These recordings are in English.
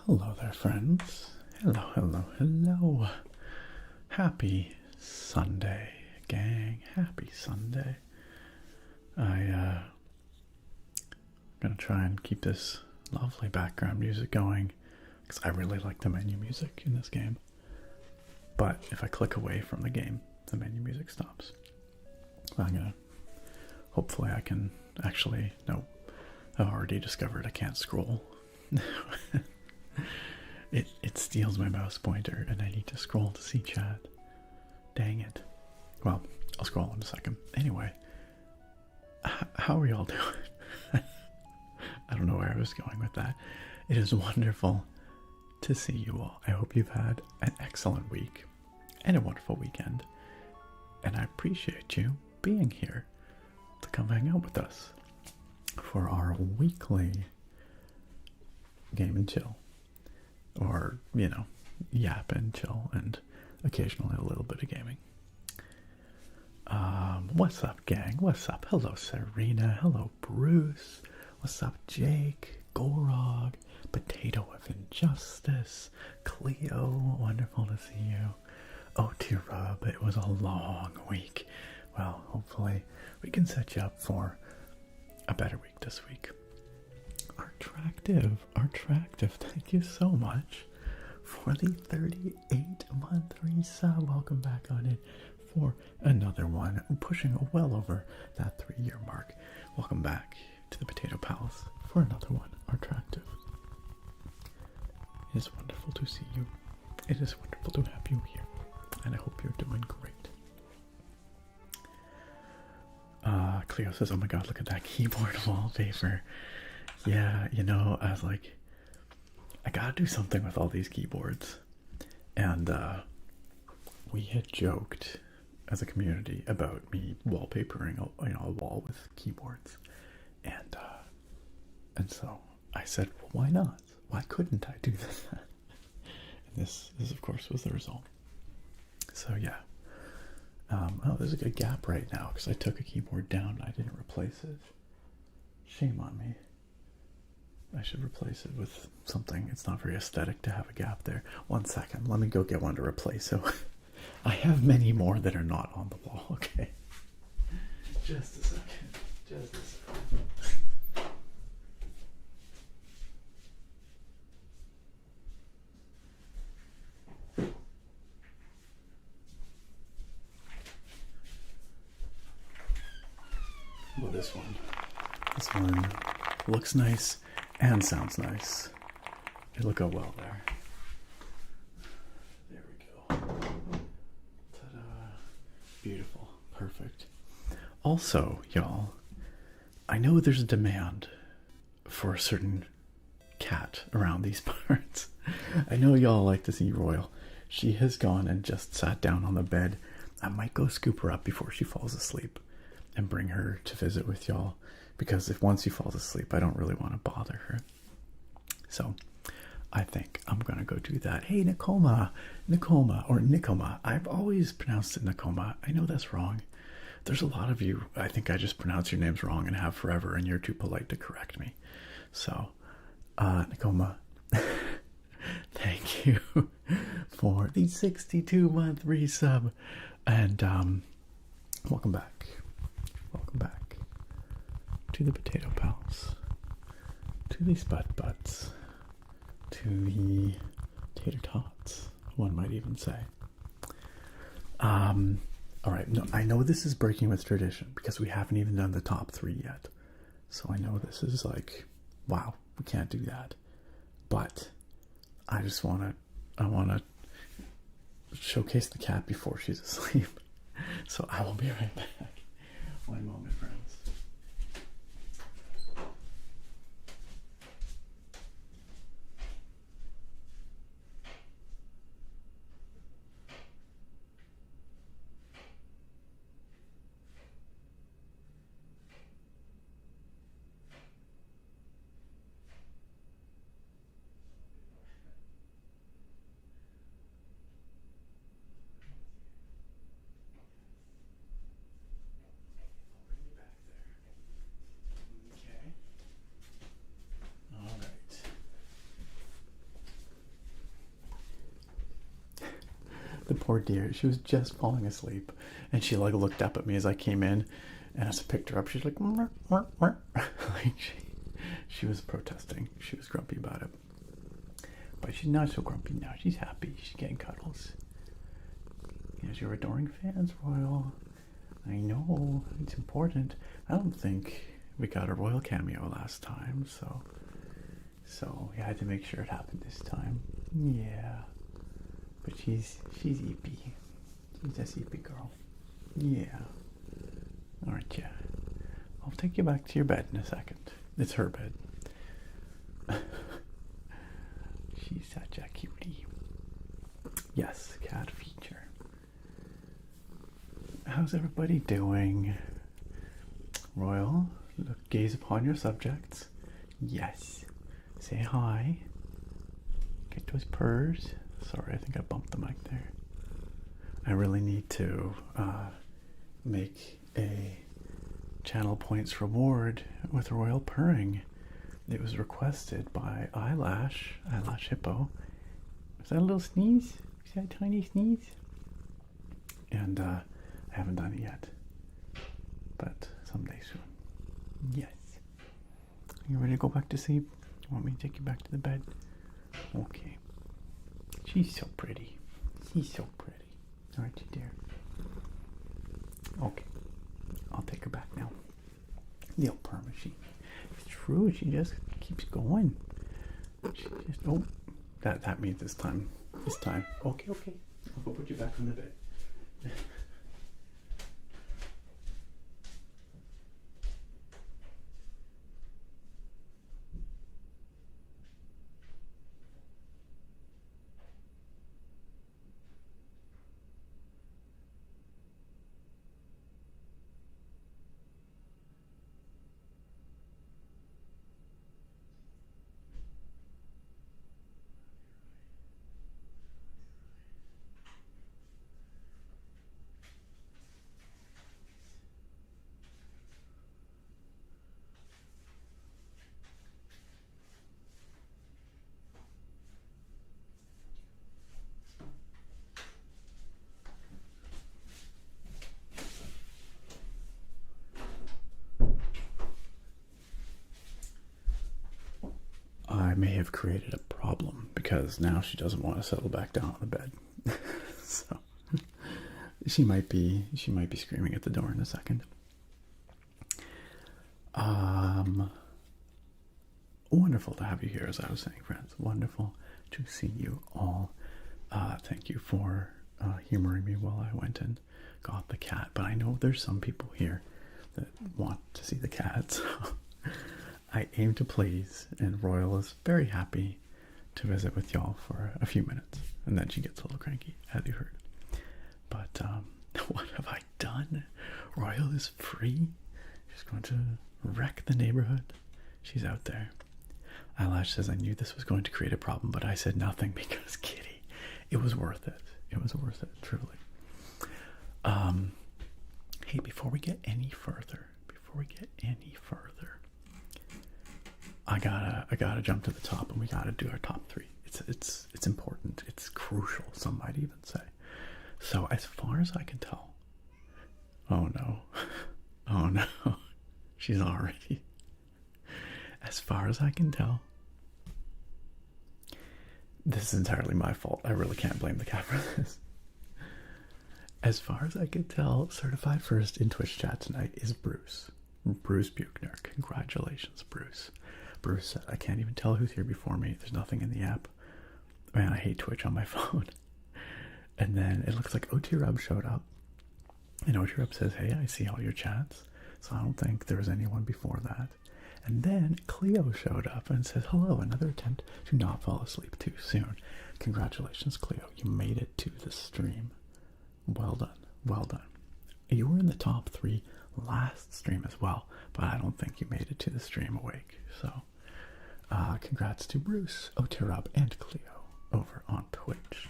Hello there, friends. Hello, hello, hello. Happy Sunday, gang. Happy Sunday. I'm gonna try and keep this lovely background music going because I really like the menu music in this game. But if I click away from the game, the menu music stops. Hopefully I can actually, no, I've already discovered I can't scroll. It steals my mouse pointer and I need to scroll to see chat. Dang it. Well, I'll scroll in a second. Anyway, how are y'all doing? I don't know where I was going with that. It is wonderful to see you all. I hope you've had an excellent week and a wonderful weekend. And I appreciate you being here to come hang out with us for our weekly game and chill. Or, you know, yap and chill and occasionally a little bit of gaming. What's up, gang? What's up? Hello, Serena. Hello, Bruce. What's up, Jake? Gorog. Potato of Injustice. Cleo. Wonderful to see you. OT Rub. It was a long week. Well, hopefully we can set you up for a better week this week. Artractive, thank you so much for the 38-month resub. Welcome back on in for another one, pushing well over that 3-year mark. Welcome back to the Potato Palace for another one, Artractive. It is wonderful to see you. It is wonderful to have you here, and I hope you're doing great. Cleo says, oh my god, look at that keyboard wallpaper. Yeah, you know, I was like, I gotta do something with all these keyboards. And we had joked as a community about me wallpapering a wall with keyboards. And so I said, well, why not? Why couldn't I do that? And this of course was the result. So yeah. Oh, there's a good gap right now because I took a keyboard down and I didn't replace it. Shame on me. I should replace it with something. It's not very aesthetic to have a gap there. 1 second. Let me go get one to replace. So I have many more that are not on the wall. Okay. Just a second. Just a second. Well, this one looks nice and sounds nice. It'll go well there. There we go. Ta-da. Beautiful. Perfect. Also, y'all, I know there's a demand for a certain cat around these parts. I know y'all like to see Royal. She has gone and just sat down on the bed. I might go scoop her up before she falls asleep and bring her to visit with y'all. Because if once she falls asleep, I don't really want to bother her. So I think I'm going to go do that. Hey, Nikoma, or Nikoma. I've always pronounced it Nikoma. I know that's wrong. There's a lot of you, I think I just pronounce your names wrong and have forever, and you're too polite to correct me. So, Nikoma, thank you for the 62-month resub. And welcome back. Welcome back to the Potato Palace, to the Spud Butts, to the Tater Tots, one might even say. Alright, no, I know this is breaking with tradition because we haven't even done the top 3 yet. So I know this is like, wow, we can't do that. But I just want to showcase the cat before she's asleep. So I will be right back. One moment, friends. I'll bring you back. The poor dear. She was just falling asleep, and she like looked up at me as I came in, and as I picked her up, she's like, "Mur, mur, mur." Like she was protesting. She was grumpy about it, but she's not so grumpy now. She's happy. She's getting cuddles. Here's your adoring fans, Royal. I know it's important. I don't think we got a Royal cameo last time, so we had to make sure it happened this time. Yeah. But she's eepy. She's a sleepy girl. Yeah. Aren't you? I'll take you back to your bed in a second. It's her bed. She's such a cutie. Yes, cat feature. How's everybody doing? Royal, look, gaze upon your subjects. Yes. Say hi. Get those purrs. Sorry, I think I bumped the mic there. I really need to make a channel points reward with royal purring. It was requested by Eyelash Hippo. Was that a little sneeze? Was that a tiny sneeze? And I haven't done it yet, but someday soon. Yes. You ready to go back to sleep? You want me to take you back to the bed? Okay. She's so pretty. She's so pretty. Aren't you, dear? Okay. I'll take her back now. The old purr machine. It's true. She just keeps going. She just, oh, that means this time. This time. Okay. I'll go put you back on the bed. I may have created a problem because now she doesn't want to settle back down on the bed. So she might be screaming at the door in a second. Wonderful to have you here, as I was saying, friends. Wonderful to see you all. Thank you for humoring me while I went and got the cat. But I know there's some people here that want to see the cat, so I aim to please, and Royal is very happy to visit with y'all for a few minutes, and then she gets a little cranky, as you heard. But what have I done? Royal is free. She's going to wreck the neighborhood. She's out there. Eyelash says, I knew this was going to create a problem, but I said nothing because Kitty, it was worth it. It was worth it, truly. Hey, before we get any further, I gotta jump to the top, and we gotta do our top three. It's important. It's crucial. Some might even say. So as far as I can tell, oh no, she's already. As far as I can tell, this is entirely my fault. I really can't blame the cat for this. As far as I can tell, certified first in Twitch chat tonight is Bruce. Bruce Buchner. Congratulations, Bruce. Bruce said, I can't even tell who's here before me. There's nothing in the app. Man, I hate Twitch on my phone. And then it looks like OT-Rub showed up. And OT-Rub says, hey, I see all your chats. So I don't think there was anyone before that. And then Cleo showed up and says, hello, another attempt to not fall asleep too soon. Congratulations, Cleo. You made it to the stream. Well done. Well done. You were in the top 3 last stream as well, but I don't think you made it to the stream awake. So, congrats to Bruce, OT-Rub, and Cleo over on Twitch.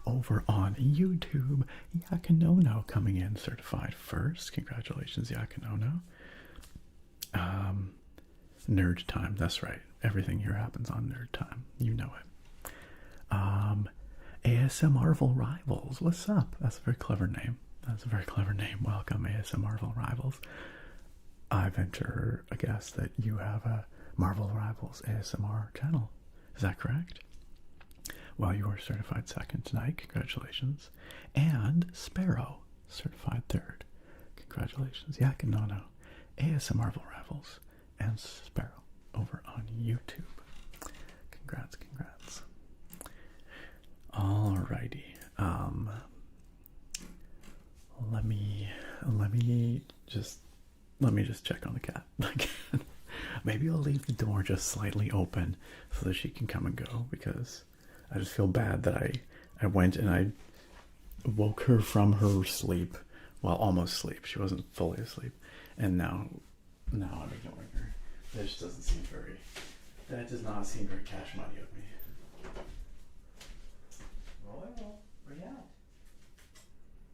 Over on YouTube, Yakanono coming in certified first. Congratulations, Yakanono. Nerd time, that's right. Everything here happens on nerd time. You know it. ASMR Rivals. What's up? That's a very clever name. That's a very clever name. Welcome, ASMR Rivals. I venture a guess that you have a Marvel Rivals ASMR channel. Is that correct? Well, you are certified second tonight. Congratulations. And Sparrow, certified third. Congratulations. Yeah, no. ASMR Rivals and Sparrow over on YouTube. Congrats. Alrighty. Let me just check on the cat. Maybe I'll leave the door just slightly open so that she can come and go, because I just feel bad that I went and I woke her from her sleep. Well, almost sleep. She wasn't fully asleep. And now I'm ignoring her. That just doesn't seem very... That does not seem very cash money of me. Royal, where you at?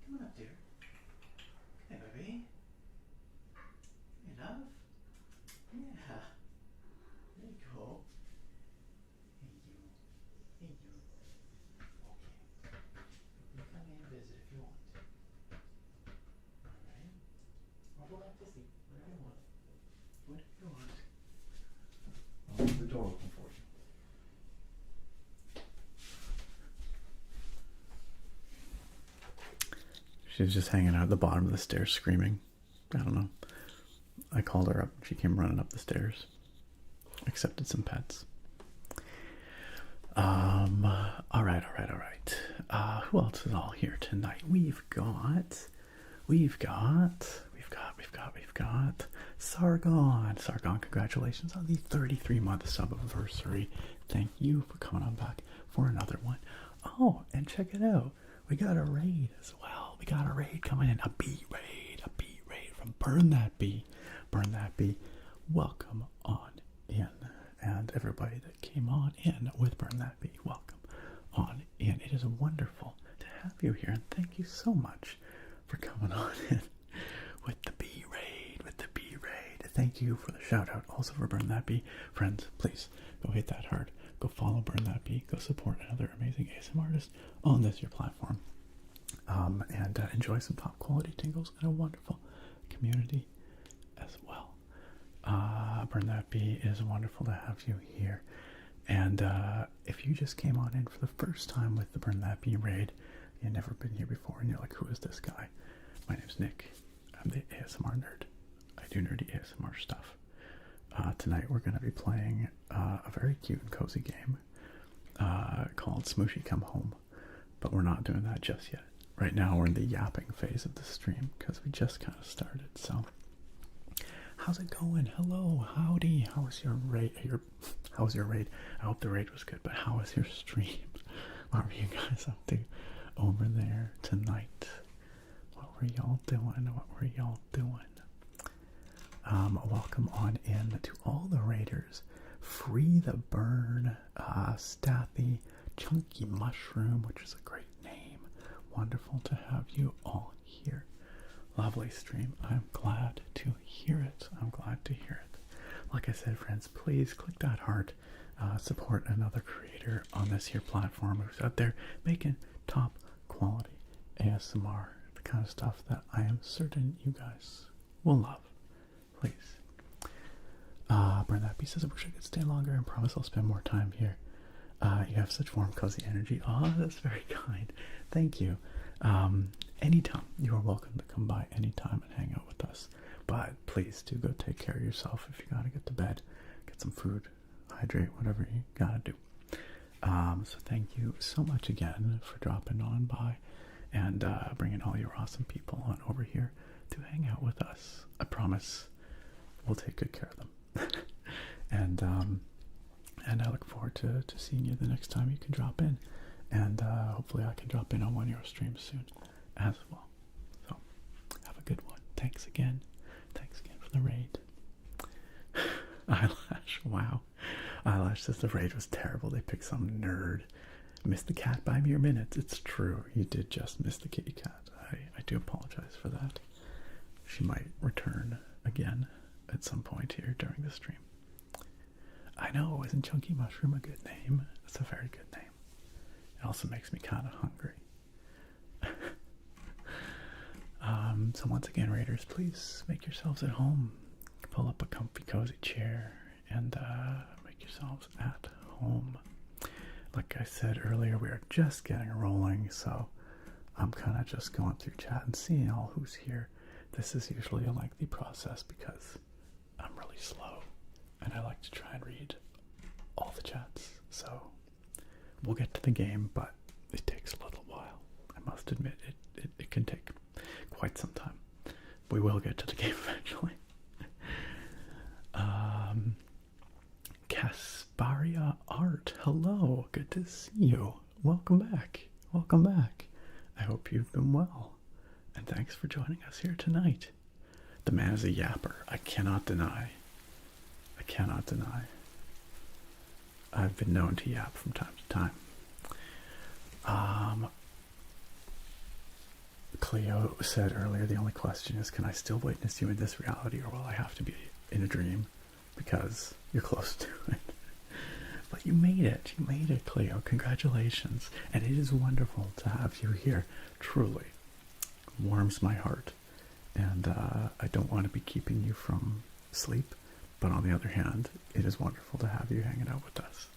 Come on up, dear. Hey, baby. Enough? Yeah. There you go. Hey, you. Okay. You come in and visit if you want. Alright? Or go back to sleep. Whatever you want. Whatever you want. I'll leave the door open for you. She's just hanging out at the bottom of the stairs screaming. I don't know. I called her up. She came running up the stairs. Accepted some pets. All right. Who else is all here tonight? We've got Sargon. Sargon, congratulations on the 33-month sub-anniversary. Thank you for coming on back for another one. Oh, and check it out. We got a raid as well. We got a raid coming in. A bee raid from Burn That Bee. Burn That Bee. Welcome on in. And everybody that came on in with Burn That Bee, welcome on in. It is wonderful to have you here. And thank you so much for coming on in with the bee raid. Thank you for the shout out. Also for Burn That Bee. Friends, please go hit that heart. Go follow Burn That Bee. Go support another amazing ASMR artist on this your platform. And enjoy some top quality tingles and a wonderful community as well. Burn That Bee, is wonderful to have you here. And if you just came on in for the first time with the Burn That Bee raid, you've never been here before, and you're like, who is this guy? My name's Nick. I'm the ASMR nerd. I do nerdy ASMR stuff. Tonight we're going to be playing a very cute and cozy game called Smushi Come Home. But we're not doing that just yet. Right now we're in the yapping phase of the stream because we just kind of started. So, how's it going? Hello, howdy. How was your raid? How was your raid? I hope the raid was good. But how was your stream? What were you guys up to over there tonight? What were y'all doing? Welcome on in to all the raiders. Free the Burn, Stathy, Chunky Mushroom, which is a great name. Wonderful to have you all here. Lovely stream. I'm glad to hear it. Like I said, friends, please click that heart. Support another creator on this here platform who's out there making top quality ASMR. The kind of stuff that I am certain you guys will love. Please. Burn That Bee says, I wish I could stay longer and promise I'll spend more time here. You have such warm, cozy energy. Oh, that's very kind. Thank you. Anytime. You are welcome to come by anytime and hang out with us. But please do go take care of yourself if you gotta get to bed. Get some food. Hydrate. Whatever you gotta do. So thank you so much again for dropping on by and bringing all your awesome people on over here to hang out with us. I promise we'll take good care of them. And I look forward to seeing you the next time you can drop in. And hopefully I can drop in on one of your streams soon as well. So, have a good one. Thanks again for the raid. Eyelash, wow. Eyelash says the raid was terrible. They picked some nerd. Missed the cat by mere minutes. It's true. You did just miss the kitty cat. I do apologize for that. She might return again at some point here during the stream. I know, isn't Chunky Mushroom a good name? It's a very good name. It also makes me kind of hungry. So once again, Raiders, please make yourselves at home. Pull up a comfy, cozy chair and make yourselves at home. Like I said earlier, we are just getting rolling, so I'm kind of just going through chat and seeing all who's here. This is usually a lengthy process because I'm really slow and I like to try and read all the chats. So we'll get to the game, but it takes a little while. I must admit, it can take quite some time. We will get to the game eventually. Casparia Art, hello, good to see you. Welcome back. Welcome back. I hope you've been well. And thanks for joining us here tonight. The man is a yapper. I cannot deny. I cannot deny. I've been known to yap from time to time. Cleo said earlier, the only question is, can I still witness you in this reality, or will I have to be in a dream? Because you're close to it. But you made it. You made it, Cleo. Congratulations. And it is wonderful to have you here. Truly. Warms my heart. And I don't want to be keeping you from sleep. But on the other hand, it is wonderful to have you hanging out with us.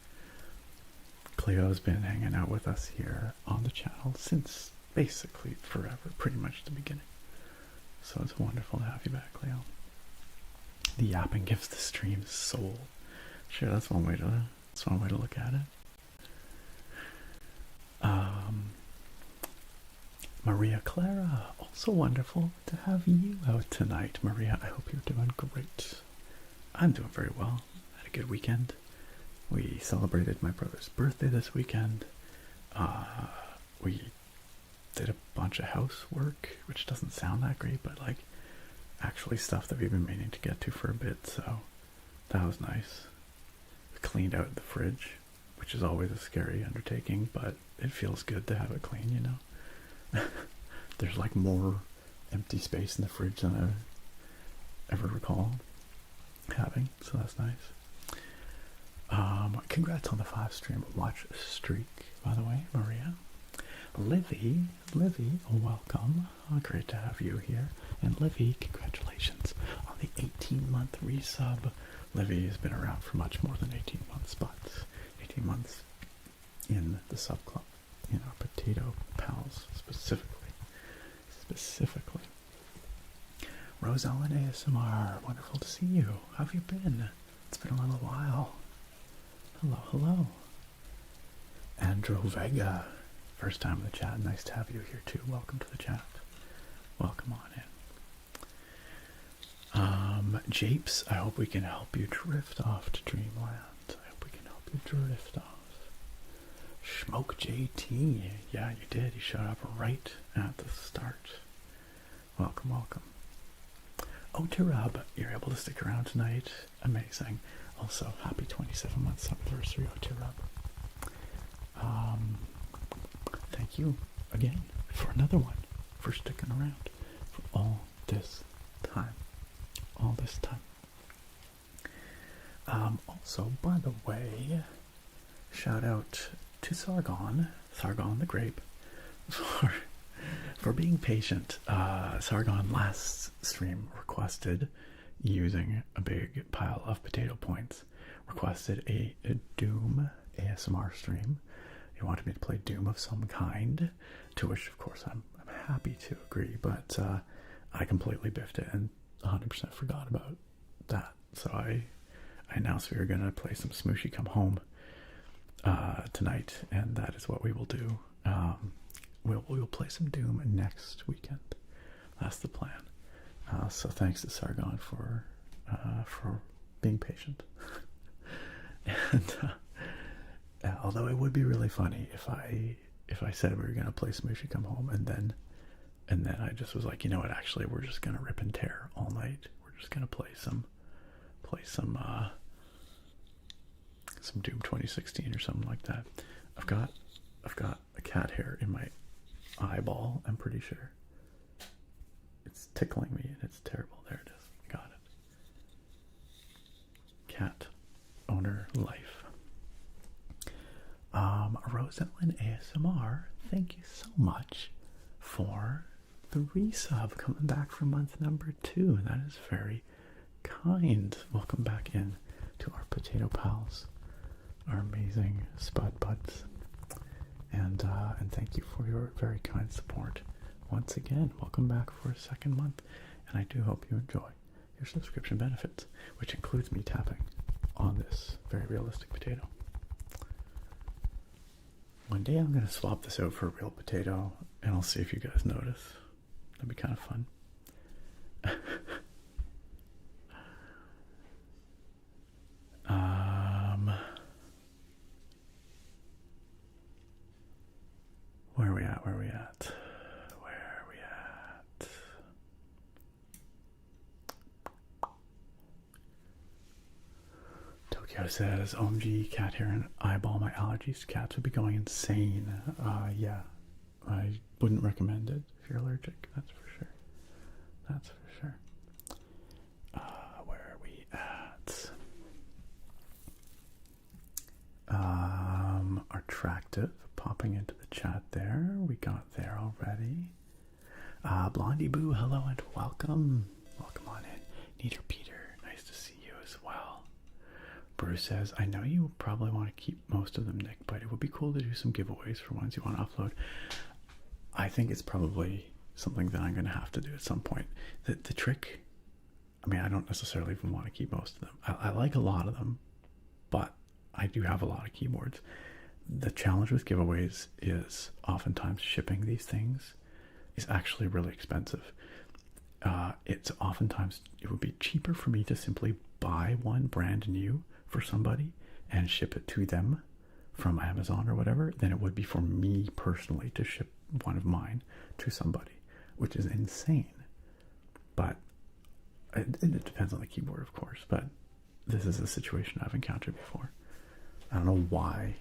Cleo's been hanging out with us here on the channel since basically forever, pretty much the beginning. So it's wonderful to have you back, Cleo. The yapping gives the stream soul. Sure, that's one way to look at it. Maria Clara, also wonderful to have you out tonight. Maria, I hope you're doing great. I'm doing very well. Had a good weekend. We celebrated my brother's birthday this weekend. We did a bunch of housework, which doesn't sound that great, but like actually stuff that we've been meaning to get to for a bit, so that was nice. We cleaned out the fridge, which is always a scary undertaking, but it feels good to have it clean, you know. There's like more empty space in the fridge than I ever recall having, so that's nice. Congrats on the 5 stream watch streak, by the way, Maria. Livy, welcome. Great to have you here. And Livy, congratulations on the 18-month resub. Livy has been around for much more than 18 months, but 18 months in the sub club, in our potato pals specifically. Rosellen ASMR, wonderful to see you. How have you been? It's been a little while. Hello. Andrew Vega, first time in the chat. Nice to have you here too. Welcome to the chat. Welcome on in. Japes, I hope we can help you drift off to Dreamland. Smoke JT, yeah, you did. You showed up right at the start. Welcome. Oh, Tirab, you're able to stick around tonight. Amazing. Also, happy 27-month anniversary, oh, Tirab. Thank you again for another one, for sticking around for all this time. Also, by the way, shout out to Sargon the Grape, for being patient. Sargon last stream requested, using a big pile of potato points, requested a Doom ASMR stream. He wanted me to play Doom of some kind, to which of course I'm happy to agree, but I completely biffed it and 100% forgot about that. So I announced we were going to play some Smushi Come Home tonight, and that is what we will do. We'll play some Doom next weekend. That's the plan. So thanks to Sargon for being patient. And although it would be really funny if I said we were going to play Smooshy Come Home and then I just was like, you know what, actually we're just going to rip and tear all night. We're just going to play some Doom 2016 or something like that. I've got a cat hair in my eyeball, I'm pretty sure. It's tickling me and it's terrible. There it is. I got it. Cat owner life. Zeppelin ASMR, thank you so much for the resub coming back for month number 2. That is very kind. Welcome back in to our potato pals, our amazing spud buds, and thank you for your very kind support. Once again, welcome back for a second month, and I do hope you enjoy your subscription benefits, which includes me tapping on this very realistic potato. One day I'm going to swap this out for a real potato, and I'll see if you guys notice. That'd be kind of fun. Where are we at? Where are we at? Where are we at? Tokyo says, OMG, cat hair and eyeball my allergies. Cats would be going insane. Yeah, I wouldn't recommend it if you're allergic. That's for sure. That's for sure. Where are we at? Attractive popping into the chat there. We got there already. Blondie Boo, hello and welcome. Welcome on in. Neater Peter, nice to see you as well. Bruce says, I know you probably want to keep most of them, Nick, but it would be cool to do some giveaways for ones you want to upload. I think it's probably something that I'm going to have to do at some point. The trick, I mean, I don't necessarily even want to keep most of them. I like a lot of them, but I do have a lot of keyboards. The challenge with giveaways is oftentimes shipping these things is actually really expensive. It's oftentimes, it would be cheaper for me to simply buy one brand new for somebody and ship it to them from Amazon or whatever than it would be for me personally to ship one of mine to somebody, which is insane. But it depends on the keyboard, of course, but this is a situation I've encountered before. I don't know why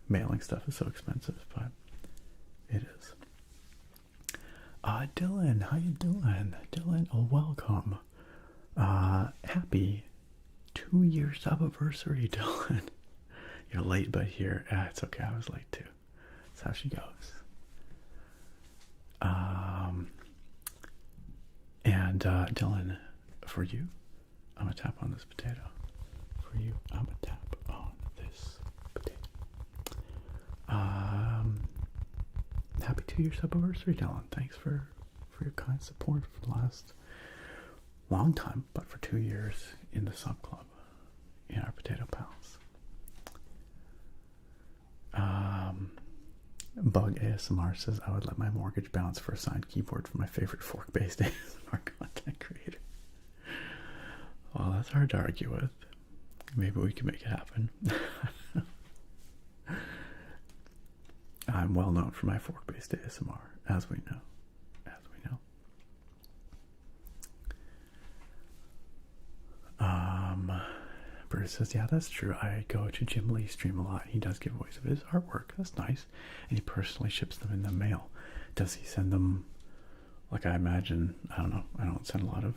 mailing stuff is so expensive, but it is. Dylan, how you doing? Dylan, welcome. Happy 2-year sub-anniversary, Dylan. You're late, but here. It's okay, I was late too. That's how she goes. And Dylan, for you, I'm gonna tap on this potato. For you, I'm gonna tap on this potato. Happy 2-year sub-anniversary, Dylan. Thanks for your kind support for the last long time, but for 2 years in the sub club, in our potato pals. Bug ASMR says, I would let my mortgage bounce for a signed keyboard for my favorite fork-based ASMR content creator. Well, that's hard to argue with. Maybe we can make it happen. I'm well known for my fork-based ASMR, as we know. Bruce says, yeah, that's true. I go to Jim Lee's stream a lot. He does giveaways of his artwork. That's nice. And he personally ships them in the mail. Does he send them, like I imagine, I don't know, I don't send a lot of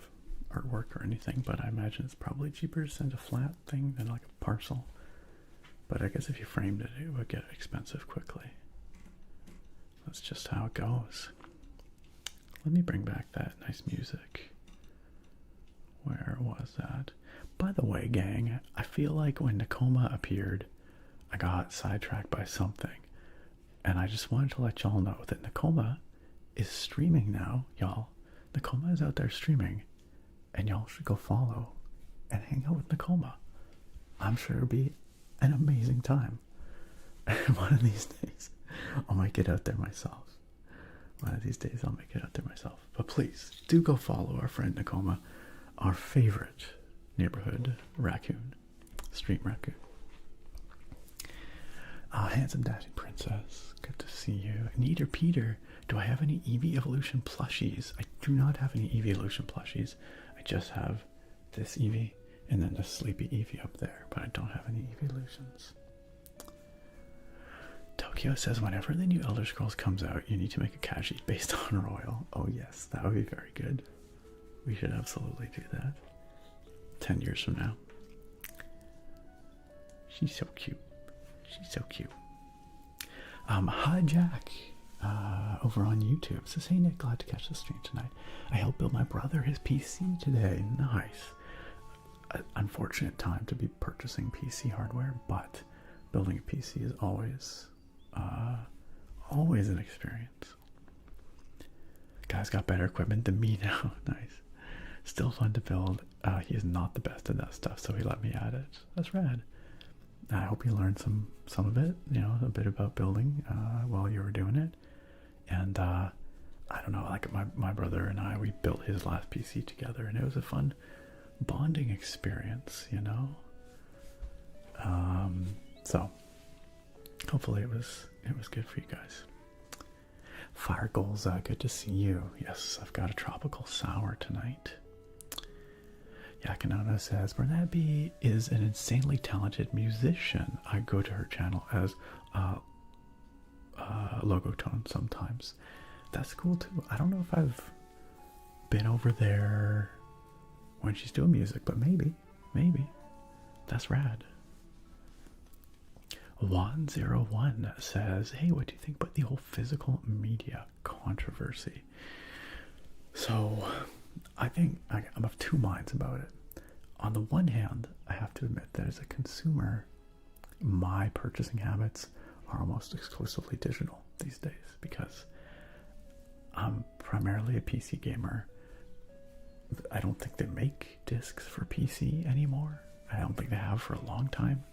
artwork or anything, but I imagine it's probably cheaper to send a flat thing than like a parcel. But I guess if you framed it, it would get expensive quickly. That's just how it goes. Let me bring back that nice music. Where was that? By the way, gang, I feel like when Nakoma appeared, I got sidetracked by something. And I just wanted to let y'all know that Nakoma is streaming now, y'all. Nakoma is out there streaming. And y'all should go follow and hang out with Nakoma. I'm sure it'll be an amazing time. And one of these days, I might get out there myself. One of these days, I'll make it out there myself. But please, do go follow our friend Nakoma, our favorite neighborhood raccoon, street raccoon. Handsome Dashing Princess, good to see you. Neater Peter, do I have any Eevee Evolution plushies? I do not have any Eevee Evolution plushies. I just have this Eevee and then the sleepy Eevee up there, but I don't have any Evolutions. Tokyo says, whenever the new Elder Scrolls comes out, you need to make a cash sheet based on Royal. Oh yes, that would be very good. We should absolutely do that. 10 years from now. She's so cute. She's so cute. Hi Jack, over on YouTube. Says, hey Nick, glad to catch the stream tonight. I helped build my brother his PC today. Nice. Unfortunate time to be purchasing PC hardware, but building a PC is always an experience. Guy's got better equipment than me now. Nice. Still fun to build. He is not the best at that stuff, so he let me at it. That's rad. I hope you learned some of it, you know, a bit about building while you were doing it. And I don't know, like my brother and I, we built his last PC together, and it was a fun bonding experience, you know. So hopefully it was good for you guys. Fire Goals, good to see you. Yes, I've got a tropical sour tonight. Yakanana says, Bernabe is an insanely talented musician. I go to her channel as Logo Tone sometimes. That's cool too. I don't know if I've been over there when she's doing music, but maybe. That's rad. 101 says, hey, what do you think about the whole physical media controversy? So I think I'm of two minds about it. On the one hand, I have to admit that as a consumer, my purchasing habits are almost exclusively digital these days because I'm primarily a PC gamer. I don't think they make discs for PC anymore. I don't think they have for a long time.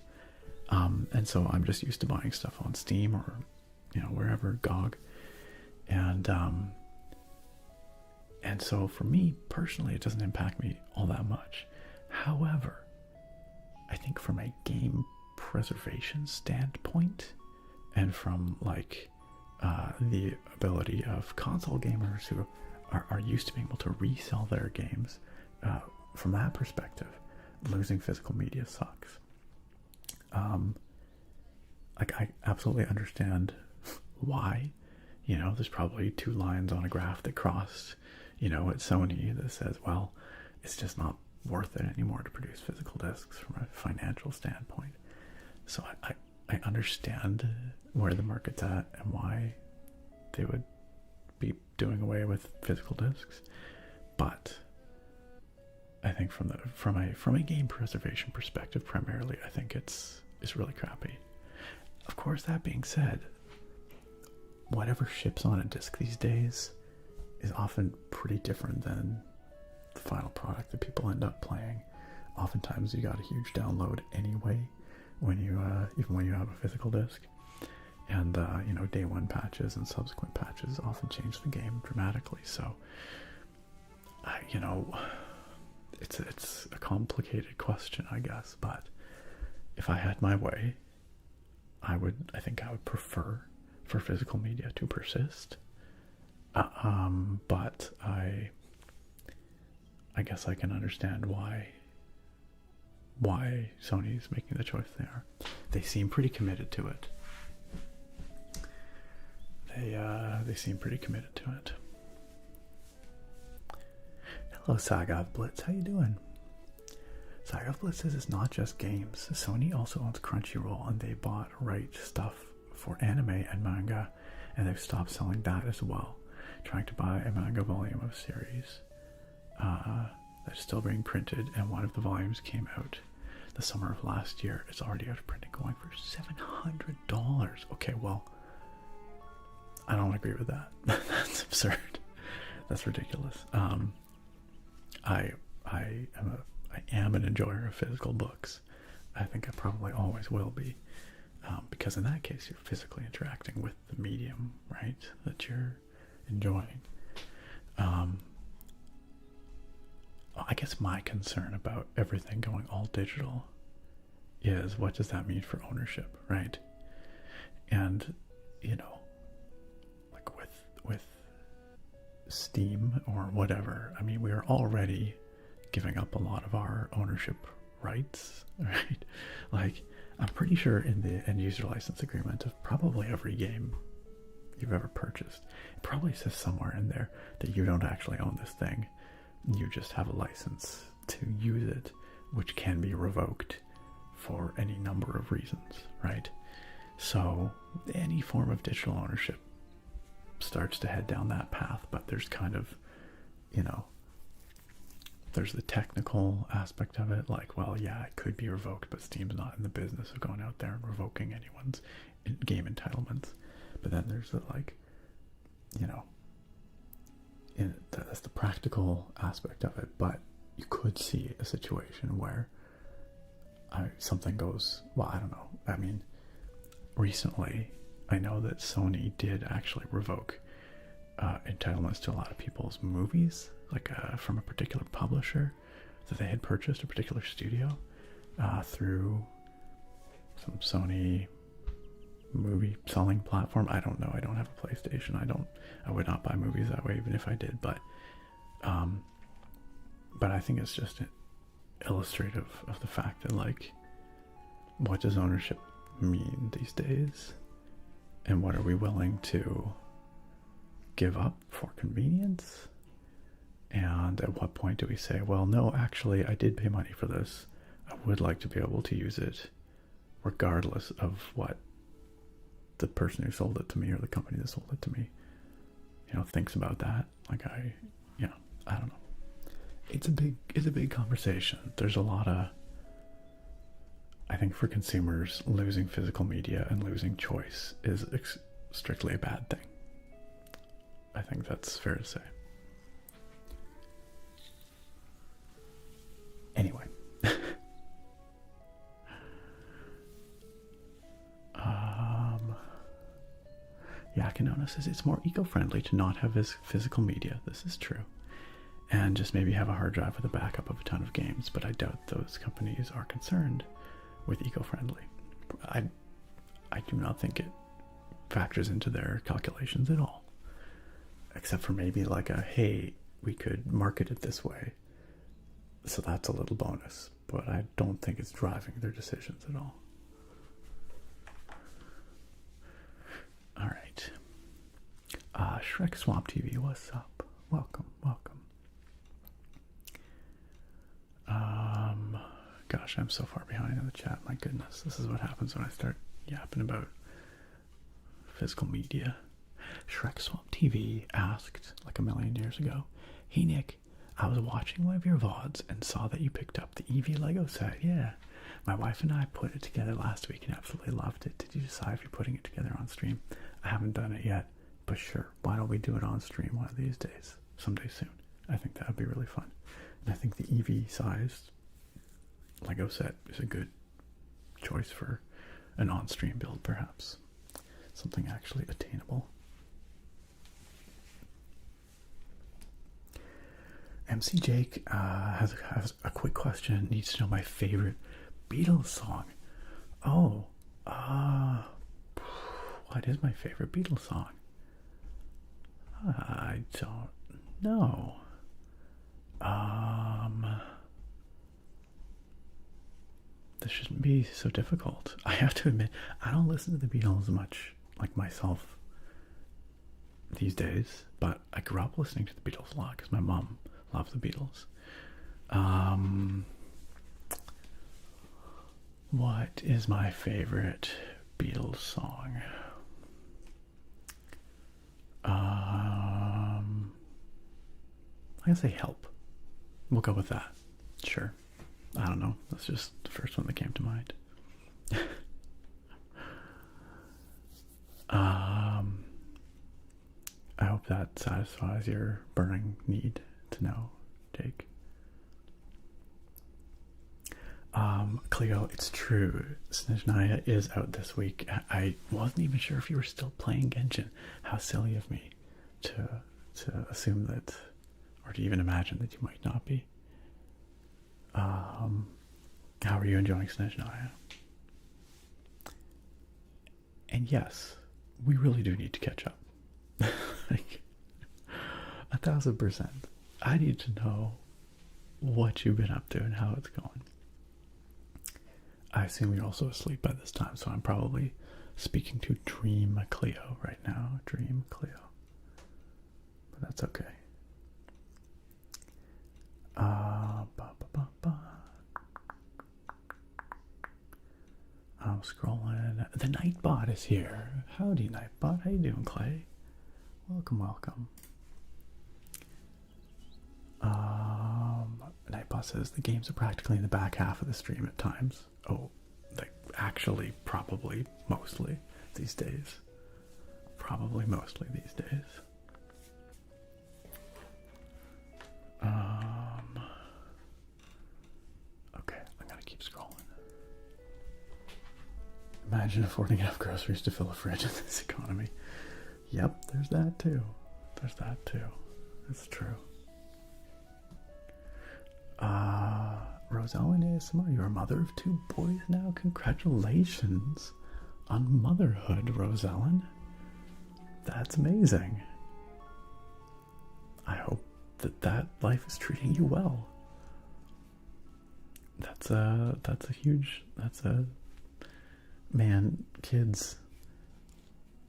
And so I'm just used to buying stuff on Steam or, you know, wherever, GOG. And so for me personally, it doesn't impact me all that much. However, I think from a game preservation standpoint and from like the ability of console gamers who are used to being able to resell their games, from that perspective, losing physical media sucks. Like I absolutely understand why, you know, there's probably two lines on a graph that crossed, you know, at Sony that says, well, it's just not worth it anymore to produce physical discs from a financial standpoint. So I understand where the market's at and why they would be doing away with physical discs, but I think from a game preservation perspective, primarily, I think it's really crappy. Of course, that being said, whatever ships on a disc these days is often pretty different than the final product that people end up playing. Oftentimes, you got a huge download anyway when you even when you have a physical disc, and you know, day one patches and subsequent patches often change the game dramatically. So, you know, it's a complicated question, I guess, but if I had my way, I think I would prefer for physical media to persist. But I guess I can understand why Sony's making the choice they are. They seem pretty committed to it. They seem pretty committed to it. Hello, Saga of Blitz. How you doing? Saga of Blitz says it's not just games. Sony also owns Crunchyroll, and they bought right stuff for anime and manga, and they've stopped selling that as well. Trying to buy a manga volume of series that's still being printed, and one of the volumes came out the summer of last year. It's already out of print, going for $700. Okay, well, I don't agree with that. That's absurd. That's ridiculous. I am an enjoyer of physical books. I think I probably always will be, because in that case, you're physically interacting with the medium, right, that you're enjoying. I guess my concern about everything going all digital is, what does that mean for ownership, right? And, you know, like with Steam or whatever, I mean, we are already giving up a lot of our ownership rights, right? Like, I'm pretty sure in the end user license agreement of probably every game you've ever purchased, it probably says somewhere in there that you don't actually own this thing. You just have a license to use it, which can be revoked for any number of reasons, right? So any form of digital ownership starts to head down that path, but there's kind of, you know, there's the technical aspect of it, like, well, yeah, it could be revoked, but Steam's not in the business of going out there and revoking anyone's game entitlements. But then there's the, like, you know, that's the practical aspect of it. But you could see a situation where something goes, well, I don't know. I mean, recently, I know that Sony did actually revoke entitlements to a lot of people's movies, like from a particular publisher that they had purchased, a particular studio, through some Sony movie selling platform. I don't know. I don't have a PlayStation. I would not buy movies that way, even if I did. But I think it's just illustrative of the fact that, like, what does ownership mean these days, and what are we willing to give up for convenience? And at what point do we say, well, no, actually, I did pay money for this. I would like to be able to use it regardless of what the person who sold it to me or the company that sold it to me, you know, thinks about that. Like, I don't know. It's a big conversation. There's a lot of, I think, for consumers, losing physical media and losing choice is strictly a bad thing. I think that's fair to say. Anyway. Yakinona says it's more eco-friendly to not have physical media. This is true. And just maybe have a hard drive with a backup of a ton of games, but I doubt those companies are concerned with eco-friendly. I do not think it factors into their calculations at all. Except for maybe like a, hey, we could market it this way, so that's a little bonus. But I don't think it's driving their decisions at all. Alright. Shrek Swamp TV, what's up? Welcome. Gosh, I'm so far behind in the chat. My goodness, this is what happens when I start yapping about physical media. Shrek Swamp TV asked, like a million years ago, hey Nick, I was watching one of your VODs and saw that you picked up the Eevee Lego set. Yeah. My wife and I put it together last week and absolutely loved it. Did you decide if you're putting it together on stream? I haven't done it yet, but sure. Why don't we do it on stream one of these days? Someday soon. I think that would be really fun. And I think the Eevee sized Lego set is a good choice for an on-stream build, perhaps. Something actually attainable. MC Jake has a quick question. Needs to know my favorite Beatles song. Oh, what is my favorite Beatles song? I don't know. This shouldn't be so difficult. I have to admit, I don't listen to the Beatles much, like myself, these days. But I grew up listening to the Beatles a lot because my mom loved the Beatles. What is my favorite Beatles song? I'm gonna say Help. We'll go with that. Sure. I don't know. That's just the first one that came to mind. I hope that satisfies your burning need to know, Jake. Cleo, it's true. Snezhnaya is out this week. I wasn't even sure if you were still playing Genshin. How silly of me to assume that, or to even imagine that you might not be. How are you enjoying Snezhnaya? And yes, we really do need to catch up. Like, 1000%. I need to know what you've been up to and how it's going. I assume you're also asleep by this time, so I'm probably speaking to Dream Cleo right now. Dream Cleo. But that's okay. scrolling. The Nightbot is here. Howdy, Nightbot. How you doing, Clay? Welcome, welcome. Nightbot says the games are practically in the back half of the stream at times. Oh, like actually, probably, mostly these days. Probably mostly these days. Okay, I'm gonna keep scrolling. Imagine affording enough groceries to fill a fridge in this economy. Yep, there's that too. There's that too. That's true. Rosellen ASMR, you're a mother of 2 boys now. Congratulations on motherhood, Rosellen. That's amazing. I hope that life is treating you well. That's a huge, man, kids.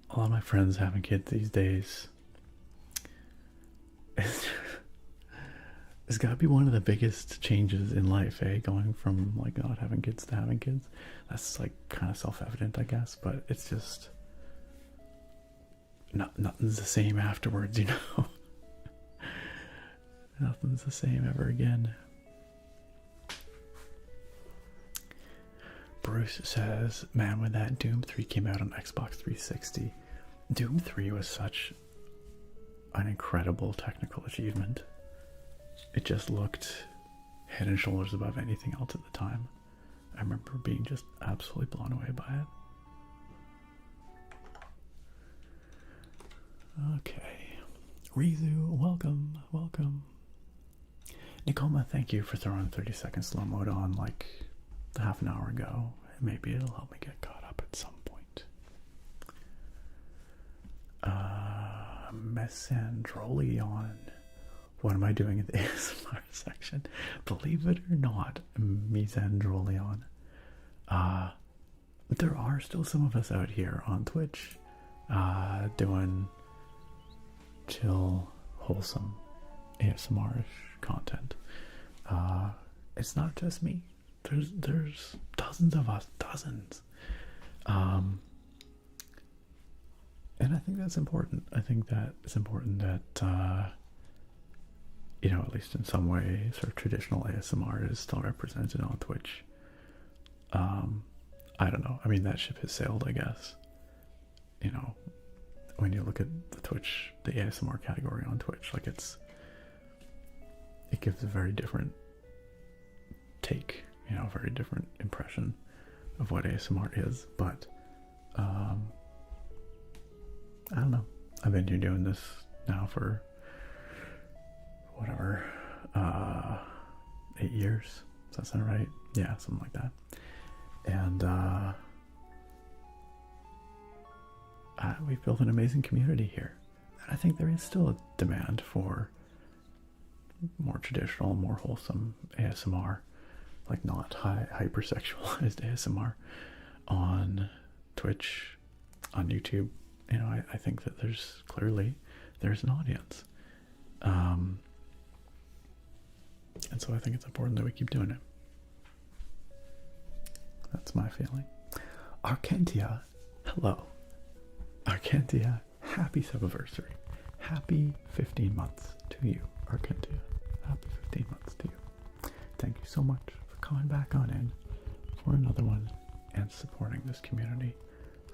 A lot of my friends having kids these days. It's got to be one of the biggest changes in life, eh? Going from like not having kids to having kids. That's like kind of self-evident, I guess, but it's just nothing's the same afterwards, you know. Nothing's the same ever again. Bruce says, man, when that Doom 3 came out on Xbox 360, Doom 3 was such an incredible technical achievement. It just looked head and shoulders above anything else at the time. I remember being just absolutely blown away by it. Okay. Rizu, welcome, welcome. Nicoma, thank you for throwing 30 second slow mode on like half an hour ago. Maybe it'll help me get caught up at some point. Mesandrolion. What am I doing in the ASMR section? Believe it or not, Mesandrolion. There are still some of us out here on Twitch doing chill, wholesome ASMR-ish content. It's not just me. There's dozens of us, dozens. And I think that's important. I think that it's important that you know, at least in some way, sort of traditional ASMR is still represented on Twitch. I don't know. I mean, that ship has sailed, I guess. You know, when you look at the Twitch, the ASMR category on Twitch, like it gives a very different take, you know, a very different impression of what ASMR is. But I don't know. I've been here doing this now for whatever, 8 years. Does that sound right? Yeah, something like that. And we've built an amazing community here. And I think there is still a demand for more traditional, more wholesome ASMR, like not hypersexualized ASMR on Twitch, on YouTube. You know, I think that there's an audience. And so I think it's important that we keep doing it. That's my feeling. Arkentia, hello. Arkentia, happy subiversary. Happy 15 months to you, Arkentia. Happy 15 months to you. Thank you so much for coming back on in for another one and supporting this community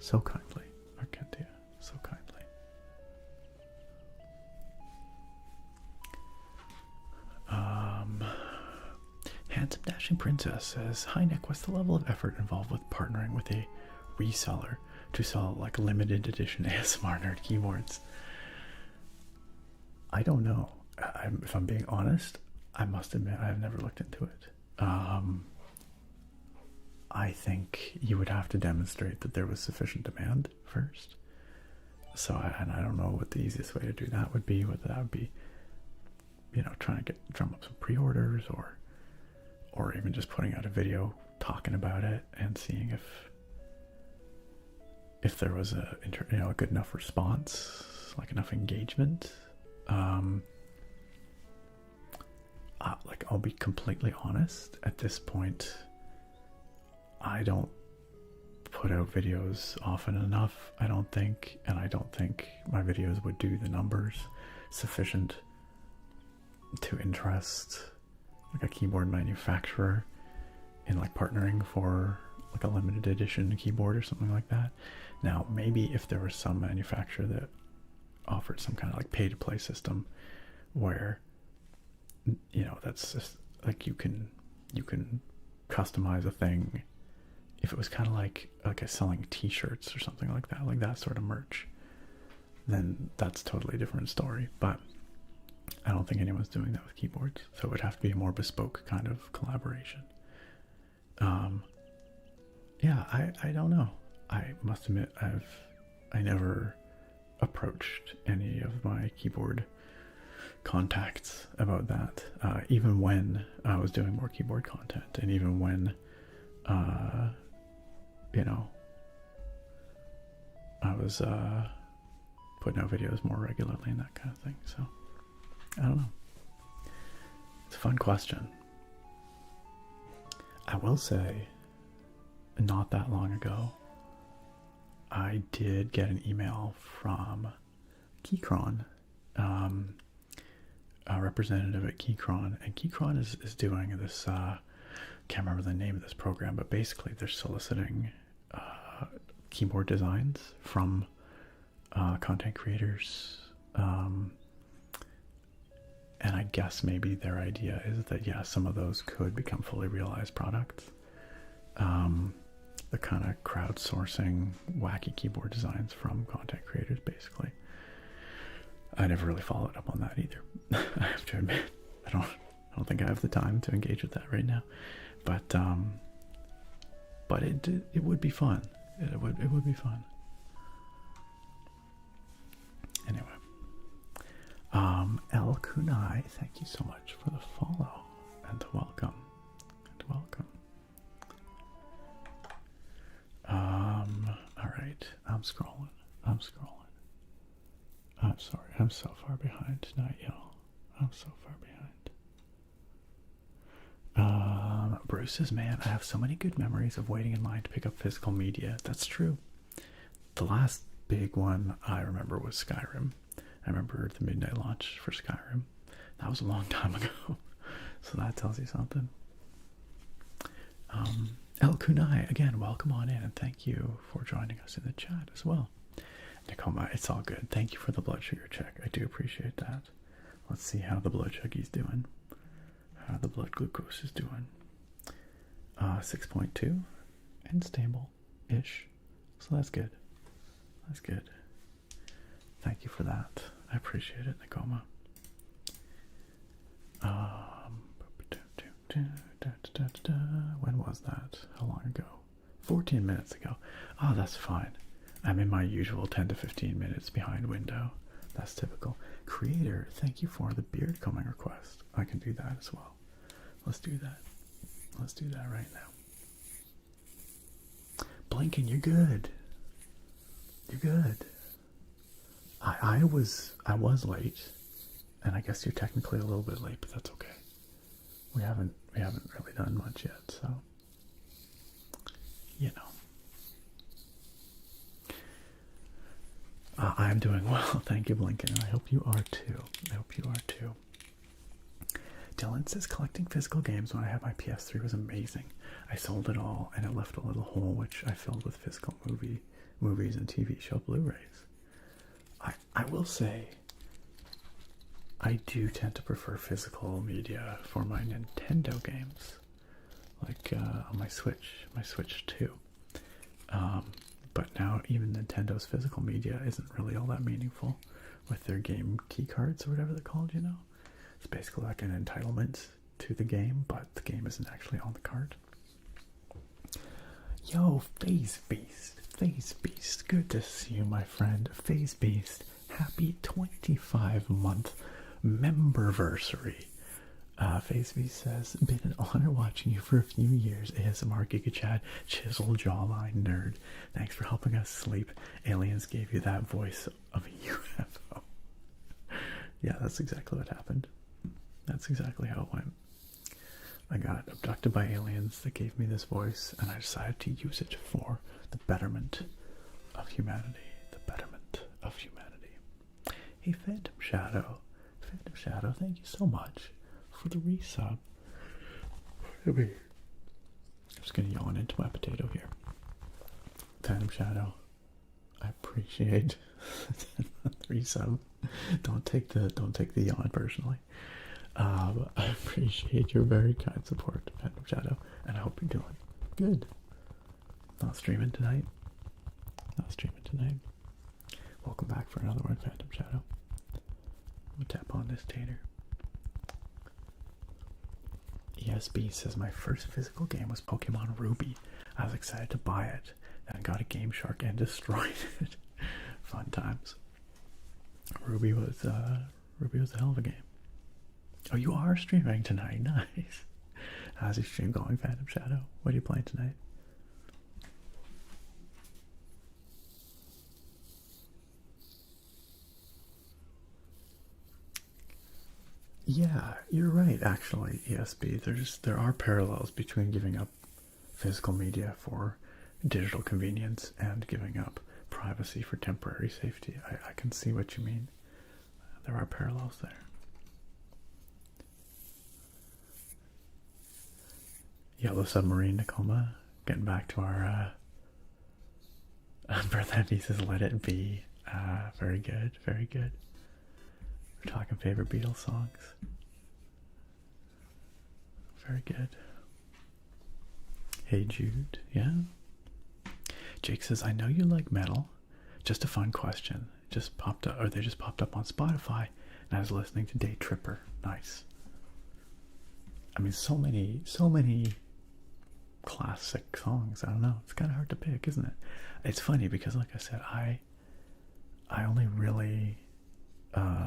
so kindly, Arkentia, so kindly. Handsome Dashing Princess says, hi Nick, what's the level of effort involved with partnering with a reseller to sell like limited edition ASMR nerd keyboards? I don't know. If I'm being honest, I must admit I've never looked into it. I think you would have to demonstrate that there was sufficient demand first. So I don't know what the easiest way to do that would be, whether that would be, you know, trying to drum up some pre-orders or even just putting out a video talking about it and seeing if there was a good enough response, like enough engagement. Like, I'll be completely honest, at this point I don't put out videos often enough, I don't think, and I don't think my videos would do the numbers sufficient to interest like a keyboard manufacturer in like partnering for like a limited edition keyboard or something like that. Now, maybe if there was some manufacturer that offered some kind of like pay to play system where, you know, that's just like you can customize a thing. If it was kind of like a selling t-shirts or something like that sort of merch, then that's a totally different story. But I don't think anyone's doing that with keyboards, so it would have to be a more bespoke kind of collaboration. Yeah, I don't know. I must admit I never approached any of my keyboard contacts about that, even when I was doing more keyboard content, and even when you know, I was putting out videos more regularly and that kind of thing. So I don't know. It's a fun question. I will say, not that long ago, I did get an email from Keychron, a representative at Keychron, and Keychron is doing this, can't remember the name of this program, but basically they're soliciting keyboard designs from content creators, and I guess maybe their idea is that, yeah, some of those could become fully realized products. The kind of crowdsourcing wacky keyboard designs from content creators, basically. I never really followed up on that either. I have to admit, I don't think I have the time to engage with that right now. But it would be fun. It would be fun. Anyway, El Kunai, thank you so much for the follow and welcome. All right, I'm scrolling. I'm sorry, I'm so far behind tonight, y'all. I'm so far behind. Bruce says, man, I have so many good memories of waiting in line to pick up physical media. That's true. The last big one I remember was Skyrim. I remember the midnight launch for Skyrim. That was a long time ago. So that tells you something. El Kunai, again, welcome on in, and thank you for joining us in the chat as well. Nakoma, it's all good. Thank you for the blood sugar check. I do appreciate that. Let's see how the blood sugar's doing. How the blood glucose is doing. 6.2 and stable-ish. So that's good. That's good. Thank you for that. I appreciate it, Nakoma. When was that? How long ago? 14 minutes ago. Oh, that's fine. I'm in my usual 10 to 15 minutes behind window. That's typical. Creator, thank you for the beard combing request. I can do that as well. Let's do that. Let's do that right now. Blinking, you're good. You're good. I was late, and I guess you're technically a little bit late, but that's okay. We haven't really done much yet, so you know. I'm doing well, thank you, Blinken, and I hope you are too. Dylan says, collecting physical games when I had my PS3 was amazing. I sold it all, and it left a little hole which I filled with physical movies and TV show Blu-rays. I will say, I do tend to prefer physical media for my Nintendo games, like on my Switch 2. But now even Nintendo's physical media isn't really all that meaningful with their game key cards or whatever they're called, you know? It's basically like an entitlement to the game, but the game isn't actually on the card. Yo, Phase Beast, good to see you, my friend. Phase Beast, happy 25-month memberversary. Phase Beast says, been an honor watching you for a few years. ASMR Giga Chad, chiseled jawline nerd. Thanks for helping us sleep. Aliens gave you that voice of a UFO. Yeah, that's exactly what happened. That's exactly how it went. I got abducted by aliens that gave me this voice, and I decided to use it for the betterment of humanity. The betterment of humanity. Hey, Phantom Shadow. Phantom Shadow, thank you so much for the resub. I'm just gonna yawn into my potato here. Phantom Shadow, I appreciate the resub. Don't take the yawn personally. I appreciate your very kind support, Phantom Shadow, and I hope you're doing good. Not streaming tonight. Not streaming tonight. Welcome back for another one, Phantom Shadow. I'm gonna tap on this tater. ESB says my first physical game was Pokemon Ruby. I was excited to buy it, and got a Game Shark and destroyed it. Fun times. Ruby was a hell of a game. Oh, you are streaming tonight. Nice. How's your stream going, Phantom Shadow? What are you playing tonight? Yeah, you're right, actually, ESB. There are parallels between giving up physical media for digital convenience and giving up privacy for temporary safety. I can see what you mean. There are parallels there. Yellow Submarine, Nakoma. Getting back to our birthday says Let It Be. Very good, very good. We're talking favorite Beatles songs. Very good. Hey Jude, yeah? Jake says, I know you like metal. Just a fun question. Just popped up, or they just popped up on Spotify, and I was listening to Day Tripper. Nice. I mean, so many classic songs. I don't know. It's kind of hard to pick, isn't it? It's funny because, like I said, I only really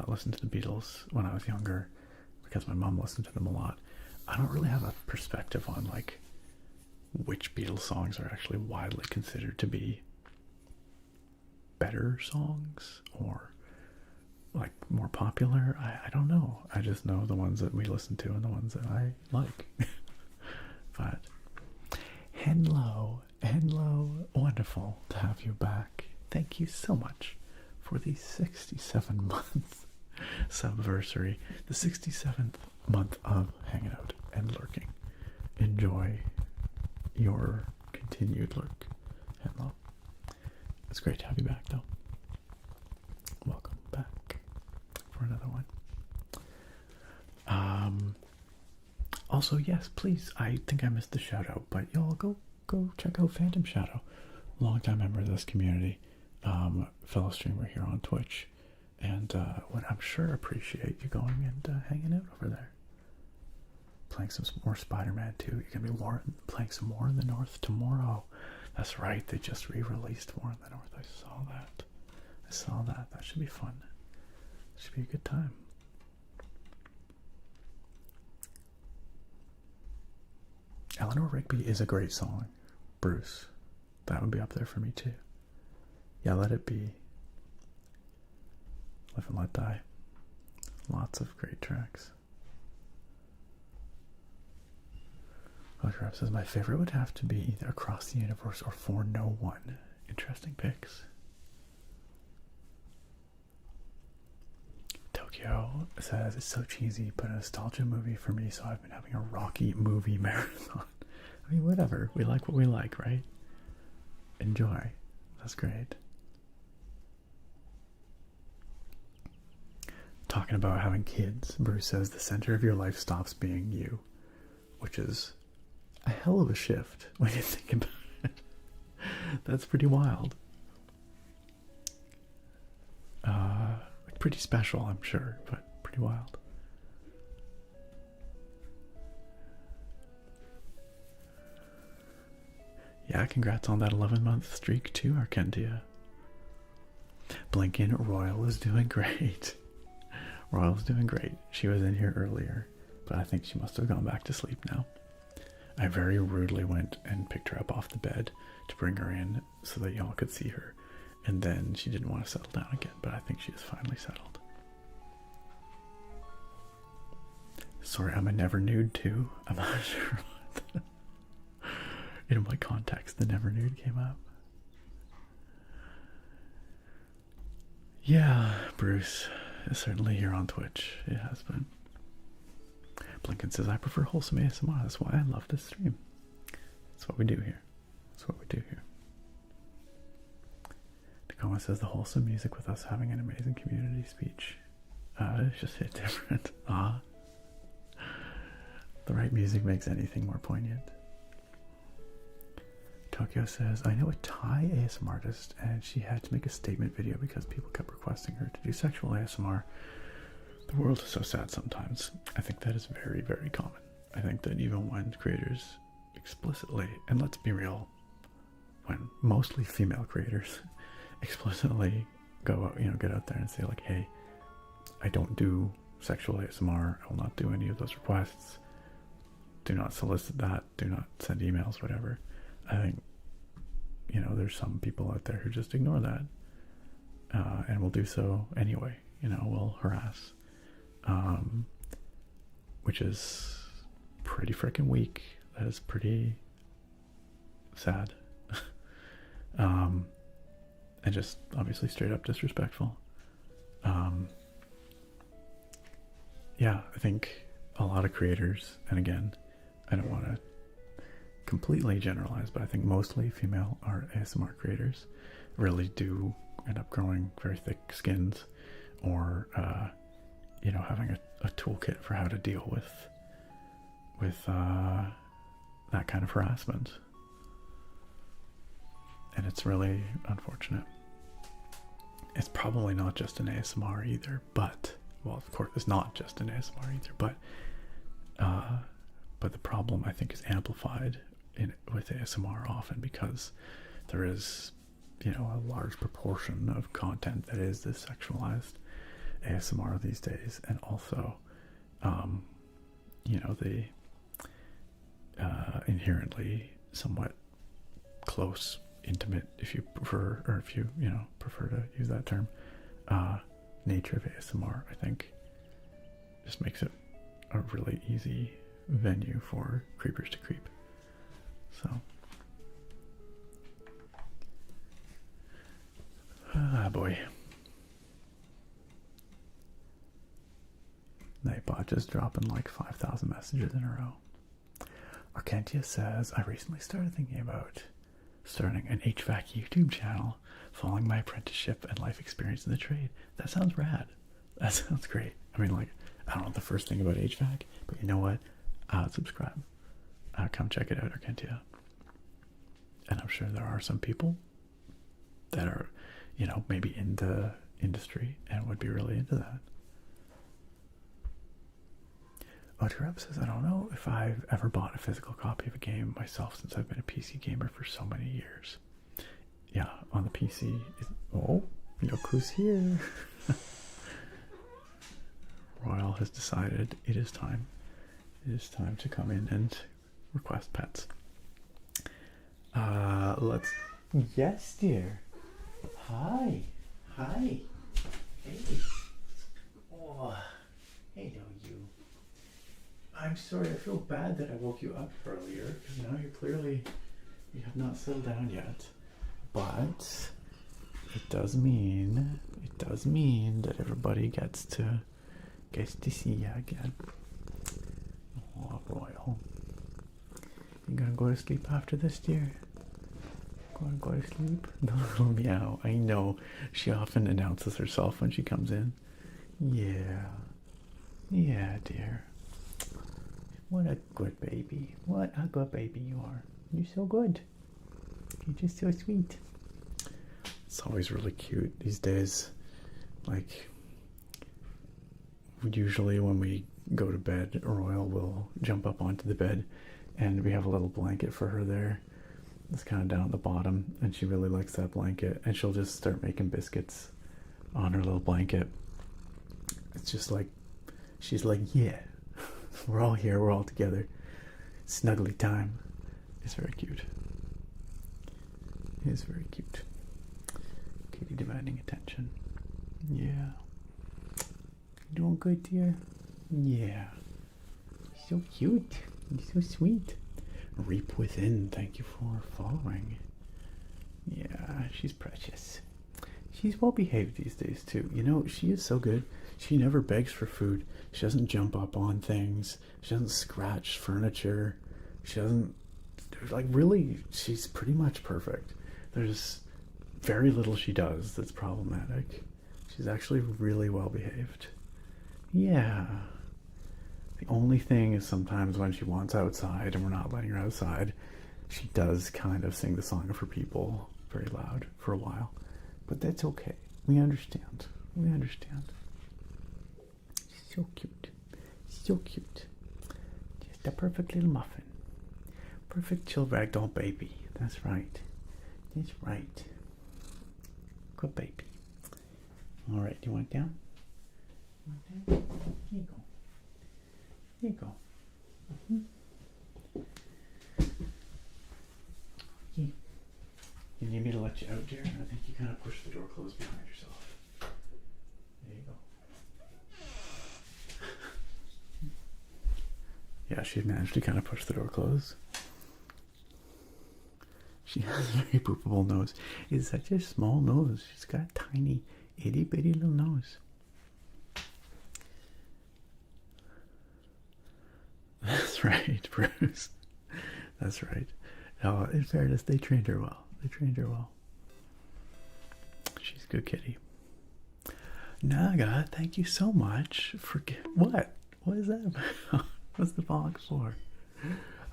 listened to the Beatles when I was younger because my mom listened to them a lot. I don't really have a perspective on like which Beatles songs are actually widely considered to be better songs or like more popular. I don't know. I just know the ones that we listen to and the ones that I like. But hello, wonderful to have you back. Thank you so much for the 67-month subversary, the 67th month of hanging out and lurking. Enjoy your continued lurk. Hello. It's great to have you back, though. Welcome back for another one. Also, yes, please. I think I missed the shout out, but y'all go check out Phantom Shadow, longtime member of this community, fellow streamer here on Twitch, and would I'm sure appreciate you going and hanging out over there. Playing some more Spider-Man 2. You're gonna be playing some War in the North tomorrow. That's right, they just re-released War in the North. I saw that. That should be fun. Should be a good time. Eleanor Rigby is a great song. Bruce. That would be up there for me too. Yeah, Let It Be. Live and Let Die. Lots of great tracks. Rap says my favorite would have to be either Across the Universe or For No One. Interesting picks. Tokyo says it's so cheesy, but a nostalgia movie for me, so I've been having a Rocky movie marathon. I mean, whatever. We like what we like, right? Enjoy. That's great. Talking about having kids, Bruce says the center of your life stops being you, which is a hell of a shift when you think about it. That's pretty wild. Pretty special, I'm sure, but pretty wild. Yeah, congrats on that 11-month streak too, Arkentia. Blinkin' Royal is doing great. Royal's doing great. She was in here earlier, but I think she must have gone back to sleep now. I very rudely went and picked her up off the bed to bring her in so that y'all could see her. And then she didn't want to settle down again, but I think she is finally settled. Sorry, I'm a never nude too. I'm not sure what in what context the never nude came up. Yeah, Bruce is certainly here on Twitch. It has been. Blinken says, I prefer wholesome ASMR. That's why I love this stream. That's what we do here. That's what we do here. Tacoma says, the wholesome music with us having an amazing community speech. It's just hit different. The right music makes anything more poignant. Tokyo says, I know a Thai ASMR artist and she had to make a statement video because people kept requesting her to do sexual ASMR. The world is so sad sometimes. I think that is very, very common. I think that even when creators explicitly, and let's be real, when mostly female creators explicitly go out, get out there and say like, hey, I don't do sexual ASMR. I will not do any of those requests. Do not solicit that. Do not send emails, whatever. I think, there's some people out there who just ignore that and will do so anyway. Will harass, which is pretty freaking weak. That is pretty sad. And just obviously straight up disrespectful. Yeah, I think a lot of creators, and again, I don't want to completely generalize, but I think mostly female ASMR creators really do end up growing very thick skins, or having a toolkit for how to deal with that kind of harassment. And it's really unfortunate. It's probably not just an ASMR either, but of course it's not just an ASMR either, but the problem I think is amplified with ASMR often because there is, a large proportion of content that is this sexualized ASMR these days, and also, the inherently somewhat close, intimate, if you prefer, or if you prefer to use that term, nature of ASMR, I think, just makes it a really easy venue for creepers to creep. So, boy. Nightbot just dropping like 5,000 messages in a row. Arcantia says, I recently started thinking about starting an HVAC YouTube channel following my apprenticeship and life experience in the trade. That sounds rad. That sounds great. I mean, I don't know the first thing about HVAC, but you know what? Subscribe. Come check it out, Arcantia. And I'm sure there are some people that are, maybe into industry and would be really into that. Oturep says, I don't know if I've ever bought a physical copy of a game myself since I've been a PC gamer for so many years. Yeah, on the PC. Look who's here. Royal has decided it is time. It is time to come in and request pets. Let's... Yes, dear. Hi. Hey. Oh, hello, you. I'm sorry, I feel bad that I woke you up earlier, because you have not settled down yet. But it does mean that everybody gets to see you again. Oh, Royal. You gonna go to sleep after this, dear? Gonna go to sleep? The little meow. I know. She often announces herself when she comes in. Yeah. Yeah, dear. What a good baby. What a good baby you are. You're so good. You're just so sweet. It's always really cute these days. Usually when we go to bed, Royal will jump up onto the bed, and we have a little blanket for her there. It's kind of down at the bottom, and she really likes that blanket, and she'll just start making biscuits on her little blanket. It's just she's like, yeah, we're all here, we're all together. Snuggly time. It's very cute. It is very cute. Kitty demanding attention. Yeah. You doing good, dear? Yeah. so cute. You're so sweet. Reap Within, thank you for following. Yeah, she's precious. She's well behaved these days too. You know, she is so good. She never begs for food. She doesn't jump up on things. She doesn't scratch furniture. She doesn't, like, really, she's pretty much perfect. There's very little she does that's problematic. She's actually really well behaved. Yeah. The only thing is sometimes when she wants outside and we're not letting her outside, she does kind of sing the song of her people very loud for a while. But that's okay. We understand. We understand. She's so cute. So cute. Just a perfect little muffin. Perfect chill ragdoll baby. That's right. That's right. Good baby. Alright, do you want it down? Here you go. Here you go. Yeah. You need me to let you out, dear? I think you kind of pushed the door closed behind yourself. There you go. Yeah, she managed to kind of push the door closed. She has a very poopable nose. It's such a small nose. She's got a tiny, itty bitty little nose. That's right, Bruce. That's right. No, in fairness, they trained her well. They trained her well. She's a good kitty. Naga, thank you so much for... What? What is that about? What's the bonk for?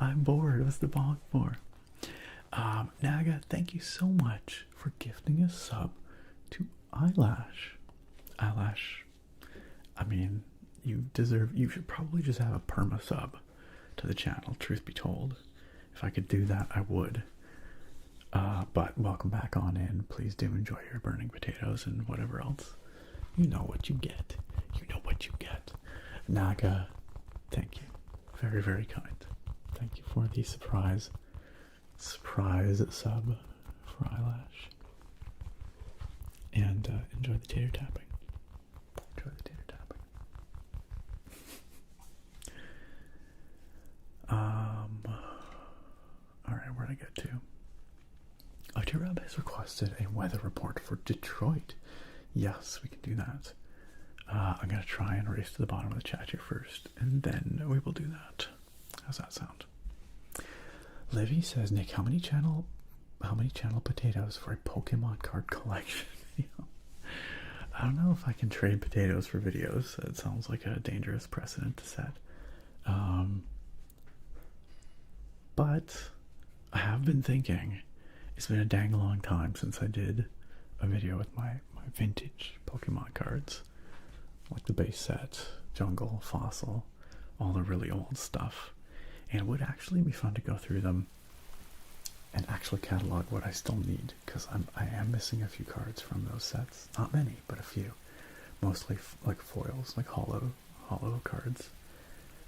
I'm bored. What's the bonk for? Naga, thank you so much for gifting a sub to Eyelash. Eyelash, I mean, you should probably just have a perma sub to the channel, truth be told. If I could do that, I would. But welcome back on in. Please do enjoy your burning potatoes and whatever else. You know what you get. You know what you get. Naga, thank you. Very, very kind. Thank you for the surprise sub for Eyelash. And enjoy the tater tapping. Enjoy the tater tapping. Alright, where'd I get to? Rob has requested a weather report for Detroit. Yes, we can do that. I'm going to try and race to the bottom of the chat here first, and then we will do that. How's that sound? Livy says, Nick, how many channel potatoes for a Pokemon card collection video? I don't know if I can trade potatoes for videos. That sounds like a dangerous precedent to set. But I have been thinking, it's been a dang long time since I did a video with my vintage Pokemon cards. Like the base set, Jungle, Fossil, all the really old stuff. And it would actually be fun to go through them and actually catalog what I still need, because I am missing a few cards from those sets. Not many, but a few. Mostly like foils, like hollow cards,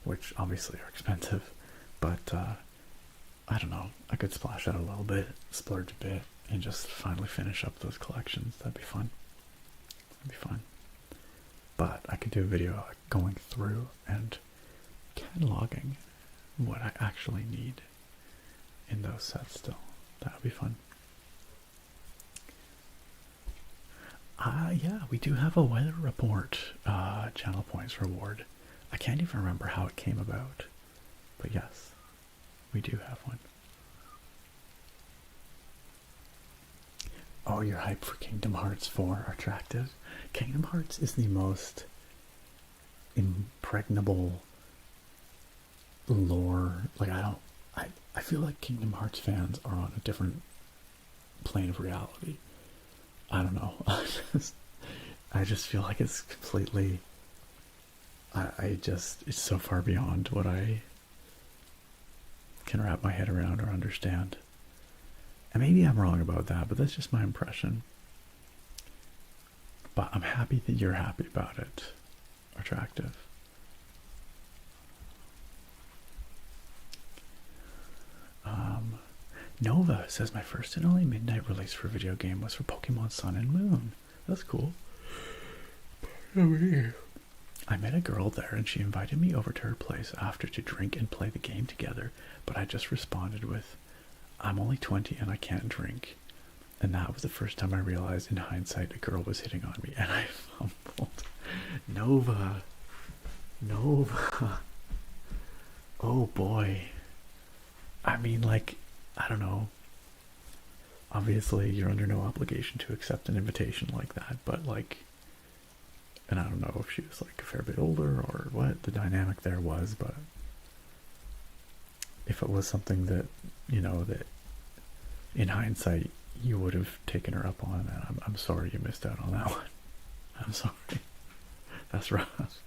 which obviously are expensive. But I don't know, I could splash out a little bit, splurge a bit, and just finally finish up those collections. That'd be fun. That'd be fun. But I could do a video going through and cataloging what I actually need in those sets still. That would be fun. Yeah, we do have a weather report channel points reward. I can't even remember how it came about, but yes, we do have one. Oh, you're hyped for Kingdom Hearts 4 Attractive? Kingdom Hearts is the most impregnable lore. Like, I feel like Kingdom Hearts fans are on a different plane of reality. I don't know. I just feel like it's completely, it's so far beyond what I can wrap my head around or understand. And maybe I'm wrong about that, but that's just my impression. But I'm happy that you're happy about it. Attractive. Nova says, my first and only midnight release for a video game was for Pokemon Sun and Moon. That's cool. I met a girl there and she invited me over to her place after to drink and play the game together, but I just responded with, I'm only 20 and I can't drink. And that was the first time I realized in hindsight a girl was hitting on me, and I fumbled. Nova. Oh boy. I mean, like, I don't know. Obviously, you're under no obligation to accept an invitation like that, but like, and I don't know if she was like a fair bit older or what the dynamic there was, but if it was something that, you know, that in hindsight you would have taken her up on, and I'm sorry you missed out on that one. I'm sorry. That's rough.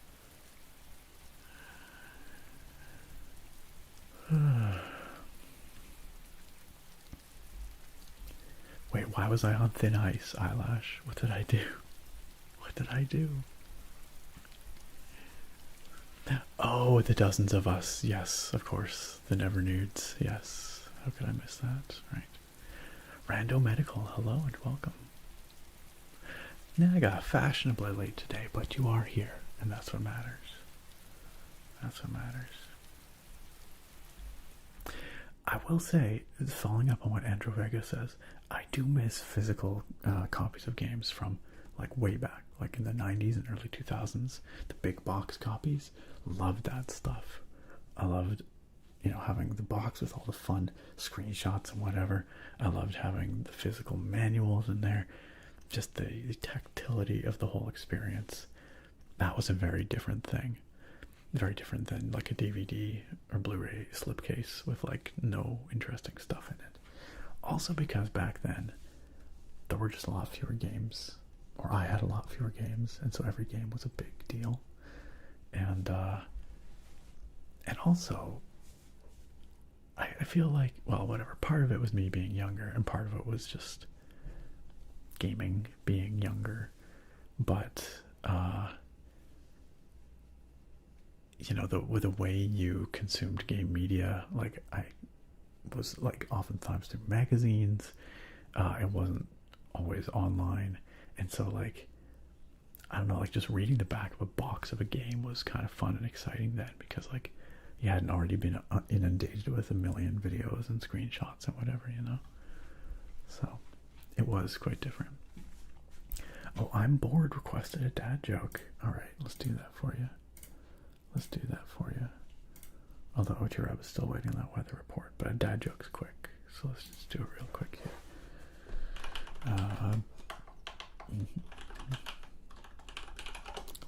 Wait, why was I on thin ice, Eyelash? What did I do? What did I do? Oh, the dozens of us. Yes, of course. The Never Nudes. Yes. How could I miss that? Right. Rando Medical, hello and welcome. Now I got fashionably late today, but you are here, and that's what matters. That's what matters. I will say, following up on what Andrew Vega says, I do miss physical copies of games from like way back, like in the 90s and early 2000s. The big box copies, loved that stuff. I loved, you know, having the box with all the fun screenshots and whatever. I loved having the physical manuals in there. Just the tactility of the whole experience. That was a very different thing. Very different than like a DVD or Blu-ray slipcase with like no interesting stuff in it. Also because back then there were just a lot fewer games, or I had a lot fewer games, and so every game was a big deal. And also I feel like, well, whatever, part of it was me being younger and part of it was just gaming being younger, but you know, the way you consumed game media, like I was like oftentimes through magazines. It wasn't always online, and so like, I don't know, like just reading the back of a box of a game was kind of fun and exciting then, because like you hadn't already been inundated with a million videos and screenshots and whatever, you know. So it was quite different. Oh, I'm bored requested a dad joke. All right, let's do that for you. Let's do that for you. Although Otirab is still waiting on that weather report, but a dad joke's quick, so let's just do it real quick here.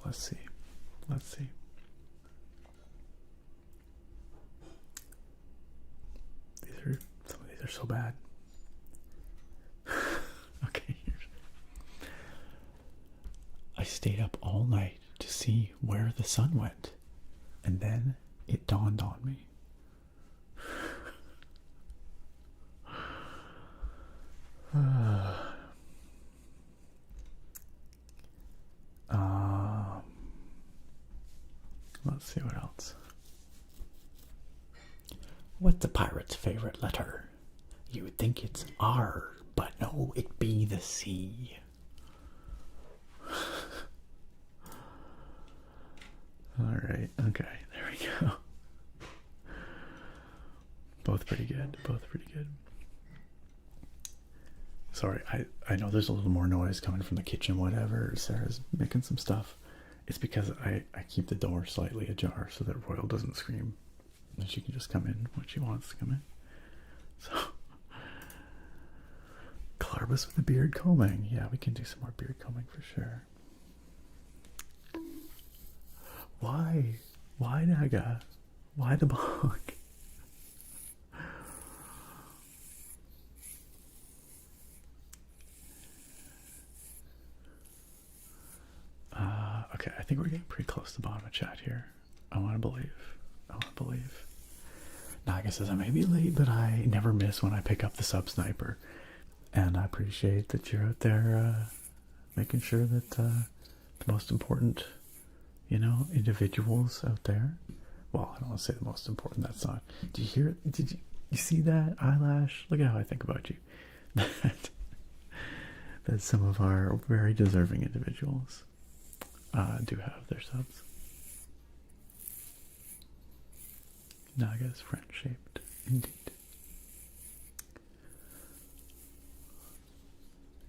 Let's see. Some of these are so bad. Okay, here's. I stayed up all night to see where the sun went, and then it dawned on me. Let's see what else. What's a pirate's favorite letter? You would think it's R, but no, it be the C. Alright, okay, there we go. Both pretty good, Sorry, I know there's a little more noise coming from the kitchen, whatever. Sarah's making some stuff. It's because I keep the door slightly ajar so that Royal doesn't scream. And she can just come in when she wants to come in. So, Clarbus with the beard combing. Yeah, we can do some more beard combing for sure. Why? Why Naga? Why the bog? Okay, I think we're getting pretty close to the bottom of chat here. I want to believe. Naga says, I may be late, but I never miss when I pick up the sub sniper. And I appreciate that you're out there making sure that the most important, you know, individuals out there. Well, I don't want to say the most important. That's not. Did you hear it? Did you see that, Eyelash? Look at how I think about you. That some of our very deserving individuals do have their subs. Naga's friend-shaped, indeed.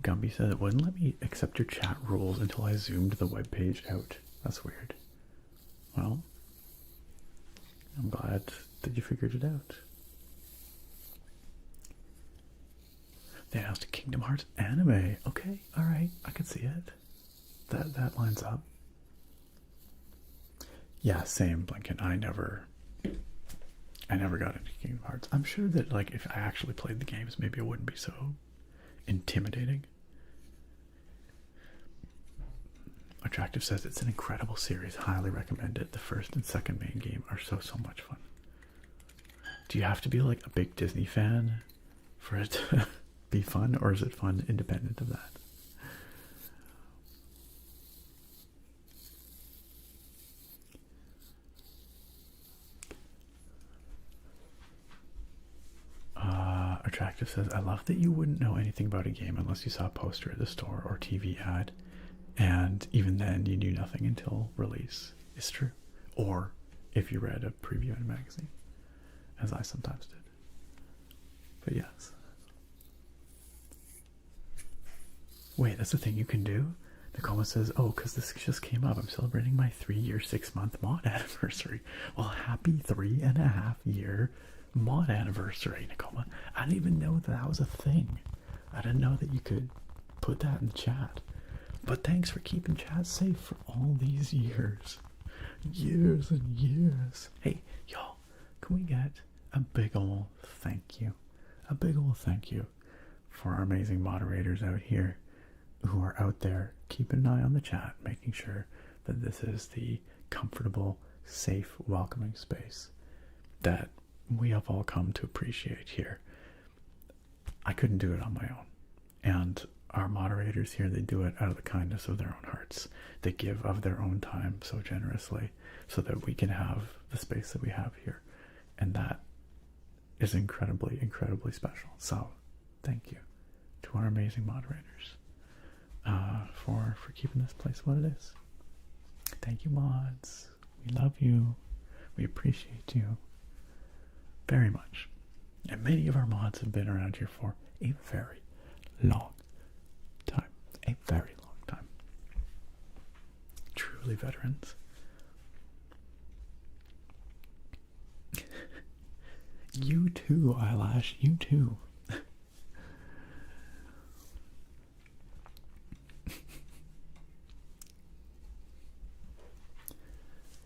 Gumby said it wouldn't let me accept your chat rules until I zoomed the web page out. That's weird. Well, I'm glad that you figured it out. They announced a Kingdom Hearts anime. Okay, alright, I can see it. That lines up. Yeah, same, Blinken. I never got into Kingdom Hearts. I'm sure that, like, if I actually played the games, maybe it wouldn't be so intimidating. Attractive says it's an incredible series. Highly recommend it. The first and second main game are so much fun. Do you have to be like a big Disney fan for it to be fun, or is it fun independent of that? Attractive says, I love that you wouldn't know anything about a game unless you saw a poster at the store or TV ad, and even then you knew nothing until release. It's true. Or if you read a preview in a magazine, as I sometimes did. But yes. Wait, that's the thing you can do? Nicole says, oh, because this just came up. I'm celebrating my 3-year, 6-month mod anniversary. Well, happy 3.5-year mod anniversary, Nicole. I didn't even know that was a thing. I didn't know that you could put that in the chat. But thanks for keeping chat safe for all these years. Years and years. Hey, y'all, can we get a big ol' thank you? A big ol' thank you for our amazing moderators out here who are out there keeping an eye on the chat, making sure that this is the comfortable, safe, welcoming space that we have all come to appreciate here. I couldn't do it on my own. And our moderators here, they do it out of the kindness of their own hearts. They give of their own time so generously so that we can have the space that we have here. And that is incredibly, incredibly special. So thank you to our amazing moderators for keeping this place what it is. Thank you, mods. We love you. We appreciate you very much. And many of our mods have been around here for a very long time. A very long time. Truly veterans. You too, Eyelash. You too.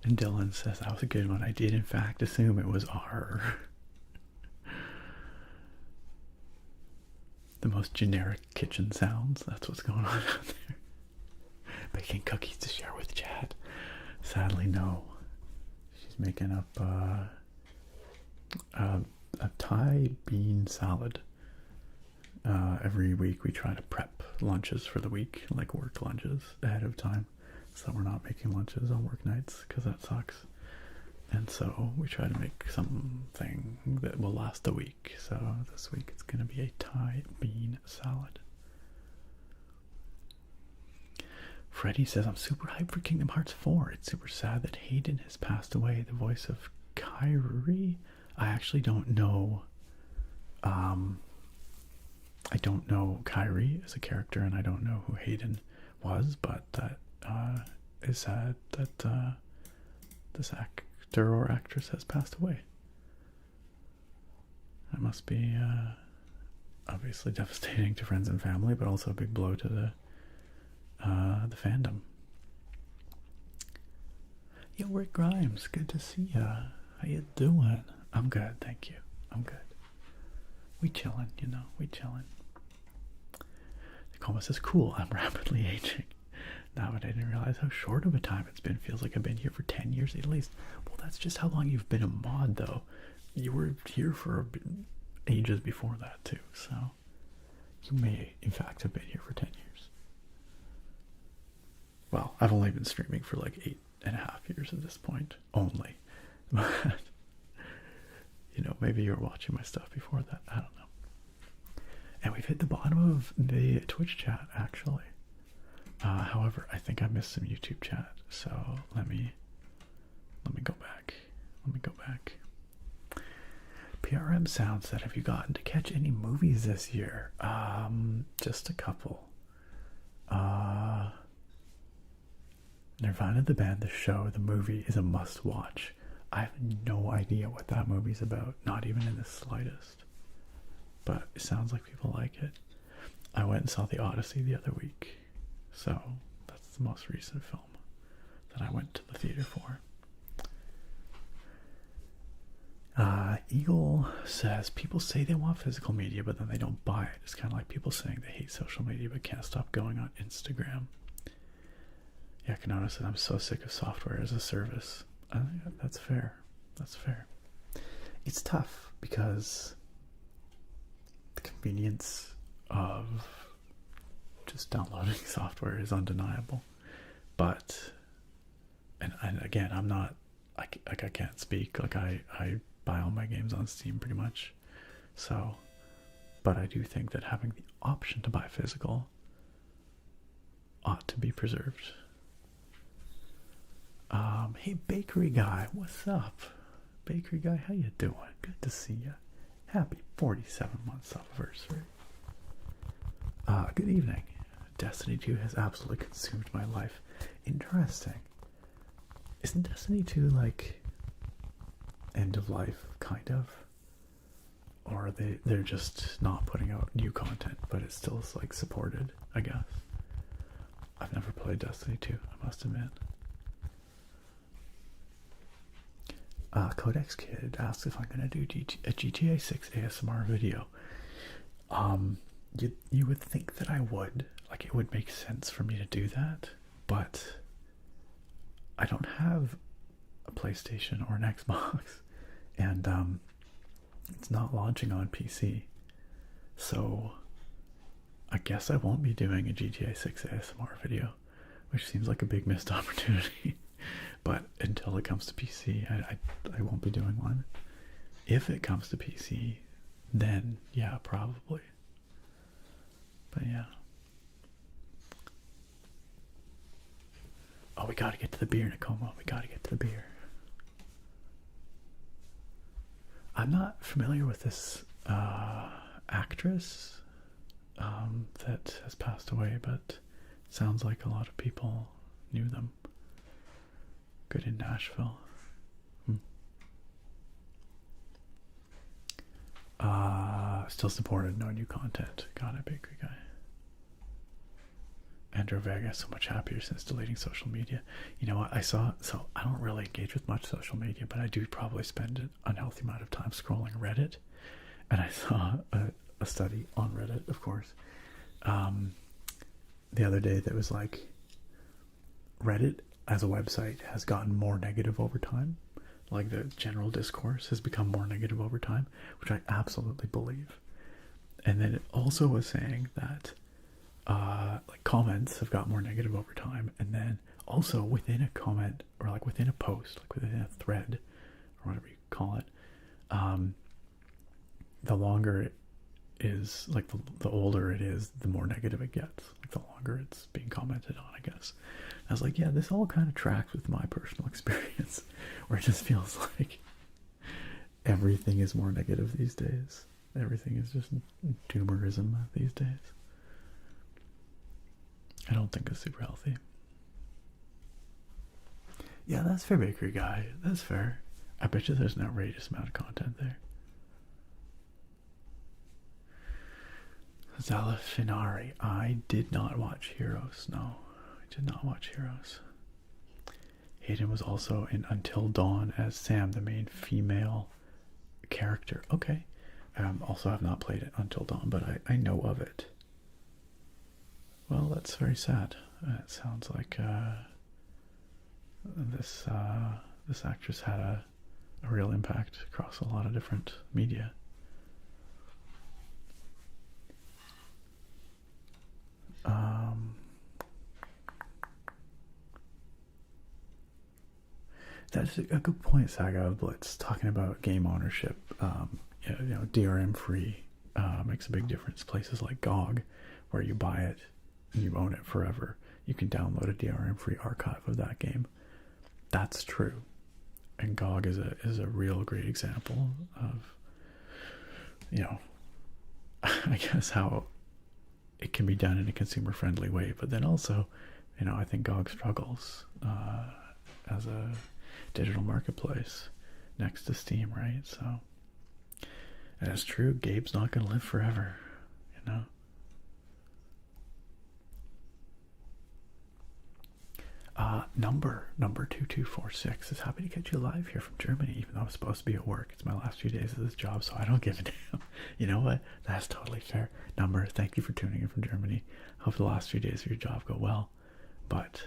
And Dylan says, that was a good one. I did in fact assume it was R. The most generic kitchen sounds. That's what's going on out there. Baking cookies to share with chat. Sadly, no. She's making up a Thai bean salad. Every week we try to prep lunches for the week, like work lunches ahead of time, so we're not making lunches on work nights because that sucks. And so we try to make something that will last a week. So this week it's going to be a Thai bean salad. Freddie says, I'm super hyped for Kingdom Hearts 4. It's super sad that Hayden has passed away. The voice of Kyrie. I actually don't know. I don't know Kyrie as a character, and I don't know who Hayden was, but that is sad that this actor or actress has passed away. That must be obviously devastating to friends and family, but also a big blow to the fandom. Yo, Rick Grimes, good to see ya. How you doing? I'm good, thank you. I'm good. We chillin', you know, we chillin'. The comment says, cool, I'm rapidly aging. Now, but I didn't realize how short of a time it's been. Feels like I've been here for 10 years at least. Well, that's just how long you've been a mod, though. You were here for ages before that, too. So, you may, in fact, have been here for 10 years. Well, I've only been streaming for like 8.5 years at this point. Only. But, you know, maybe you were watching my stuff before that. I don't know. And we've hit the bottom of the Twitch chat, actually. However, I think I missed some YouTube chat, so let me go back. Let me go back. PRM Sound said, have you gotten to catch any movies this year? Just a couple. Nirvana the band, the show, the movie is a must-watch. I have no idea what that movie's about, not even in the slightest. But it sounds like people like it. I went and saw The Odyssey the other week, so that's the most recent film that I went to the theater for. Eagle says, people say they want physical media, but then they don't buy it. It's kind of like people saying they hate social media, but can't stop going on Instagram. Yeah, Kanata said, I'm so sick of software as a service. I think that's fair. That's fair. It's tough because the convenience of just downloading software is undeniable. But, and again, I'm not, I can't speak. Like, I buy all my games on Steam pretty much. So, but I do think that having the option to buy physical ought to be preserved. Hey, Bakery Guy, what's up? Bakery Guy, how you doing? Good to see you. Happy 47 months anniversary. Good evening. Destiny 2 has absolutely consumed my life. Interesting. Isn't Destiny 2 like end of life, kind of? Or they're just not putting out new content, but it's still like supported, I guess. I've never played Destiny 2, I must admit. Codex Kid asks if I'm gonna do a GTA 6 ASMR video. You would think that I would, like it would make sense for me to do that, but I don't have a PlayStation or an Xbox, and it's not launching on PC, so I guess I won't be doing a GTA 6 ASMR video, which seems like a big missed opportunity. But until it comes to PC, I won't be doing one. If it comes to PC, then yeah, probably. But yeah. Oh, we gotta get to the beer, Nakoma. We gotta get to the beer. I'm not familiar with this actress that has passed away, but sounds like a lot of people knew them. Good in Nashville. Still supported, no new content. Got it, Bakery Guy. Andrew Vega, so much happier since deleting social media. You know what, so I don't really engage with much social media, but I do probably spend an unhealthy amount of time scrolling Reddit. And I saw a study on Reddit, of course, the other day that was like, Reddit as a website has gotten more negative over time. Like the general discourse has become more negative over time, which I absolutely believe. And then it also was saying that like comments have got more negative over time, and then also within a comment or like within a post, like within a thread or whatever you call it, the longer it is, like the older it is, the more negative it gets. Like the longer it's being commented on, I guess. I was like, yeah, this all kind of tracks with my personal experience, where it just feels like everything is more negative these days. Everything is just doomerism these days. I don't think it's super healthy. Yeah, that's fair, Bakery Guy. That's fair. I bet you there's an outrageous amount of content there. Zalafinari. I did not watch Heroes. No, I did not watch Heroes. Hayden was also in Until Dawn as Sam, the main female character. Okay. Also have not played it Until Dawn, but I know of it. Well, that's very sad. It sounds like this actress had a real impact across a lot of different media. That's a good point, Saga of Blitz, talking about game ownership. DRM free makes a big difference. Places like GOG, where you buy it and you own it forever, you can download a DRM free archive of that game. That's true, and GOG is a real great example of you know, I guess how it can be done in a consumer-friendly way, but then also, you know, I think GOG struggles as a digital marketplace next to Steam, right? So, and it's true, Gabe's not going to live forever, you know? Number 2246 is happy to catch you live here from Germany, even though I'm supposed to be at work. It's my last few days of this job, so I don't give a damn. You know what? That's totally fair. Number, thank you for tuning in from Germany. Hope the last few days of your job go well. But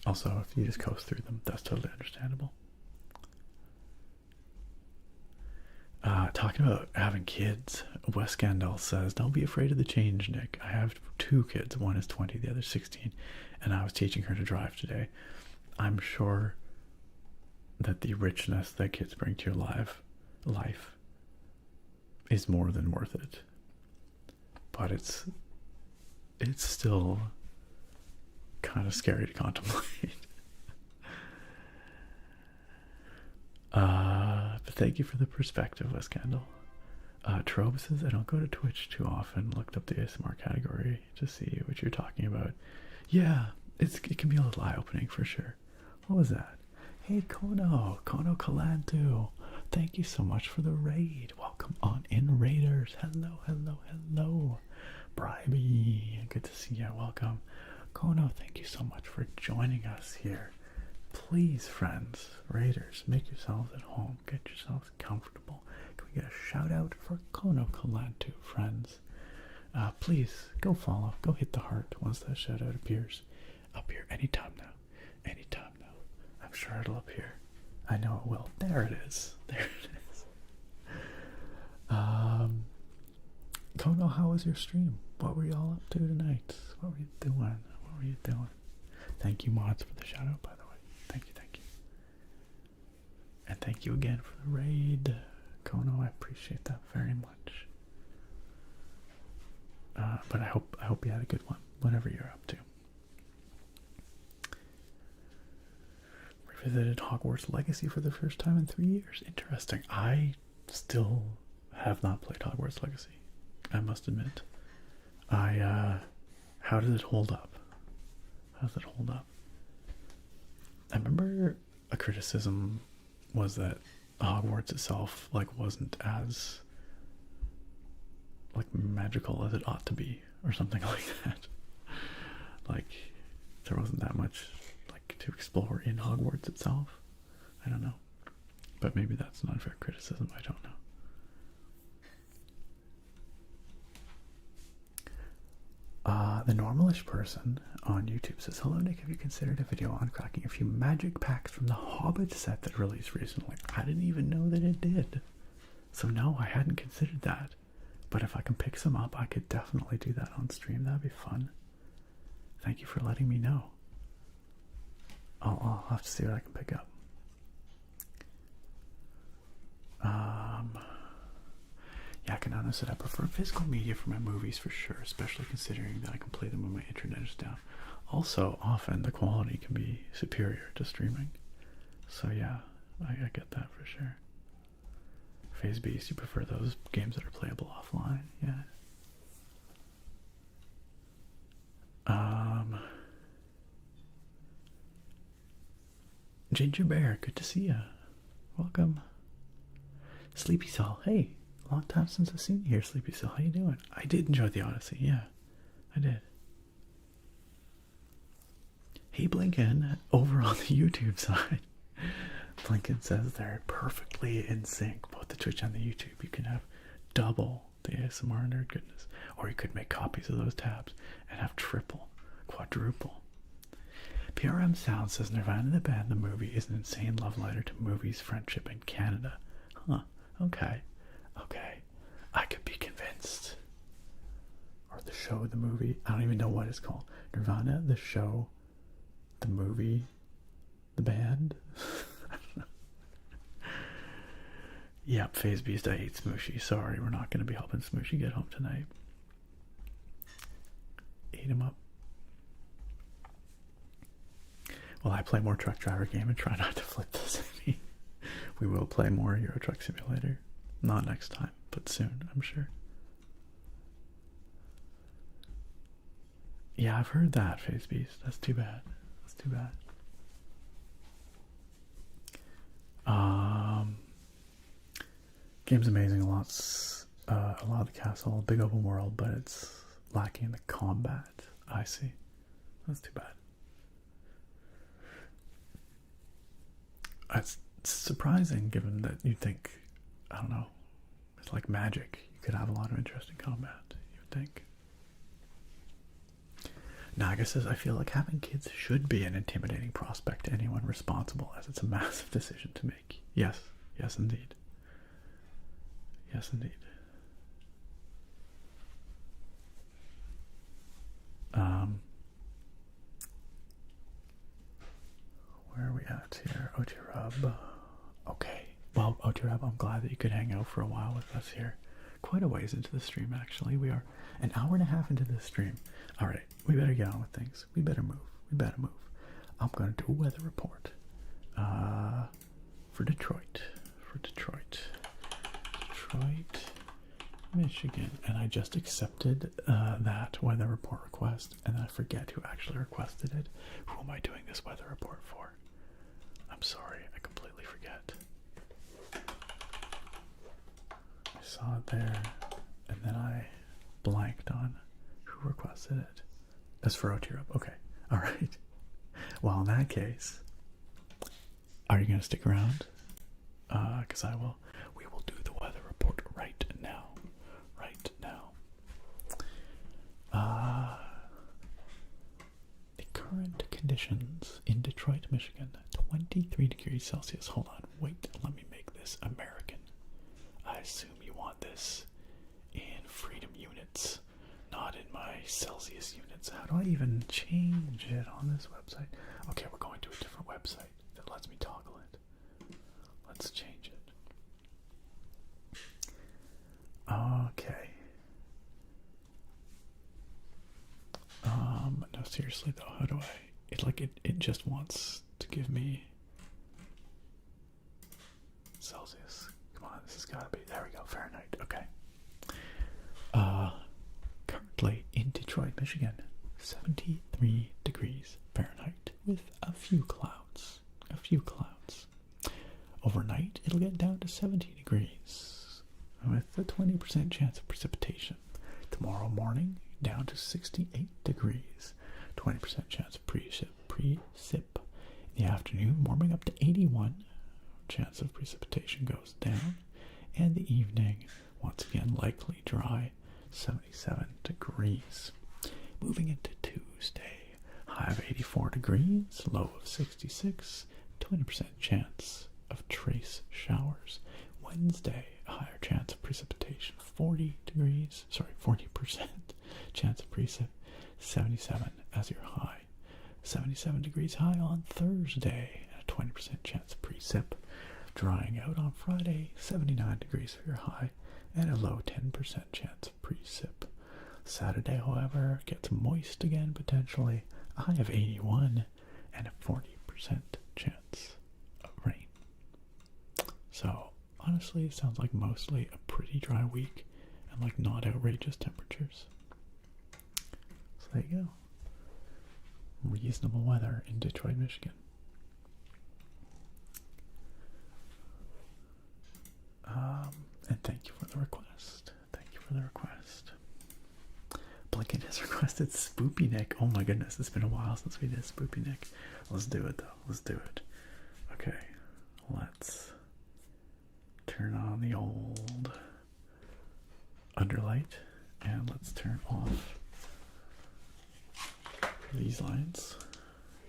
also, if you just coast through them, that's totally understandable. Talking about having kids, Wes Gandalf says, don't be afraid of the change, Nick. I have 2 kids. One is 20, the other 16, and I was teaching her to drive today. I'm sure that the richness that kids bring to your life is more than worth it. But it's still kind of scary to contemplate. But thank you for the perspective, Wes Candle. Trobe says, I don't go to Twitch too often. Looked up the ASMR category to see what you're talking about. Yeah, it can be a little eye-opening for sure. What was that? Hey, Kono Kalantu. Thank you so much for the raid. Welcome on in, Raiders. Hello, hello, hello. Bribey, good to see you. Welcome. Kono, thank you so much for joining us here. Please, friends, Raiders, make yourselves at home. Get yourselves comfortable. Can we get a shout out for Kono Kalantu, friends? Please, go follow. Go hit the heart once that shout out appears. Up here anytime now. Anytime now. I'm sure it'll appear. I know it will. There it is. There it is. Kono, how was your stream? What were you all up to tonight? What were you doing? What were you doing? Thank you, mods, for the shout out, by the way. Thank you, thank you. And thank you again for the raid. Kono, I appreciate that very much. But I hope you had a good one, whatever you're up to. Revisited Hogwarts Legacy for the first time in 3 years. Interesting. I still have not played Hogwarts Legacy, I must admit. How does it hold up? How does it hold up? I remember a criticism was that Hogwarts itself wasn't as magical as it ought to be, or something like that. There wasn't that much to explore in Hogwarts itself. I don't know, but maybe that's an unfair criticism. I don't know. The normalish person on YouTube says, hello Nick, have you considered a video on cracking a few magic packs from the Hobbit set that released recently? I didn't even know that it did. So no, I hadn't considered that. But if I can pick some up, I could definitely do that on stream. That'd be fun. Thank you for letting me know. I'll have to see what I can pick up. Yakanano said, I prefer physical media for my movies for sure, especially considering that I can play them when my internet is down. Also, often the quality can be superior to streaming. So yeah, I get that for sure. Phase Beast, you prefer those games that are playable offline? Yeah. Ginger Bear, good to see you. Welcome. Sleepy Soul, hey, long time since I've seen you here, Sleepy Soul. How you doing? I did enjoy the Odyssey, yeah, I did. Hey Blinken, over on the YouTube side. Blinken says they're perfectly in sync, both the Twitch and the YouTube. You can have double the ASMR nerd goodness, or you could make copies of those tabs and have triple, quadruple. PRM Sound says Nirvana the band, the movie, is an insane love letter to movies, friendship, and Canada. Huh, okay. I could be convinced. Or the show, the movie, I don't even know what it's called. Nirvana, the show, the movie, the band. I don't know. Yep, Phase Beast, I hate Smooshy. Sorry, we're not going to be helping Smooshy get home tonight. Eat him up. Well, I play more truck driver game and try not to flip the city. We will play more Euro Truck Simulator. Not next time, but soon, I'm sure. Yeah, I've heard that, Phase Beast. That's too bad. That's too bad. Game's amazing. A lot of the castle, big open world, but it's lacking in the combat. I see. That's too bad. It's surprising, given that you think, I don't know, it's like magic. You could have a lot of interesting combat, you would think. Naga says, I feel like having kids should be an intimidating prospect to anyone responsible, as it's a massive decision to make. Yes, yes indeed. Yes indeed. Where are we at here? Otirub. Okay. Well, Otirub, I'm glad that you could hang out for a while with us here. Quite a ways into the stream, actually. We are an hour and a half into the stream. Alright, we better get on with things. We better move. We better move. I'm going to do a weather report. For Detroit. Detroit, Michigan. And I just accepted that weather report request, and I forget who actually requested it. Who am I doing this weather report for? I'm sorry, I completely forget. I saw it there, and then I blanked on who requested it. That's for OT-Rub. Okay, alright. Well, in that case, are you going to stick around? Because we will do the weather report right now. Right now. The current conditions in Detroit, Michigan, 23 degrees Celsius. Hold on, wait, let me make this American. I assume you want this in freedom units, not in my Celsius units. How do I even change it on this website? Okay, we're going to a different website that lets me toggle it. Let's change it. Okay. No, seriously though, how do I? It just wants to give me Celsius. Come on, this has got to be. There we go, Fahrenheit. Okay. Currently in Detroit, Michigan, 73 degrees Fahrenheit with a few clouds. A few clouds. Overnight, it'll get down to 70 degrees with a 20% chance of precipitation. Tomorrow morning, down to 68 degrees, 20% chance of precip. In the afternoon, warming up to 81, chance of precipitation goes down. And the evening, once again, likely dry, 77 degrees. Moving into Tuesday, high of 84 degrees, low of 66, 20% chance of trace showers. Wednesday, a higher chance of precipitation, 40% chance of precip, 77 as your high. 77 degrees high on Thursday, and a 20% chance of precip. Drying out on Friday, 79 degrees for your high, and a low 10% chance of precip. Saturday, however, gets moist again potentially, a high of 81, and a 40% chance of rain. So, honestly, it sounds like mostly a pretty dry week, and like not outrageous temperatures. So there you go. Reasonable weather in Detroit, Michigan. And thank you for the request. Thank you for the request. Blinken has requested Spoopy Nick. Oh my goodness, it's been a while since we did Spoopy Nick. Let's do it though. Let's do it. Okay, let's turn on the old underlight and let's turn off these lights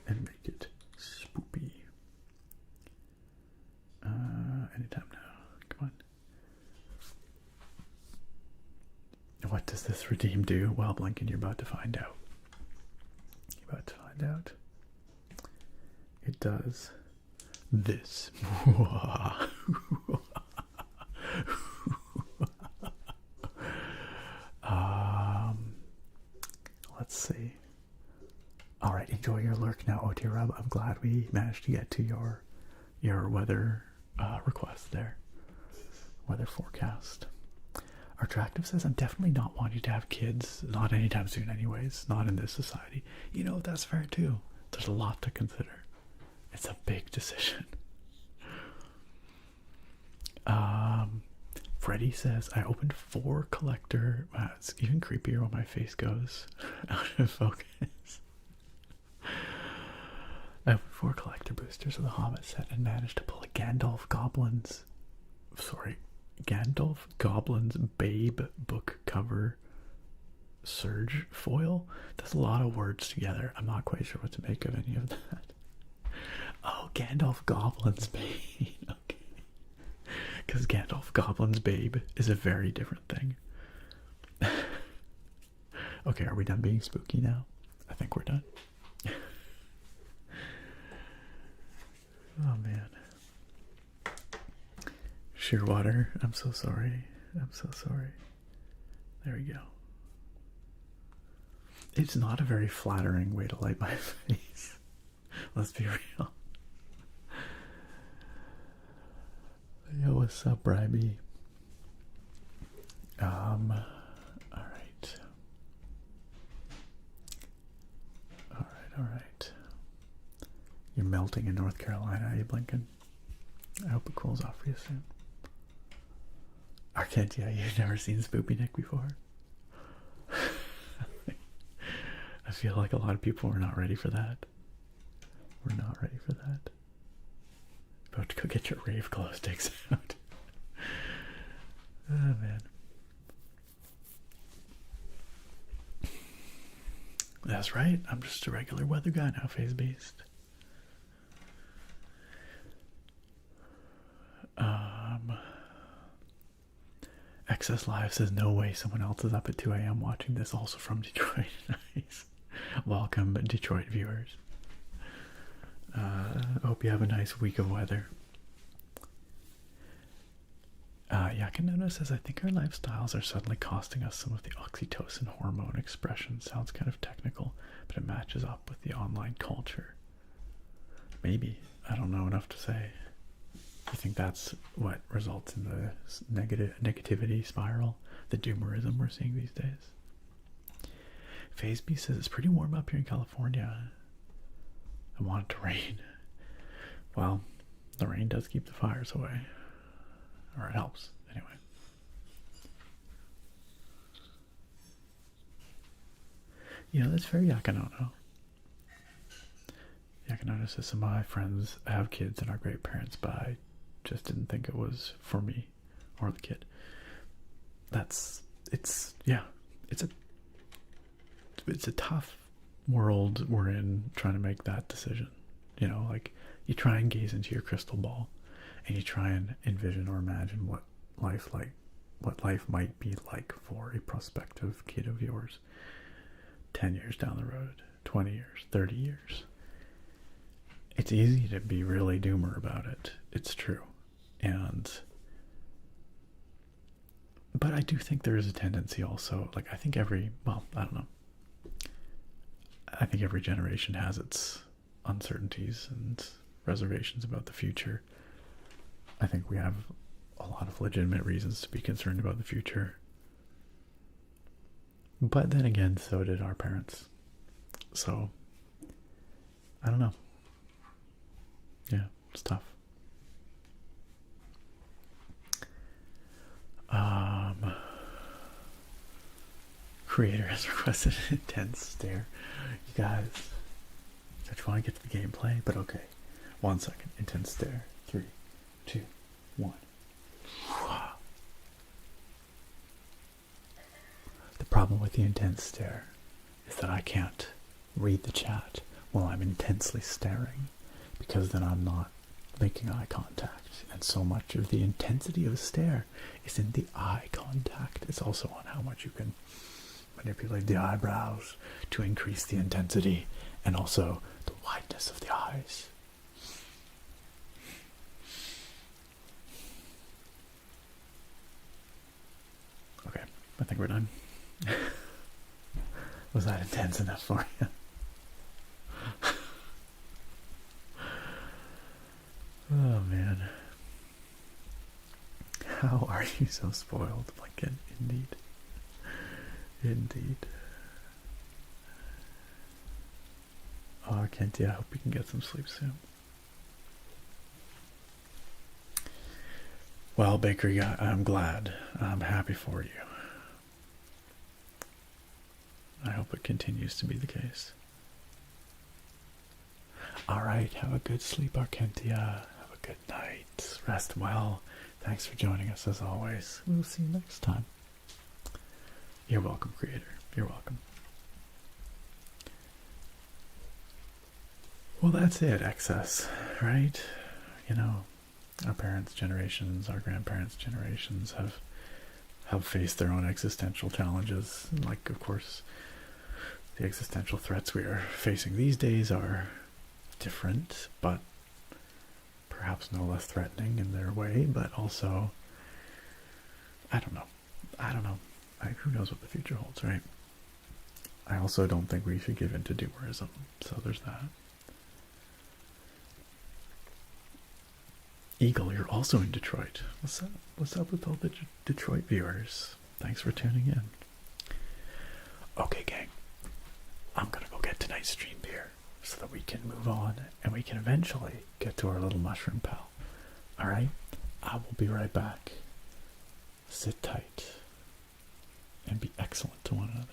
and make it spoopy. Anytime now. Come on. What does this redeem do? Well, Blinken, you're about to find out. You're about to find out. It does this. Let's see. Alright, enjoy your lurk now, OT Rub. I'm glad we managed to get to your weather request there. Weather forecast. Attractive says, I'm definitely not wanting to have kids, not anytime soon anyways, not in this society. You know, that's fair too. There's a lot to consider. It's a big decision. Freddie says, I opened 4 collector. Wow, it's even creepier when my face goes out of focus. I opened 4 collector boosters of the Hobbit set and managed to pull a Gandalf Goblins Babe book cover surge foil. That's a lot of words together. I'm not quite sure what to make of any of that. Oh, Gandalf Goblins Babe. Okay. Because Gandalf Goblins Babe is a very different thing. Okay, are we done being spooky now? I think we're done. Oh man. Shearwater, I'm so sorry. I'm so sorry. There we go. It's not a very flattering way to light my face. Let's be real. Yo, what's up, Bribey? Alright. Alright. You're melting in North Carolina, are you, Blinken? I hope it cools off for you soon. Arcade, yeah, you've never seen Spoopy Nick before? I feel like a lot of people were not ready for that. We're not ready for that. About to go get your rave glow sticks out. Oh man. That's right, I'm just a regular weather guy now, Phase Beast. XS Live says, no way someone else is up at 2 a.m. watching this, also from Detroit. Nice. Welcome, Detroit viewers. I hope you have a nice week of weather. Yakanona says, I think our lifestyles are suddenly costing us some of the oxytocin hormone expression. Sounds kind of technical, but it matches up with the online culture. Maybe. I don't know enough to say. You think that's what results in the negativity spiral, the doomerism we're seeing these days? Phase B says, it's pretty warm up here in California. I want it to rain. Well, the rain does keep the fires away. Or it helps, anyway. You know, that's very Yakanono. Yakanono says, some of my friends have kids and are great parents, but I just didn't think it was for me or the kid. It's a tough world we're in trying to make that decision. You know, like, you try and gaze into your crystal ball and you try and envision or imagine what life might be like for a prospective kid of yours 10 years down the road, 20 years, 30 years. It's easy to be really doomer about it. It's true. But I do think there is a tendency also, like, I think every generation has its uncertainties and reservations about the future. I think we have a lot of legitimate reasons to be concerned about the future. But then again, so did our parents. So, I don't know. Yeah, it's tough. Creator has requested an intense stare. You guys, I just want to get to the gameplay, but okay. 1 second. Intense stare. 3, 2, 1. The problem with the intense stare is that I can't read the chat while I'm intensely staring, because then I'm not making eye contact, and so much of the intensity of a stare is in the eye contact. It's also on how much you can manipulate the eyebrows to increase the intensity and also the wideness of the eyes. Okay, I think we're done. Was that intense enough for you? Oh man. How are you so spoiled, Lincoln? Indeed. Indeed. Oh, Kenty, I hope you can get some sleep soon. Well, Bakery, I'm glad. I'm happy for you. I hope it continues to be the case. Alright, have a good sleep, Arkentia. Have a good night. Rest well. Thanks for joining us as always. We'll see you next time. You're welcome, Creator. You're welcome. Well, that's it, excess, right? You know, our parents' generations, our grandparents' generations have faced their own existential challenges. Like, of course, the existential threats we are facing these days are different, but perhaps no less threatening in their way, but also, I don't know. Who knows what the future holds, right? I also don't think we should give in to doomerism, so there's that. Eagle, you're also in Detroit. What's up? What's up with all the Detroit viewers? Thanks for tuning in. Okay, gang. I'm gonna go get tonight's stream beer so that we can move on and we can eventually get to our little mushroom pal. Alright? I will be right back. Sit tight and be excellent to one another.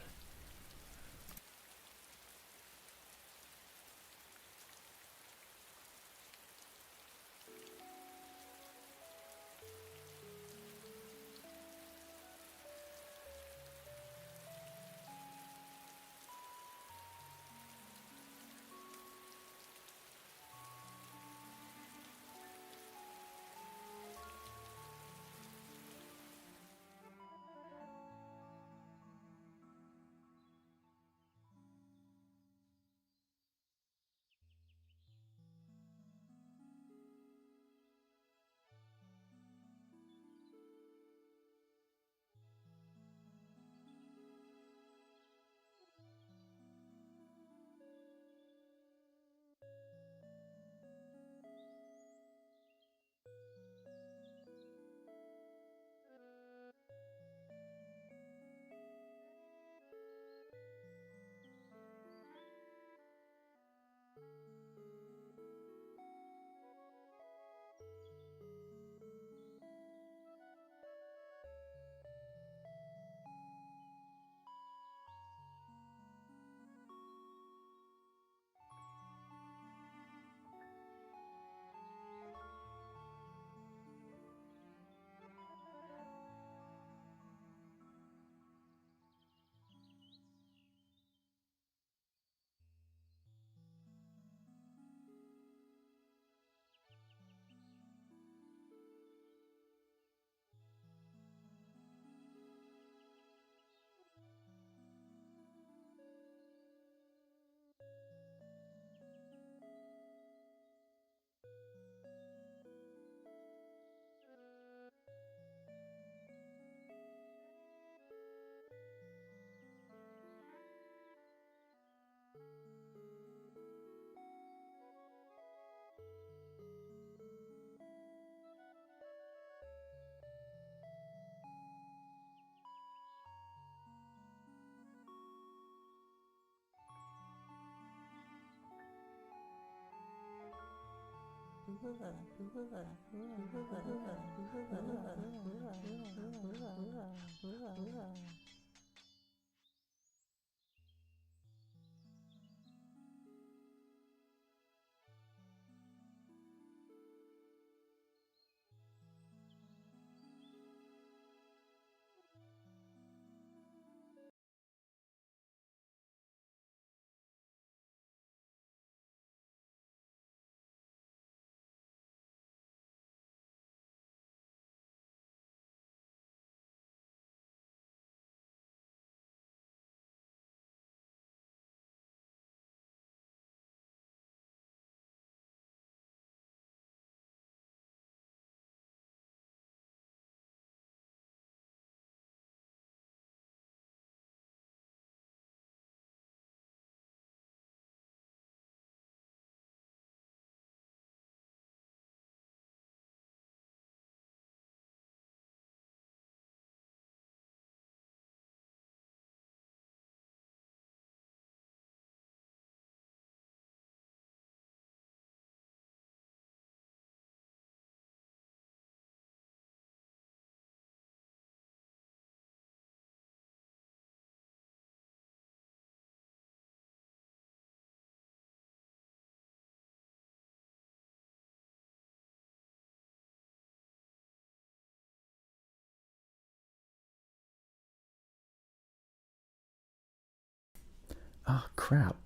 Oh, crap.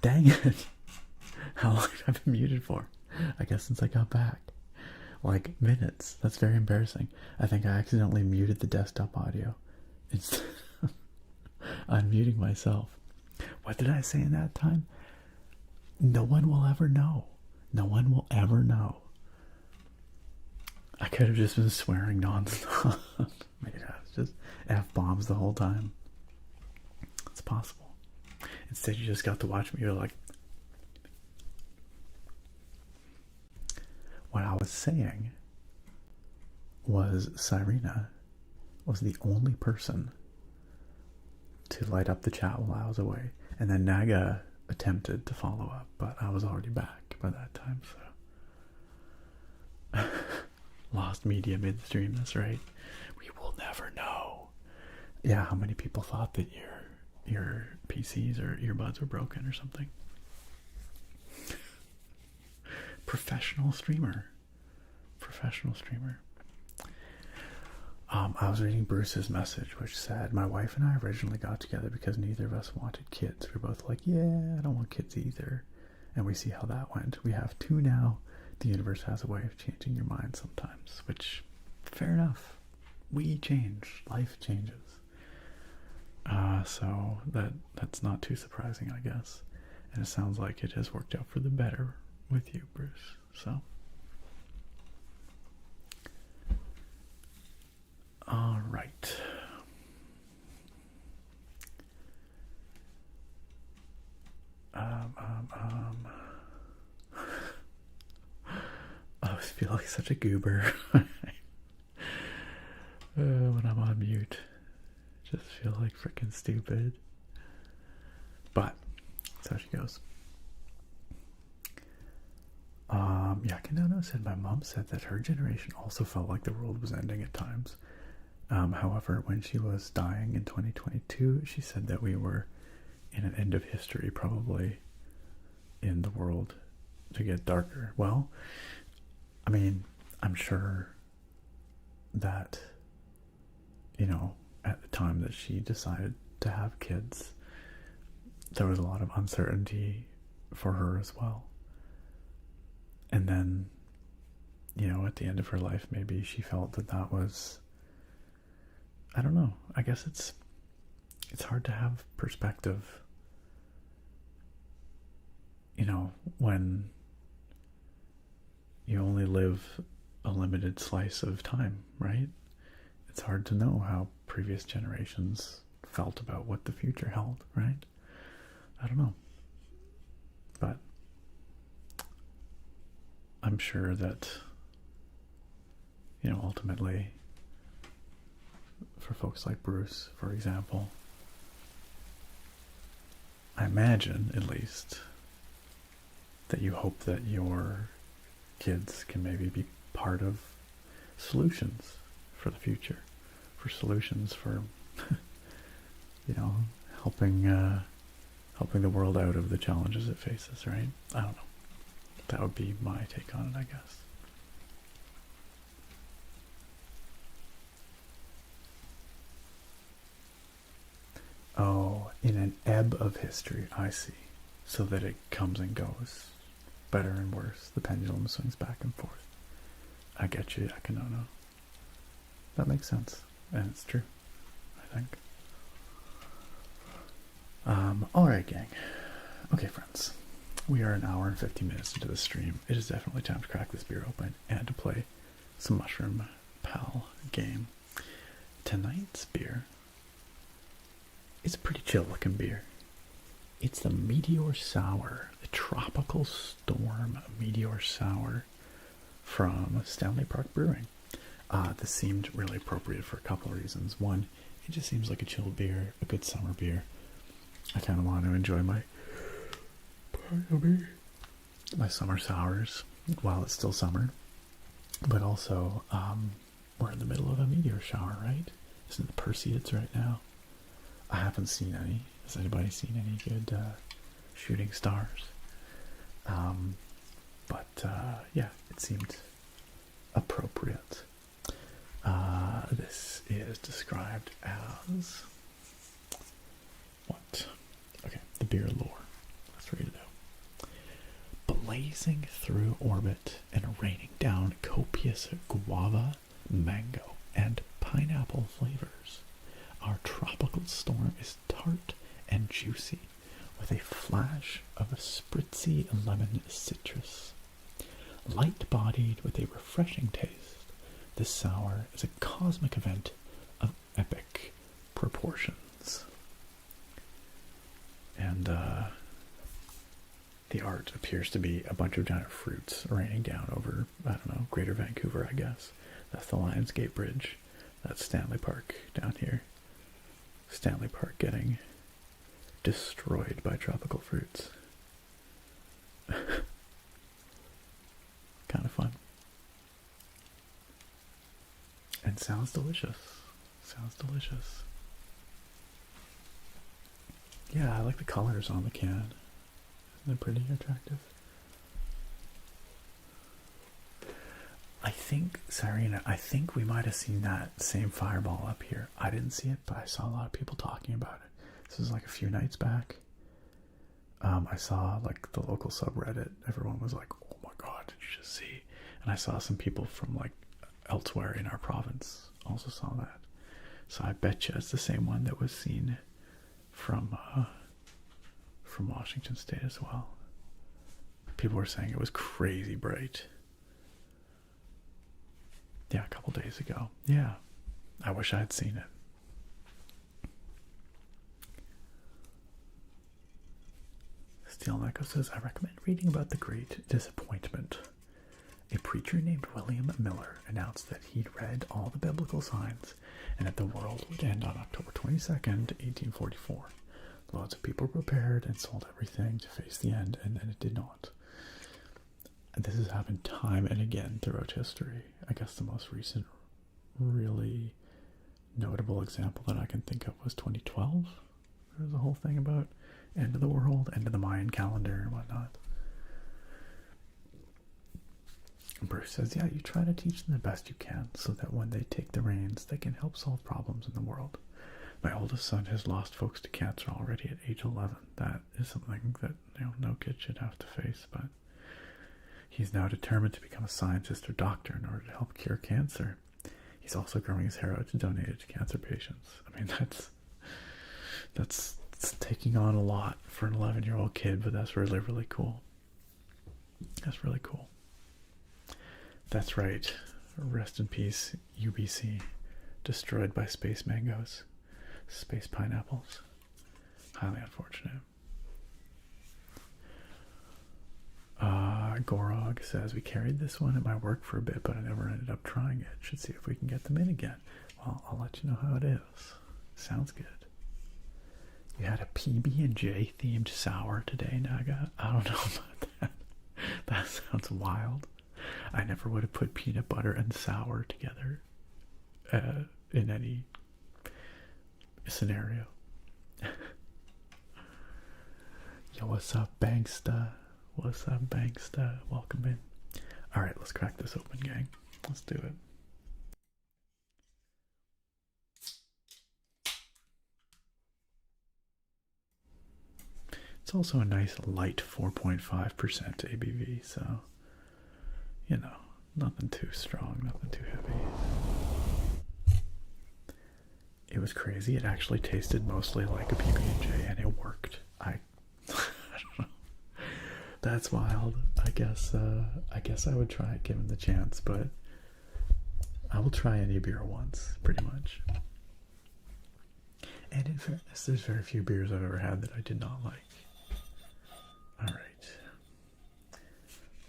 Dang it. How long have I been muted for? I guess since I got back. Like minutes. That's very embarrassing. I think I accidentally muted the desktop audio. It's I'm muting myself. What did I say in that time? No one will ever know. No one will ever know. I could have just been swearing nonstop. Maybe I was just F-bombs the whole time. It's possible. Instead, you just got to watch me. You're like, what I was saying was Cyrena was the only person to light up the chat while I was away. And then Naga attempted to follow up, but I was already back by that time, so. Lost media midstream, that's right. We will never know. Yeah, how many people thought that your PCs or earbuds were broken or something? Professional streamer. I was reading Bruce's message, which said, my wife and I originally got together because neither of us wanted kids. We were both like, yeah, I don't want kids either. And we see how that went. We have 2 now. The universe has a way of changing your mind sometimes, which, fair enough. We change. Life changes. So that's not too surprising, I guess. And it sounds like it has worked out for the better with you, Bruce. So. All right. I always feel like such a goober when I'm on mute. Just feel like freaking stupid. But that's how she goes. Yeah, Kanano said my mom said that her generation also felt like the world was ending at times. However, when she was dying in 2022, she said that we were in an end of history, probably in the world to get darker. Well, I mean, I'm sure that, you know, at the time that she decided to have kids, there was a lot of uncertainty for her as well. And then, you know, at the end of her life, maybe she felt that that was, I don't know. I guess it's hard to have perspective, you know, when you only live a limited slice of time, right? It's hard to know how previous generations felt about what the future held, right? I don't know. But I'm sure that, you know, ultimately, for folks like Bruce, for example, I imagine, at least, that you hope that your kids can maybe be part of solutions for the future, for solutions for, you know, helping the world out of the challenges it faces, right? I don't know. That would be my take on it, I guess. Oh, in an ebb of history, I see. So that it comes and goes. Better and worse. The pendulum swings back and forth. I get you, Akinono. That makes sense. And it's true, I think. Alright, gang. Okay, friends. We are an hour and 50 minutes into the stream. It is definitely time to crack this beer open and to play some Mushroom Pal game. Tonight's beer is a pretty chill looking beer. It's the Meteor Sour, the Tropical Storm Meteor Sour from Stanley Park Brewing. This seemed really appropriate for a couple of reasons. One, it just seems like a chilled beer, a good summer beer. I kind of want to enjoy my summer sours while it's still summer. But also, we're in the middle of a meteor shower, right? Isn't the Perseids right now? I haven't seen any. Has anybody seen any good shooting stars? Yeah, it seemed appropriate. This is described as what? beer lore. Let's read it out. Blazing through orbit and raining down copious guava, mango, and pineapple flavors, our tropical storm is tart and juicy, with a flash of a spritzy lemon citrus. Light-bodied with a refreshing taste, this sour is a cosmic event of epic proportions. And the art appears to be a bunch of giant fruits raining down over, I don't know, Greater Vancouver, I guess. That's the Lionsgate Bridge. That's Stanley Park down here. Stanley Park getting destroyed by tropical fruits. Kind of fun. And sounds delicious. Sounds delicious. Yeah, I like the colors on the can. Isn't it pretty attractive? I think, Sarina, I think we might have seen that same fireball up here. I didn't see it, but I saw a lot of people talking about it. This was like a few nights back. I saw like the local subreddit. Everyone was like, oh my god, did you just see? And I saw some people from like elsewhere in our province also saw that. So I bet you it's the same one that was seen from Washington State as well. People were saying it was crazy bright. Yeah, a couple days ago. Yeah, I wish I had seen it. Steel Echo says, I recommend reading about the Great Disappointment. A preacher named William Miller announced that he'd read all the biblical signs and that the world would end on October 22nd, 1844. Lots of people prepared and sold everything to face the end, and then it did not. And this has happened time and again throughout history. I guess the most recent really notable example that I can think of was 2012. There was a whole thing about end of the world, end of the Mayan calendar and whatnot. And Bruce says, yeah, you try to teach them the best you can so that when they take the reins, they can help solve problems in the world. My oldest son has lost folks to cancer already at age 11. That is something that no kid should have to face, but he's now determined to become a scientist or doctor in order to help cure cancer. He's also growing his hair out to donate it to cancer patients. I mean, that's taking on a lot for an 11-year-old kid, but that's really, really cool. That's really cool. That's right. Rest in peace, UBC. Destroyed by space mangoes. Space pineapples. Highly unfortunate. Gorog says, we carried this one at my work for a bit, but I never ended up trying it. Should see if we can get them in again. Well, I'll let you know how it is. Sounds good. You had a PB&J themed sour today, Naga? I don't know about that. That sounds wild. I never would have put peanut butter and sour together in any scenario. Yo, what's up, Banksta? What's up, Banksta? Welcome in. Alright, let's crack this open, gang. Let's do it. It's also a nice light 4.5% ABV, so, nothing too strong, nothing too heavy. It was crazy. It actually tasted mostly like a PB&J, and it worked. I don't know. That's wild. I guess I would try it given the chance, but I will try any beer once, pretty much. And in fairness, there's very few beers I've ever had that I did not like. Alright.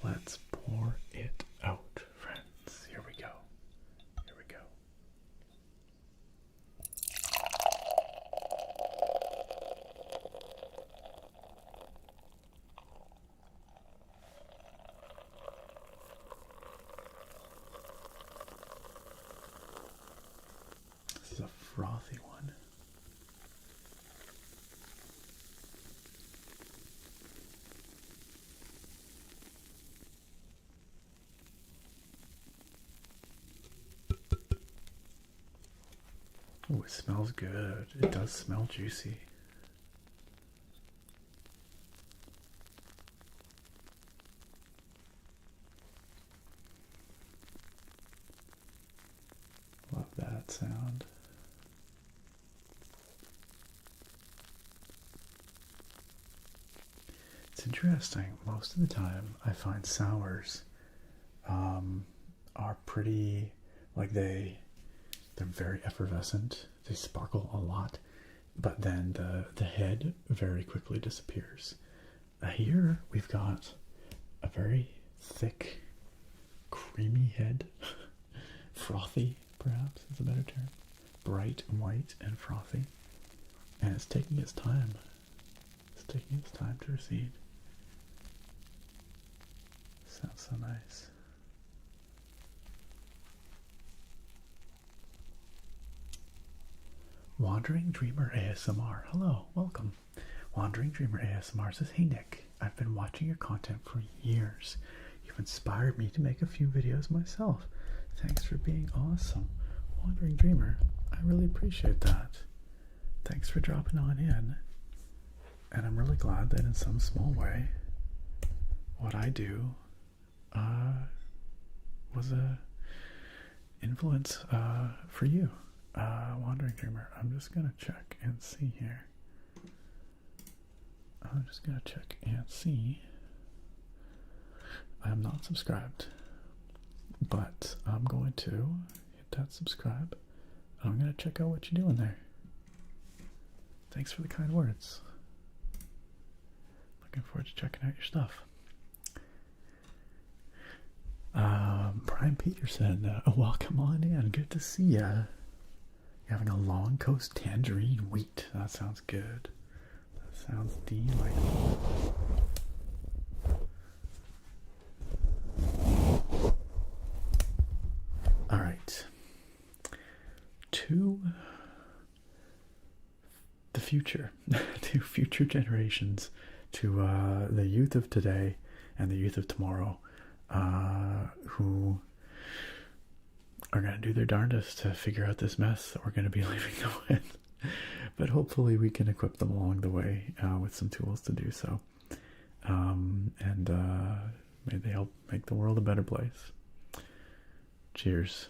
Let's pour it out, friends. Here we go. Here we go. This is a frothy one. Oh, it smells good. It does smell juicy. that sound. It's interesting. Most of the time, I find sours are pretty, like they're very effervescent. They sparkle a lot, but then the head very quickly disappears. Here we've got a very thick, creamy head, frothy, perhaps is a better term, bright white and frothy, and it's taking its time. It's taking its time to recede. Sounds so nice. Wandering Dreamer ASMR. Hello, welcome. Wandering Dreamer ASMR says, hey Nick, I've been watching your content for years. You've inspired me to make a few videos myself. Thanks for being awesome. Wandering Dreamer, I really appreciate that. Thanks for dropping on in. And I'm really glad that in some small way, what I do was a influence for you. Wandering Dreamer, I'm just gonna check and see here. I'm just gonna check and see. I'm not subscribed, but I'm going to hit that subscribe. I'm gonna check out what you're doing there. Thanks for the kind words. Looking forward to checking out your stuff. Brian Peterson, welcome on in. Good to see ya. You're having a long coast tangerine wheat. That sounds good. That sounds delightful. All right. To the future, to future generations, to the youth of today and the youth of tomorrow, who are going to do their darndest to figure out this mess that we're going to be leaving them with. But hopefully we can equip them along the way with some tools to do so. And may they help make the world a better place. Cheers.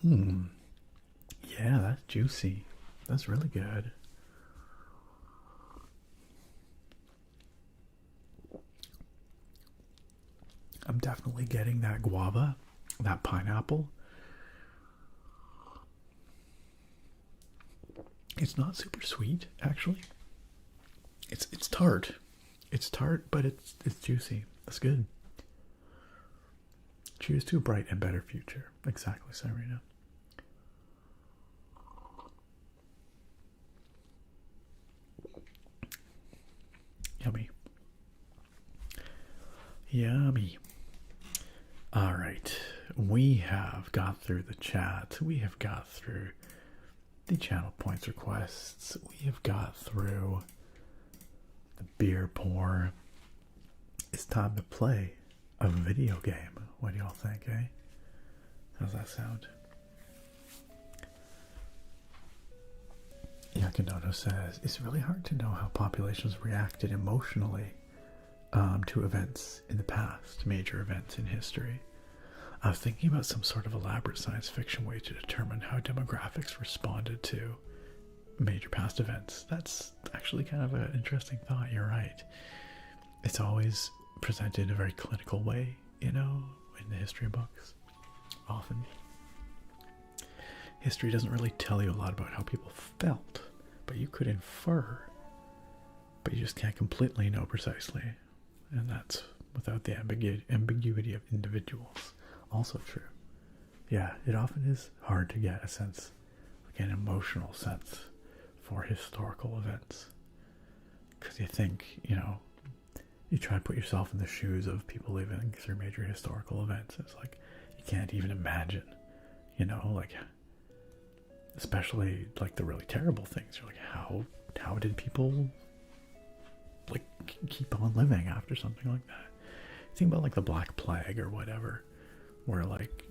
Yeah, that's juicy. That's really good. I'm definitely getting that guava, that pineapple. It's not super sweet, actually. It's tart. It's tart, but it's juicy. That's good. Cheers to a bright and better future. Exactly, Serena. Yummy. Yummy. All right, we have got through the chat. We have got through the channel points requests. We have got through the beer pour. It's time to play a video game. What do y'all think, eh? How's that sound? Yakinoto says, it's really hard to know how populations reacted emotionally to events in the past, major events in history. I was thinking about some sort of elaborate science fiction way to determine how demographics responded to major past events. That's actually kind of an interesting thought. You're right. It's always presented in a very clinical way, you know, in the history books. Often. History doesn't really tell you a lot about how people felt, but you could infer, but you just can't completely know precisely. And that's without the ambiguity of individuals. Also true. Yeah, it often is hard to get a sense, like an emotional sense, for historical events. Because you think, you know, you try to put yourself in the shoes of people living through major historical events. It's like, you can't even imagine, you know, like, especially like the really terrible things. You're like, how did people like keep on living after something like that? Think about like the Black Plague or whatever, where like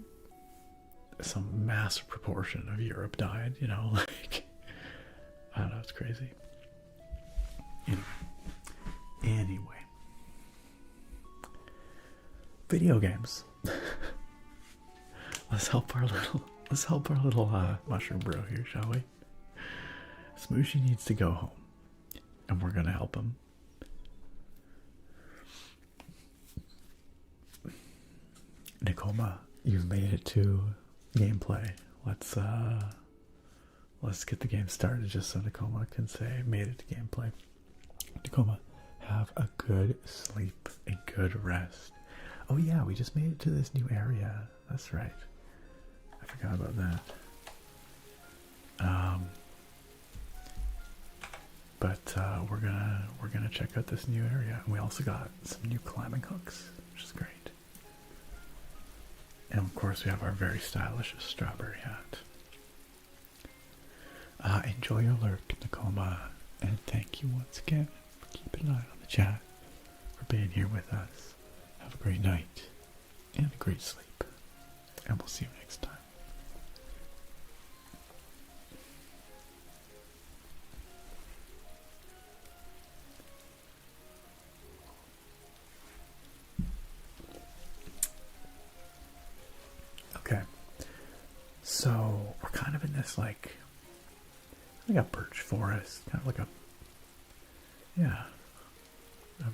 some massive proportion of Europe died, you know, like, I don't know, it's crazy. Anyway. video games. Let's help our little mushroom bro here, shall we? Smooshy needs to go home, and we're gonna help him. Nicoma, you've made it to gameplay. Let's get the game started, just so Nicoma can say made it to gameplay. Nicoma, have a good sleep, a good rest. Oh yeah, we just made it to this new area. That's right. I forgot about that. But we're gonna check out this new area, and we also got some new climbing hooks, which is great. And of course, we have our very stylish strawberry hat. Enjoy your lurk, Nicoma, and thank you once again for keeping an eye on the chat, for being here with us. Have a great night and a great sleep, and we'll see you next time. Okay, so we're kind of in this like a birch forest, kind of like a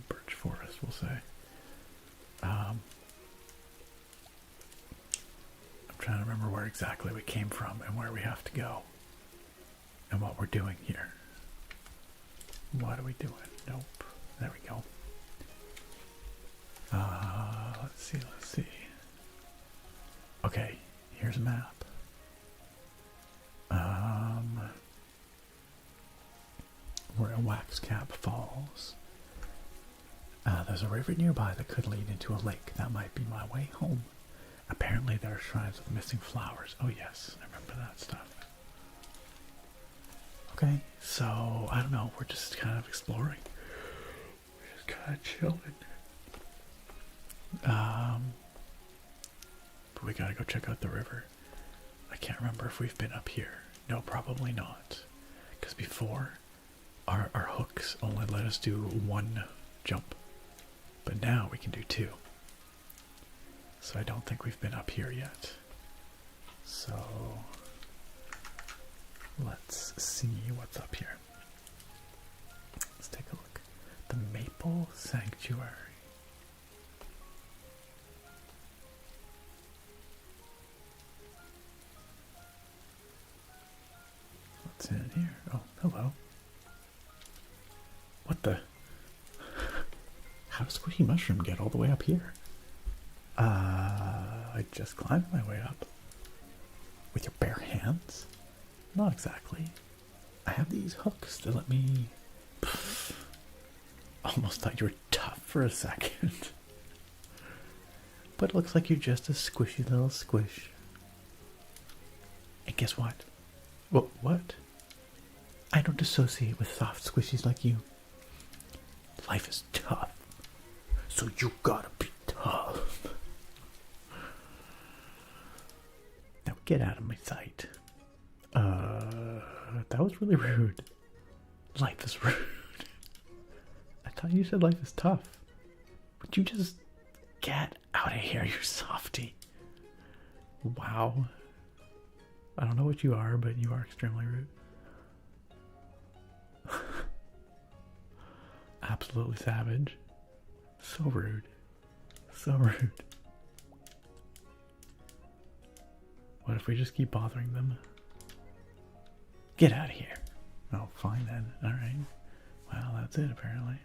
birch forest, we'll say. I'm trying to remember where exactly we came from and where we have to go and what we're doing here. What are we doing? Nope. There we go. Let's see. Okay, here's a map. We're at Waxcap Falls. There's a river nearby that could lead into a lake. That might be my way home. Apparently there are shrines with missing flowers. Oh yes, I remember that stuff. Okay, so, I don't know, we're just kind of exploring. We're just kind of chilling. But we gotta go check out the river. I can't remember if we've been up here. No, probably not. Because before, our hooks only let us do one jump. But now we can do two. So I don't think we've been up here yet. So let's see what's up here. Let's take a look. The Maple Sanctuary. What's in here? Oh, hello. What the? How does Squishy Mushroom get all the way up here? I just climbed my way up. With your bare hands? Not exactly. I have these hooks that let me... Almost thought you were tough for a second. But it looks like you're just a squishy little squish. And guess what? What? I don't associate with soft squishies like you. Life is tough. So you gotta be tough. Now get out of my sight. That was really rude. Life is rude. I thought you said life is tough. Would you just get out of here, you softy? Wow. I don't know what you are, but you are extremely rude. Absolutely savage. So rude. So rude. What if we just keep bothering them? Get out of here. Oh, fine then. Alright. Well, that's it apparently.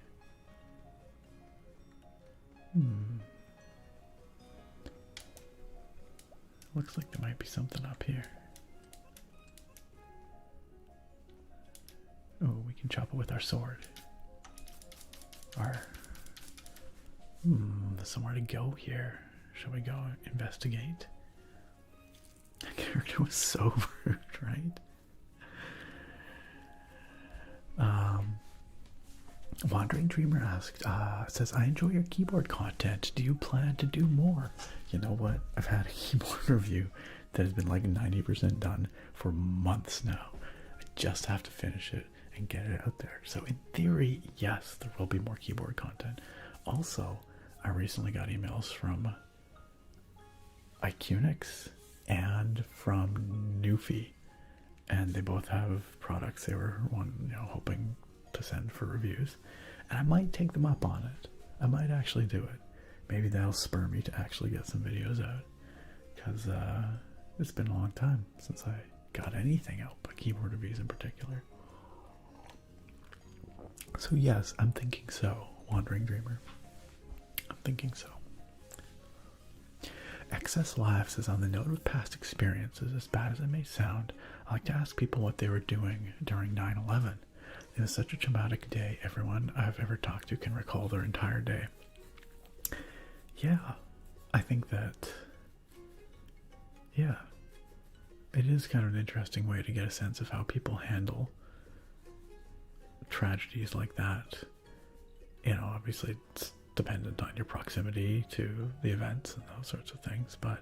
Looks like there might be something up here. Oh, we can chop it with our sword. There's somewhere to go here. Shall we go investigate? That character was so rude, right? Wandering Dreamer asked, says, I enjoy your keyboard content. Do you plan to do more? You know what? I've had a keyboard review that has been like 90% done for months now. I just have to finish it and get it out there. So in theory, yes, there will be more keyboard content. Also, I recently got emails from Icunix and from Newfie, and they both have products they were hoping to send for reviews, and I might take them up on it. I might actually do it. Maybe that'll spur me to actually get some videos out, because it's been a long time since I got anything out, but keyboard reviews in particular. So yes, I'm thinking so, Wandering Dreamer. I'm thinking so. Excess Live says, on the note of past experiences, as bad as it may sound, I like to ask people what they were doing during 9/11. It was such a traumatic day. Everyone I've ever talked to can recall their entire day. Yeah, I think that, yeah, it is kind of an interesting way to get a sense of how people handle tragedies like that. Obviously it's dependent on your proximity to the events and those sorts of things, but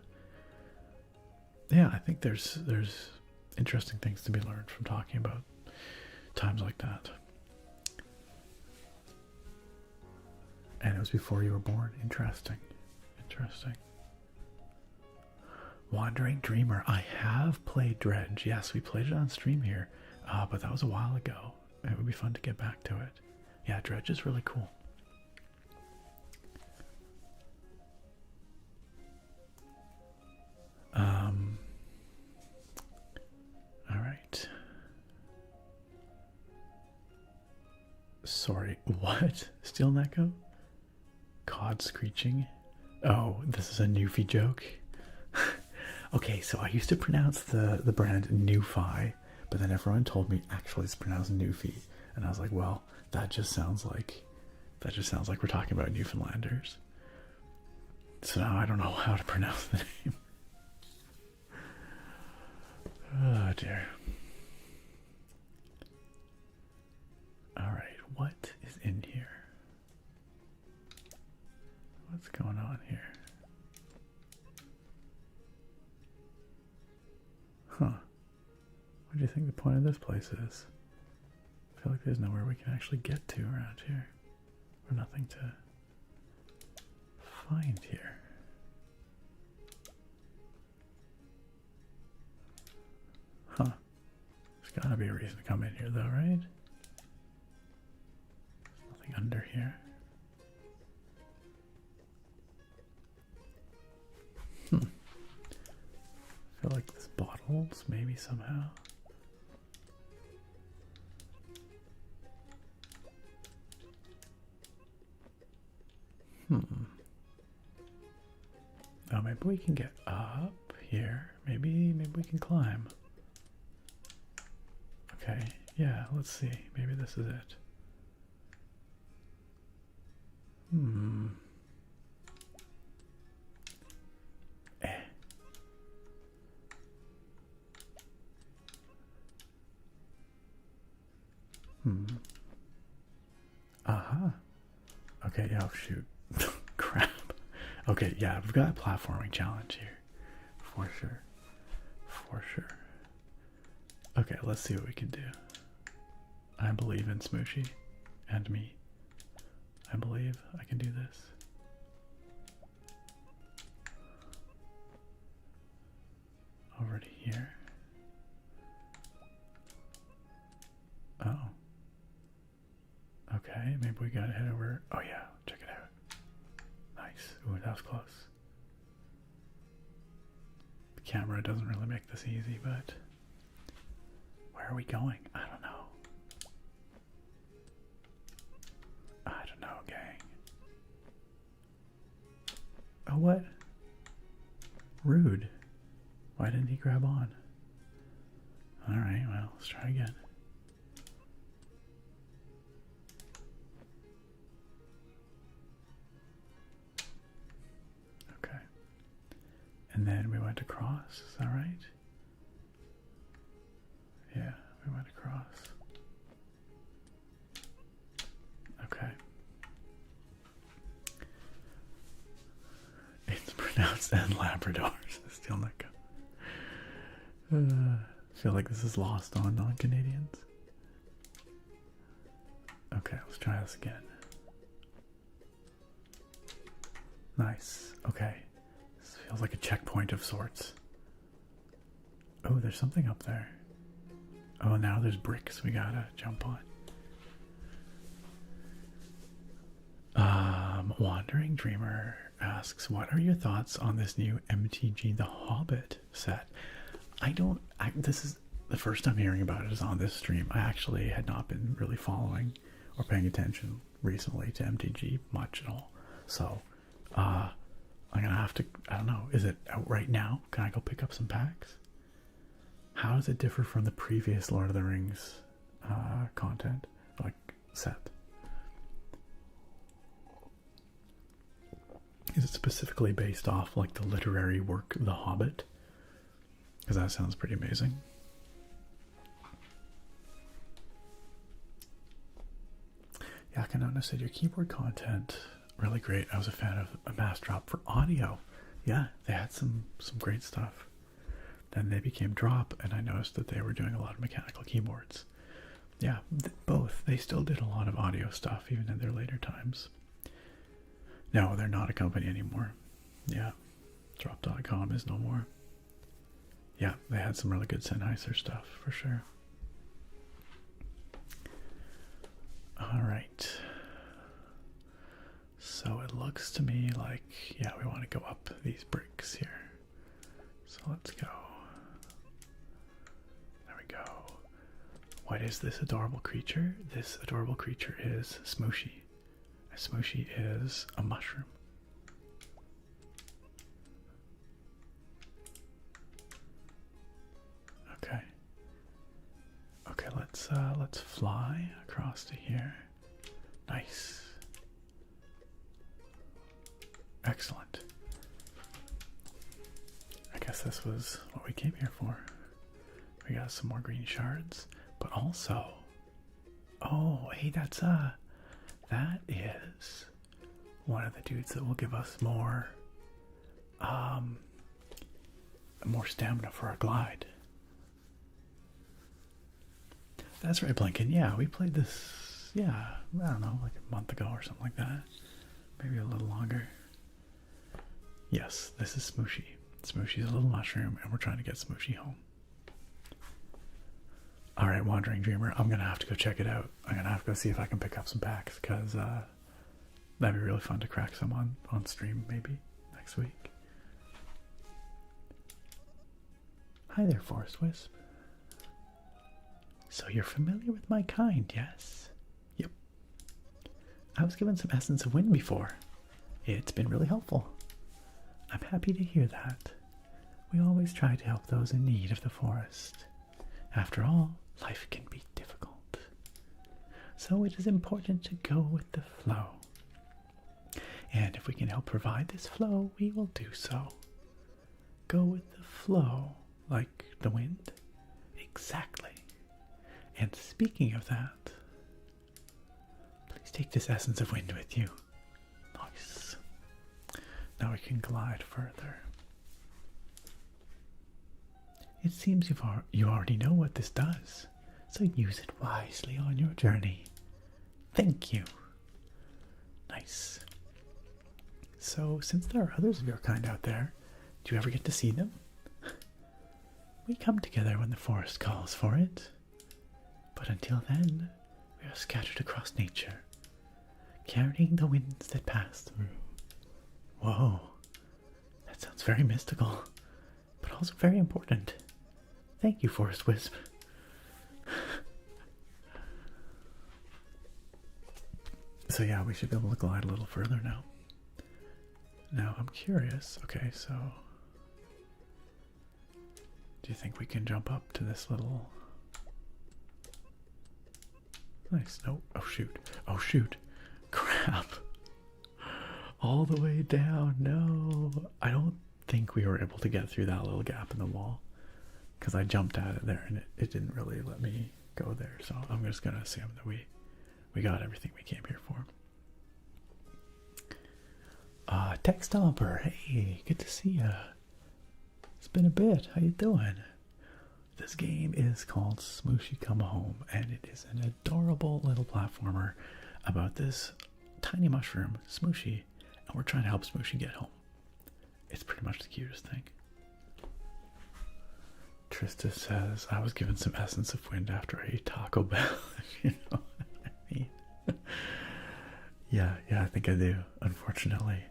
yeah, I think there's interesting things to be learned from talking about times like that. And it was before you were born. Interesting. Wandering Dreamer, I have played Dredge. Yes, we played it on stream here, but that was a while ago. It would be fun to get back to it. Yeah, Dredge is really cool. All right. Sorry, what? Steel Neko? Cod screeching? Oh, this is a Newfie joke? Okay, so I used to pronounce the brand Newfi, but then everyone told me actually it's pronounced Newfie, and I was like, well, that just sounds like we're talking about Newfoundlanders. So now I don't know how to pronounce the name. Oh dear. Alright, what is in here? What's going on here? Huh. What do you think the point of this place is? I feel like there's nowhere we can actually get to around here. Or nothing to find here. Huh. There's gotta be a reason to come in here though, right? There's nothing under here. I feel like this bottles, maybe somehow. Oh, maybe we can get up here. Maybe we can climb. Okay, yeah, let's see. Maybe this is it. Okay, yeah, oh, shoot. Crap. Okay, yeah, we've got a platforming challenge here. For sure. Okay, let's see what we can do. I believe in Smooshy and me. I believe I can do this. Over to here. Oh. Okay, maybe we gotta head over. Oh yeah, check it out. Nice. Ooh, that was close. The camera doesn't really make this easy, but where are we going? I don't know. Gang. Oh, what? Rude. Why didn't he grab on? Alright, well, let's try again. Okay. And then we went across, is that right? Yeah, we went across. Okay. It's pronounced and Labradors. Still not good. I feel like this is lost on non-Canadians. Okay, let's try this again. Nice. Okay. This feels like a checkpoint of sorts. Oh, there's something up there. Oh, now there's bricks we gotta jump on. Wandering Dreamer asks, what are your thoughts on this new MTG The Hobbit set? This is the first time hearing about it is on this stream. I actually had not been really following or paying attention recently to MTG much at all. So, I'm gonna have to, I don't know, is it out right now? Can I go pick up some packs? How does it differ from the previous Lord of the Rings content, like set? Is it specifically based off like the literary work The Hobbit? Because that sounds pretty amazing. Yeah, Kanona said your keyboard content really great. I was a fan of a Mass Drop for audio. Yeah, they had some great stuff. Then they became Drop, and I noticed that they were doing a lot of mechanical keyboards. Yeah, both. They still did a lot of audio stuff, even in their later times. No, they're not a company anymore. Yeah, Drop.com is no more. Yeah, they had some really good Sennheiser stuff, for sure. Alright. So it looks to me like, yeah, we want to go up these bricks here. So let's go. There we go. What is this adorable creature? This adorable creature is Smooshy. A Smooshy is a mushroom. Okay. Okay, let's fly across to here. Nice. Excellent. I guess this was what we came here for. We got some more green shards, but also, oh, hey, that is one of the dudes that will give us more stamina for our glide. That's right, Blinken. Yeah, we played this, yeah, I don't know, like a month ago or something like that. Maybe a little longer. Yes, this is Smooshy. Smooshy's a little mushroom, and we're trying to get Smooshy home. Alright, Wandering Dreamer, I'm gonna have to go check it out. I'm gonna have to go see if I can pick up some packs, because that'd be really fun to crack some on stream, maybe, next week. Hi there, Forest Wisp. So you're familiar with my kind, yes? Yep. I was given some Essence of Wind before. It's been really helpful. I'm happy to hear that. We always try to help those in need of the forest. After all, life can be difficult. So it is important to go with the flow. And if we can help provide this flow, we will do so. Go with the flow, like the wind? Exactly. And speaking of that, please take this Essence of Wind with you. Nice. Now we can glide further. It seems you already know what this does, so use it wisely on your journey. Thank you. Nice. So, since there are others of your kind out there, do you ever get to see them? We come together when the forest calls for it. But until then, we are scattered across nature, carrying the winds that pass through. Whoa, that sounds very mystical, but also very important. Thank you, Forest Wisp. So yeah, we should be able to glide a little further now. Now, I'm curious. Okay, so do you think we can jump up to this little... Nice. No. Oh, shoot. Oh, shoot. Crap. All the way down. No. I don't think we were able to get through that little gap in the wall, because I jumped at it there and it didn't really let me go there. So I'm just going to assume that we got everything we came here for. Tech Stomper. Hey, good to see ya. It's been a bit. How you doing? This game is called Smushi Come Home, and it is an adorable little platformer about this tiny mushroom, Smooshy, And we're trying to help Smooshy get home. It's pretty much the cutest thing. Trista says, I was given some essence of wind after I ate Taco Bell. You know what I mean? Yeah, I think I do, unfortunately.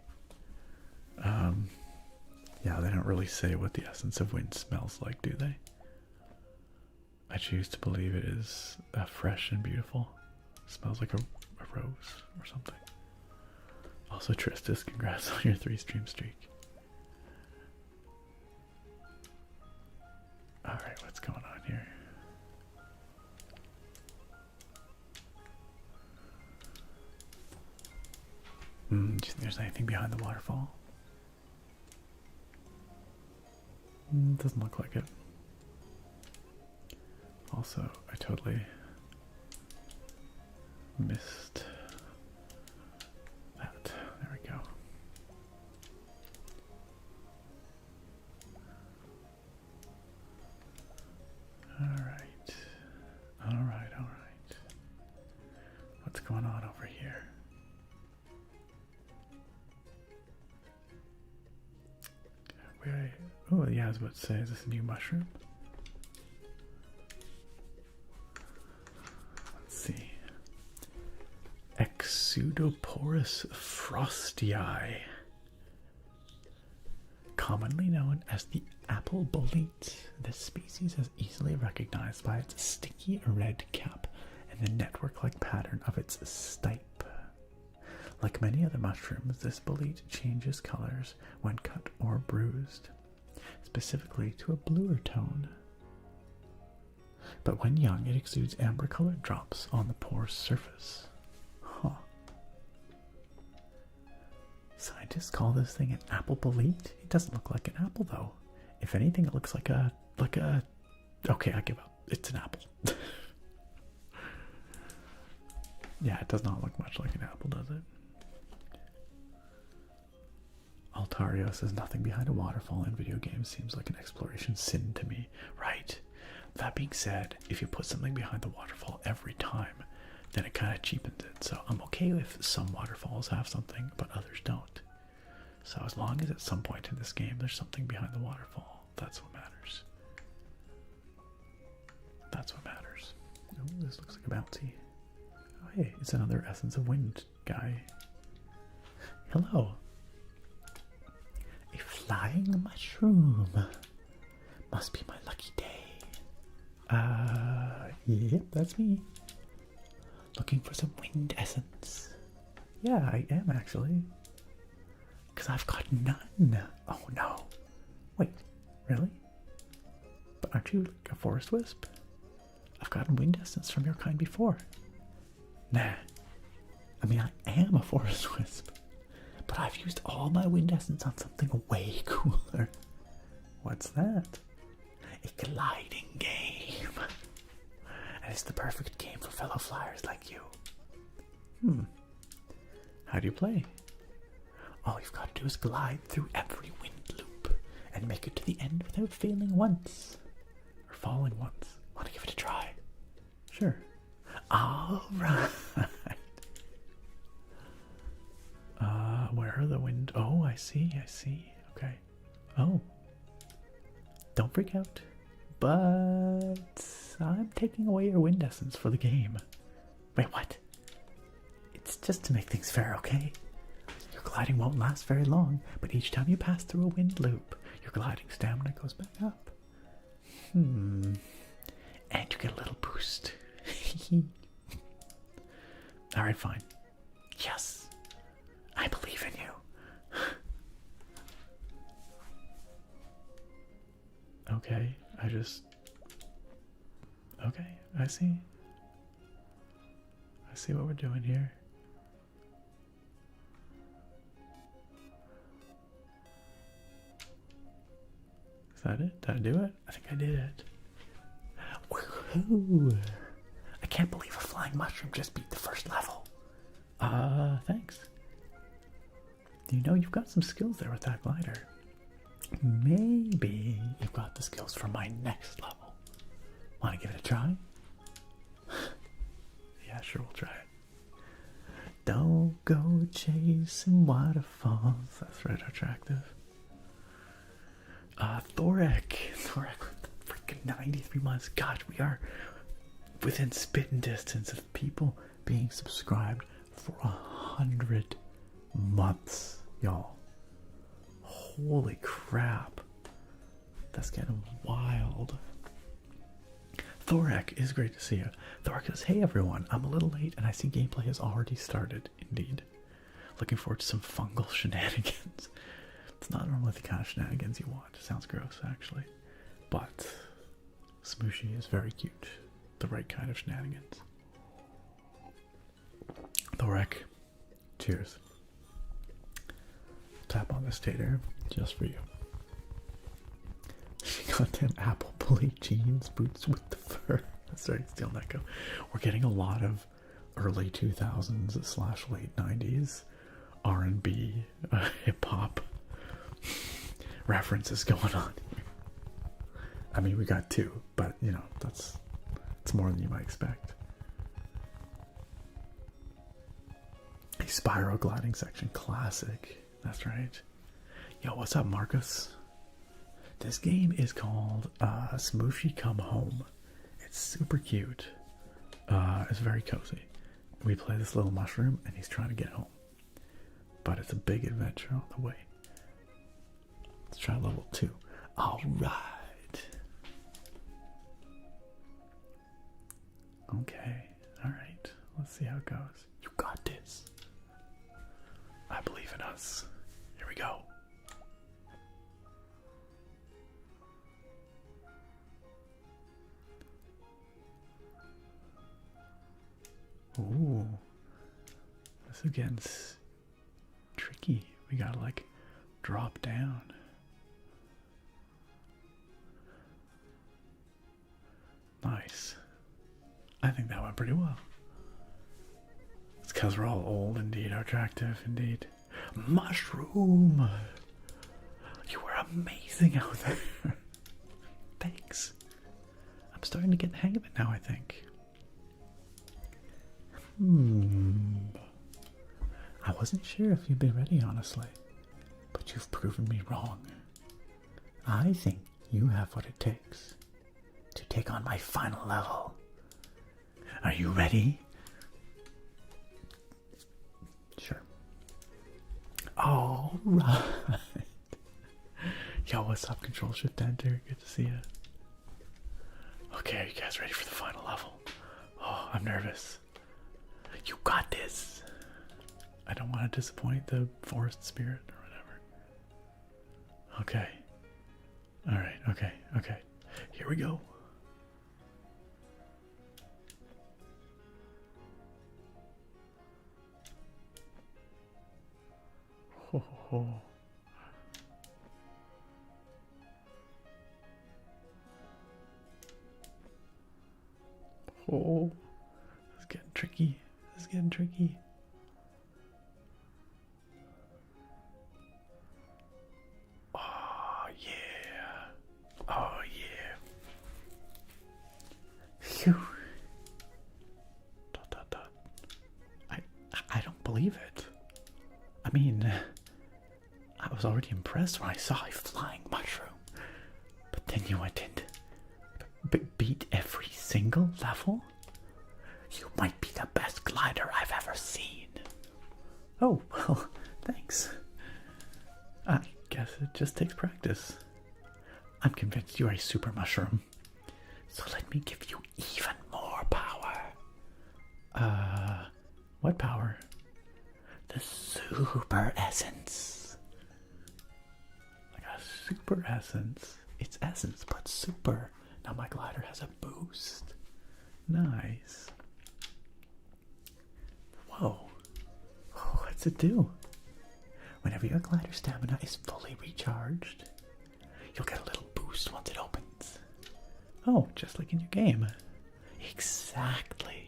Yeah, they don't really say what the essence of wind smells like, do they? I choose to believe it is fresh and beautiful. It smells like a rose or something. Also, Tristis, congrats on your 3-stream streak. Alright, what's going on here? Do you think there's anything behind the waterfall? Doesn't look like it. Also, I totally missed that. There we go. Alright. What's going on over here? Oh, yeah, I was about to say, is this a new mushroom? Let's see. Exudoporus frostii. Commonly known as the apple bolete, this species is easily recognized by its sticky red cap and the network-like pattern of its stipe. Like many other mushrooms, this bolete changes colors when cut or bruised, specifically to a bluer tone. But when young, it exudes amber-colored drops on the pore's surface. Huh. Scientists call this thing an apple bolete. It doesn't look like an apple, though. If anything, it looks like a... Okay, I give up. It's an apple. Yeah, it does not look much like an apple, does it? Altario says nothing behind a waterfall in video games seems like an exploration sin to me. Right. That being said, if you put something behind the waterfall every time, then it kind of cheapens it. So I'm okay if some waterfalls have something, but others don't. So as long as at some point in this game there's something behind the waterfall, that's what matters. That's what matters. Oh, this looks like a bouncy. Oh, hey, it's another Essence of Wind guy. Hello. A flying mushroom. Must be my lucky day. Yep, that's me. Looking for some wind essence. Yeah, I am actually. Because I've got none. Oh no. Wait, really? But aren't you like a forest wisp? I've gotten wind essence from your kind before. Nah. I mean, I am a forest wisp. But I've used all my wind essence on something way cooler. What's that? A gliding game. And it's the perfect game for fellow flyers like you. How do you play? All you've got to do is glide through every wind loop and make it to the end without failing once. Or falling once. Want to give it a try? Sure. Alright. Where are the wind? Oh, I see. Okay. Oh. Don't freak out. But I'm taking away your wind essence for the game. Wait, what? It's just to make things fair, okay? Your gliding won't last very long, but each time you pass through a wind loop, your gliding stamina goes back up. And you get a little boost. Alright, fine. Yes. I believe in you. Okay, okay, I see. I see what we're doing here. Is that it? Did I do it? I think I did it. Woohoo! I can't believe a flying mushroom just beat the first level. Thanks. You know, you've got some skills there with that glider. Maybe you've got the skills for my next level. Want to give it a try? Yeah, sure, we'll try it. Don't go chasing waterfalls. That's right, attractive. Thorek with the freaking 93 months. Gosh, we are within spitting distance of people being subscribed for 100 months, y'all. Holy crap. That's getting wild. Thorek is great to see you. Thorek says, hey everyone, I'm a little late and I see gameplay has already started. Indeed. Looking forward to some fungal shenanigans. It's not normally the kind of shenanigans you want. It sounds gross, actually. But Smooshy is very cute. The right kind of shenanigans. Thorek, cheers. Tap on this tater just for you. She got them apple bully jeans, boots with the fur. Sorry, stealing that go. We're getting a lot of early 2000s / late 90s R&B, hip hop references going on here. I mean, we got two, but you know, it's more than you might expect. A spiral gliding section, classic. That's right. Yo, what's up, Marcus? This game is called Smushi Come Home. It's super cute. It's very cozy. We play this little mushroom and he's trying to get home. But it's a big adventure on the way. Let's try level 2. Alright. Okay. Alright. Let's see how it goes. You got this. I believe in us. Here we go. Ooh, this is getting tricky. We gotta like drop down. Nice. I think that went pretty well. It's because we're all old, indeed, attractive, indeed. Mushroom! You were amazing out there. Thanks. I'm starting to get the hang of it now, I think. I wasn't sure if you'd be ready, honestly, but you've proven me wrong. I think you have what it takes to take on my final level. Are you ready? Sure. All right. Yo, what's up, Control Shift Enter? Good to see you. Okay, are you guys ready for the final level? Oh, I'm nervous. You got this. I don't want to disappoint the forest spirit or whatever. Okay. Alright, okay. Here we go. Ho, ho, ho. Oh, this is getting tricky. This is getting tricky. Oh yeah. Oh yeah. Phew. Dot, dot, dot. I don't believe it. I mean, I was already impressed when I saw a flying mushroom. But then you went in beat every single level? You might be the best glider I've ever seen. Oh, well, thanks. I guess it just takes practice. I'm convinced you're a super mushroom. So let me give you even more power. What power? The super essence. Like a super essence. It's essence, but super. Now my glider has a boost. Nice. Whoa. What's it do? Whenever your glider stamina is fully recharged, you'll get a little boost once it opens. Oh, just like in your game. Exactly.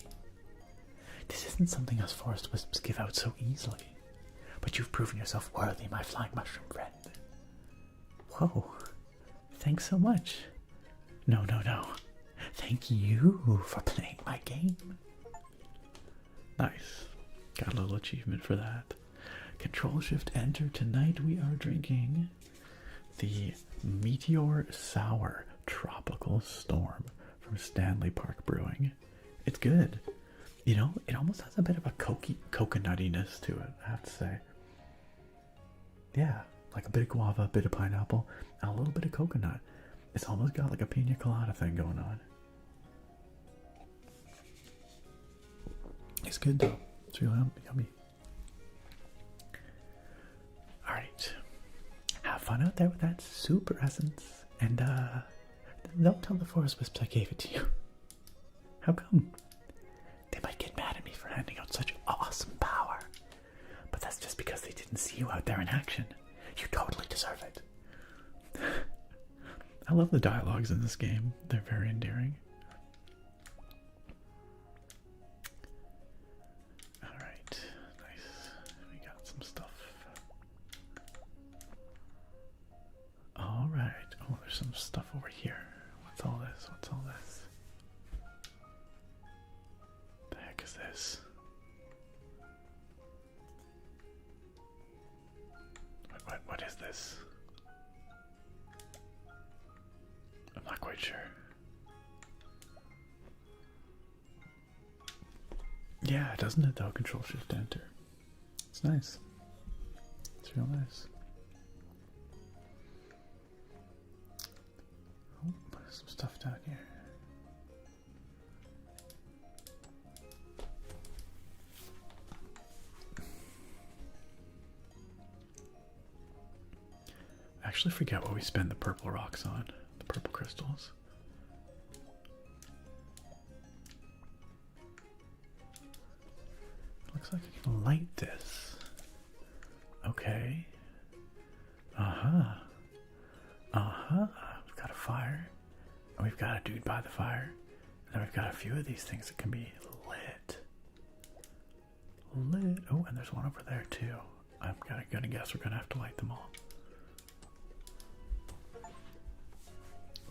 This isn't something us forest wisps give out so easily, but you've proven yourself worthy, my flying mushroom friend. Whoa. Thanks so much. No. Thank you for playing my game. Nice. Got a little achievement for that. Control Shift Enter. Tonight we are drinking the Meteor Sour Tropical Storm from Stanley Park Brewing. It's good. You know, it almost has a bit of a coconuttiness to it, I have to say. Yeah, like a bit of guava, a bit of pineapple, and a little bit of coconut. It's almost got like a pina colada thing going on. It's good though. It's really yummy. Alright. Have fun out there with that super essence. And don't tell the forest wisps I gave it to you. How come? They might get mad at me for handing out such awesome power. But that's just because they didn't see you out there in action. You totally deserve it. I love the dialogues in this game. They're very endearing. Alright, nice. We got some stuff. Alright. Oh, there's some stuff over here. What's all this? What's all this? The heck is this? What is this? I'm not quite sure. Yeah, doesn't it though? Control Shift Enter. It's nice. It's real nice. Oh, there's some stuff down here. I actually forget what we spend the purple rocks on. The purple crystals. Looks like I can light this. Okay. Uh-huh. Uh-huh. We've got a fire. And we've got a dude by the fire. And then we've got a few of these things that can be lit. Lit. Oh, and there's one over there too. I'm gonna guess we're gonna have to light them all.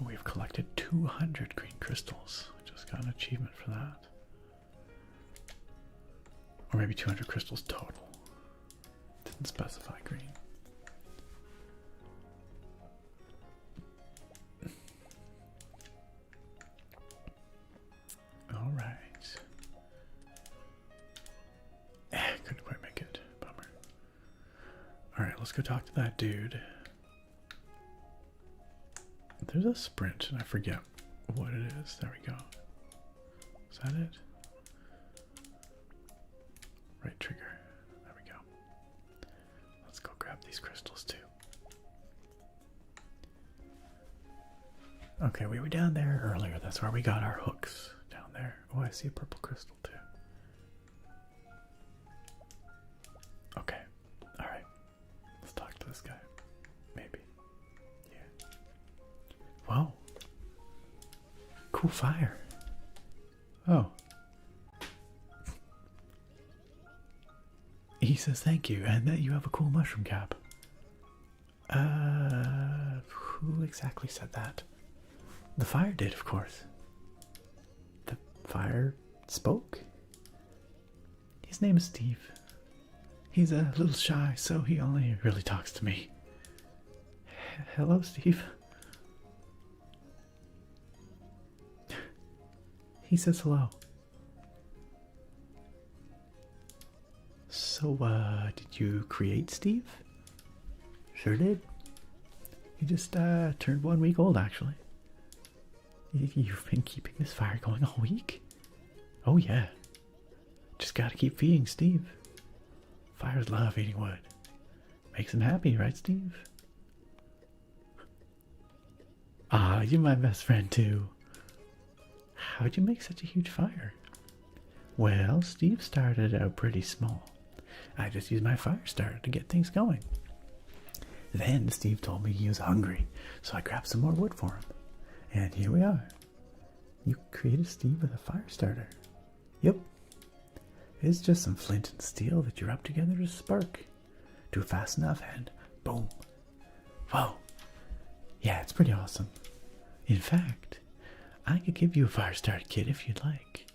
We've collected 200 green crystals. Just got an achievement for that. Or maybe 200 crystals total. Didn't specify green. Alright. Couldn't quite make it. Bummer. Alright, let's go talk to that dude. There's a sprint, and I forget what it is. There we go. Is that it? Right trigger. There we go. Let's go grab these crystals too. Okay, we were down there earlier. That's where we got our hooks. Down there. Oh, I see a purple crystal too. Okay. Alright. Let's talk to this guy. Maybe. Yeah. Whoa. Cool fire. Oh. He says thank you, and that you have a cool mushroom cap. Who exactly said that? The fire did, of course. The fire spoke? His name is Steve. He's a little shy, so he only really talks to me. Hello, Steve. He says hello. So, did you create Steve? Sure did. He just, turned 1 week old, actually. You've been keeping this fire going all week? Oh, yeah. Just gotta keep feeding Steve. Fires love eating wood. Makes him happy, right, Steve? Ah, you're my best friend, too. How'd you make such a huge fire? Well, Steve started out pretty small. I just used my fire starter to get things going. Then Steve told me he was hungry, so I grabbed some more wood for him. And here we are. You created Steve with a fire starter. Yep. It's just some flint and steel that you rub together to spark. Do it fast enough and boom. Whoa. Yeah, it's pretty awesome. In fact, I could give you a fire starter kit if you'd like.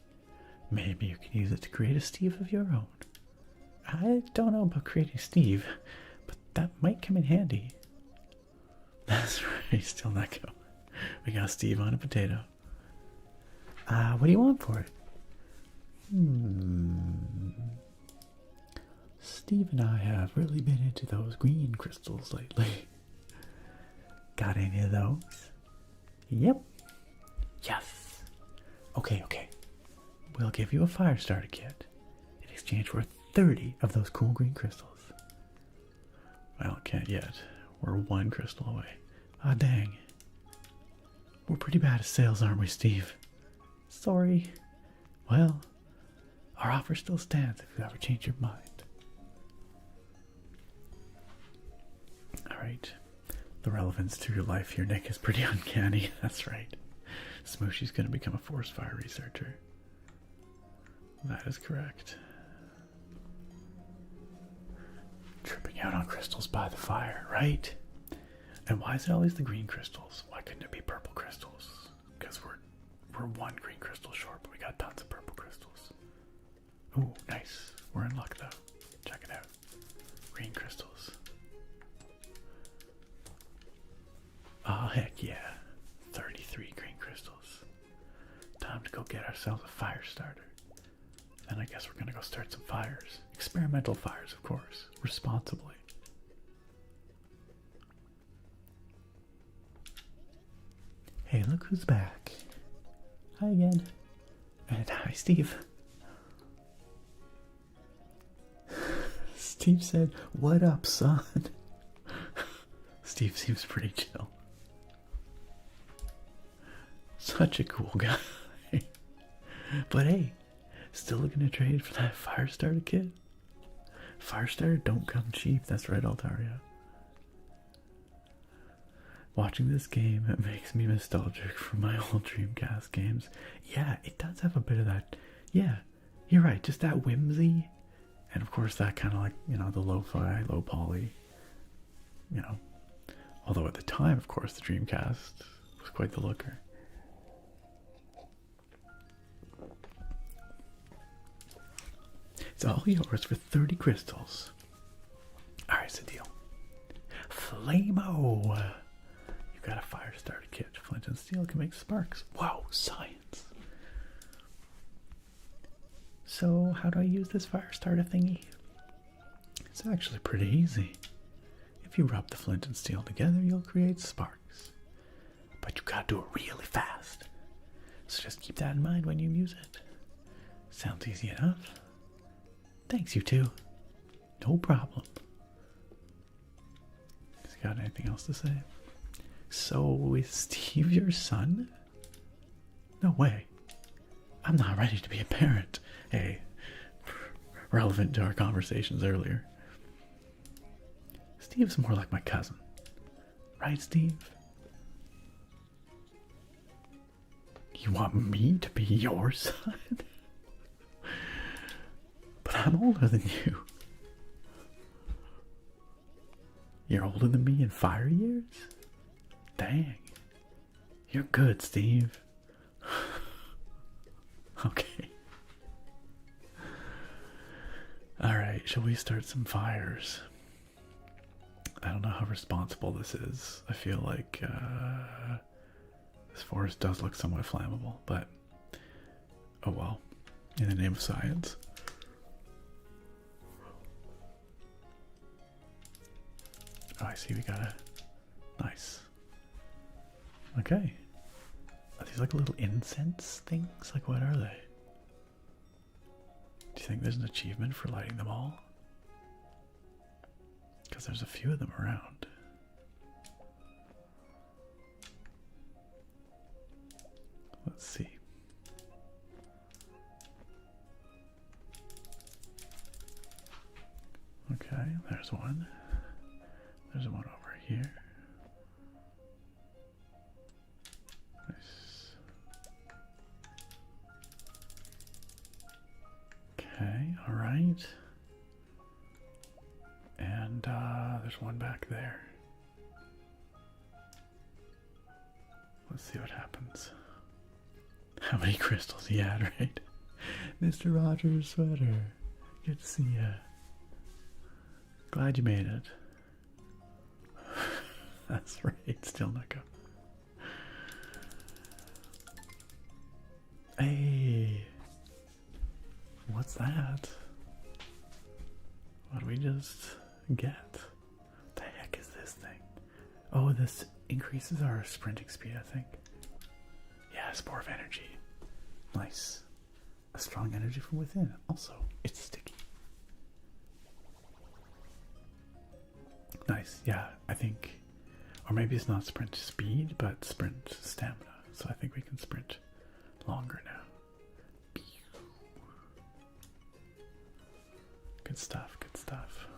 Maybe you can use it to create a Steve of your own. I don't know about creating Steve, but that might come in handy. That's right, still not go. We got Steve on a potato. What do you want for it? Steve and I have really been into those green crystals lately. Got any of those? Yep. Yes. Okay. We'll give you a fire starter kit in exchange for 30 of those cool green crystals. Well, can't yet. We're one crystal away. Ah, dang. We're pretty bad at sales, aren't we, Steve? Sorry. Well, our offer still stands if you ever change your mind. Alright. The relevance to your life here, Nick, is pretty uncanny. That's right. Smooshy's gonna become a forest fire researcher. That is correct. Tripping out on crystals by the fire, right? And why is it always the green crystals? Why couldn't it be purple crystals? Because we're one green crystal short, but we got tons of purple crystals. Ooh, nice. We're in luck though. Check it out. Green crystals. Oh, heck yeah. 33 green crystals. Time to go get ourselves a fire starter. Then I guess we're gonna go start some fires. Experimental fires, of course. Responsibly. Hey, look who's back. Hi again. And hi, Steve. Steve said, "What up, son?" Steve seems pretty chill. Such a cool guy. But hey, still looking to trade for that fire starter kit? Fire starter don't come cheap, that's right, Altaria. Watching this game, it makes me nostalgic for my old Dreamcast games. Yeah, it does have a bit of that. Yeah, you're right, just that whimsy. And of course that kind of like, you know, the lo-fi, low poly, you know. Although at the time, of course, the Dreamcast was quite the looker. It's all yours for 30 crystals. Alright, it's a deal. Flame-o! You got a fire starter kit. Flint and steel can make sparks. Wow, science. So, how do I use this fire starter thingy? It's actually pretty easy. If you rub the flint and steel together, you'll create sparks. But you gotta do it really fast. So just keep that in mind when you use it. Sounds easy enough. Thanks, you two. No problem. Has he got anything else to say? So, is Steve your son? No way. I'm not ready to be a parent. Hey, relevant to our conversations earlier. Steve's more like my cousin. Right, Steve? You want me to be your son? But I'm older than you. You're older than me in fire years? Dang. You're good, Steve. Okay. Alright, shall we start some fires? I don't know how responsible this is. I feel like this forest does look somewhat flammable, but oh well. In the name of science. Oh, I see we got a nice. Okay. Are these like little incense things? Like what are they? Do you think there's an achievement for lighting them all? Because there's a few of them around. Let's see. Okay, there's one. There's one over here. Nice. Okay, alright. And there's one back there. Let's see what happens. How many crystals he had, right? Mr. Rogers' sweater. Good to see ya. Glad you made it. That's right, still not go. Hey, what's that? What do we just get? What the heck is this thing? Oh, this increases our sprinting speed, I think. Yeah, Spore of Energy. Nice. A strong energy from within. Also, it's sticky. Nice, yeah, I think. Or maybe it's not sprint speed, but sprint stamina. So I think we can sprint longer now. Good stuff, good stuff.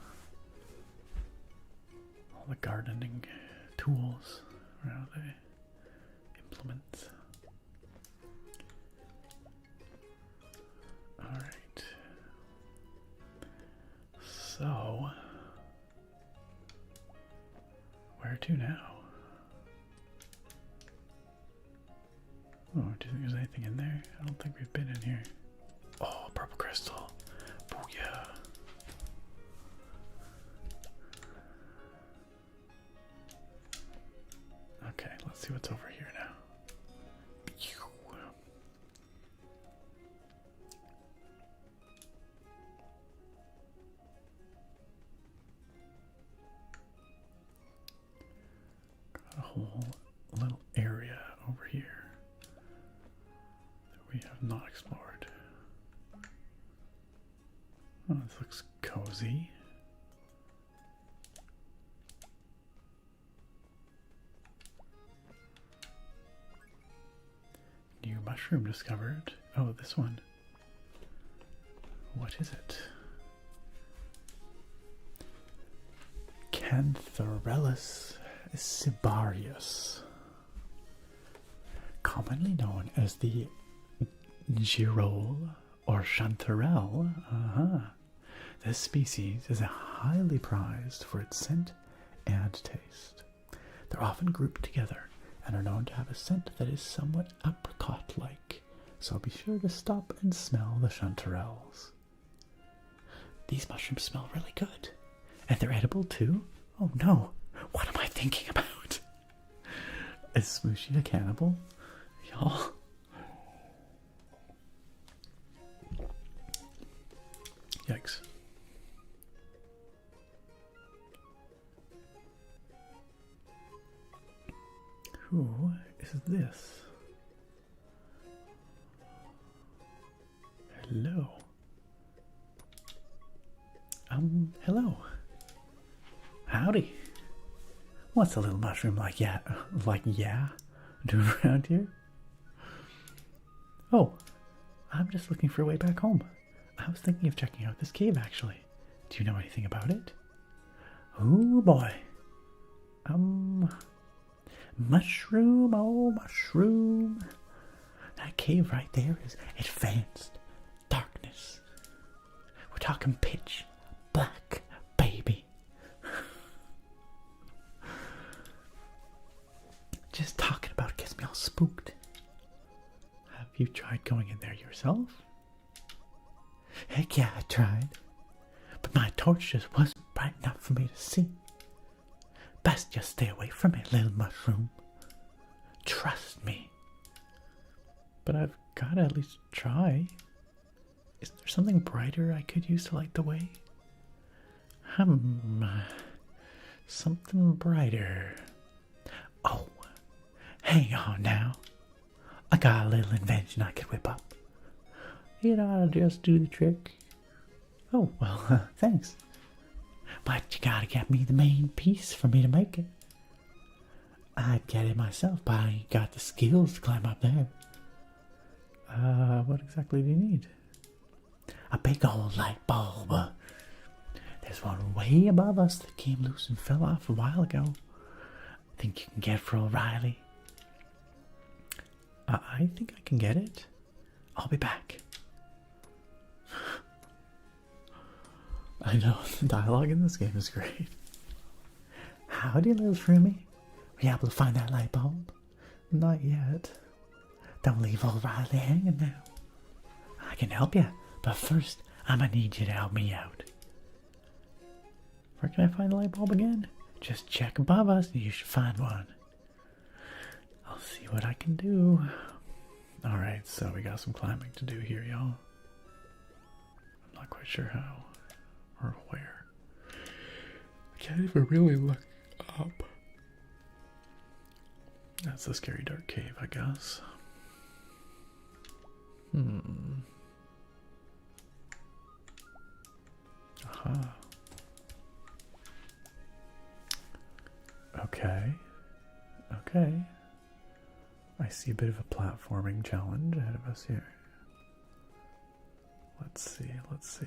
All the gardening tools around the implements. Alright. So, where to now? Oh, do you think there's anything in there? I don't think we've been in here. Oh, purple crystal. Booyah. Okay, let's see what's over here now. Got a whole little area over here that we have not explored. Oh, this looks cozy. New mushroom discovered. Oh, this one. What is it? Cantharellus cibarius, commonly known as the girole or chanterelle. This species is highly prized for its scent and taste. They're often grouped together and are known to have a scent that is somewhat apricot-like, so be sure to stop and smell the chanterelles. These mushrooms smell really good, and they're edible too. Oh no, what am I thinking about? Is Smooshy a cannibal? Y'all? Yikes. Who is this? Hello. Hello. Howdy. What's a little mushroom like yeah doing around here? Oh, I'm just looking for a way back home. I was thinking of checking out this cave actually. Do you know anything about it? Oh boy. Mushroom, oh mushroom. That cave right there is advanced darkness. We're talking pitch black, baby. Just talking about it gets me all spooked. Have you tried going in there yourself? Heck yeah, I tried. But my torch just wasn't bright enough for me to see. Best just stay away from it, little mushroom. Trust me. But I've gotta at least try. Is there something brighter I could use to light the way? Something brighter. Oh, hang on now. I got a little invention I could whip up. It ought to just do the trick. Oh, well, thanks. But you gotta get me the main piece for me to make it. I'd get it myself, but I ain't got the skills to climb up there. What exactly do you need? A big old light bulb. There's one way above us that came loose and fell off a while ago. Think you can get for O'Reilly? I think I can get it. I'll be back. I know, the dialogue in this game is great. Howdy, little Froomy. Were you able to find that light bulb? Not yet. Don't leave O'Reilly hanging now. I can help you, but first, I'm gonna need you to help me out. Where can I find the light bulb again? Just check above us. You should find one. I'll see what I can do. Alright, so we got some climbing to do here, y'all. I'm not quite sure how or where. I can't even really look up. That's the scary dark cave, I guess. Aha. Okay. Okay. I see a bit of a platforming challenge ahead of us here. Let's see, let's see.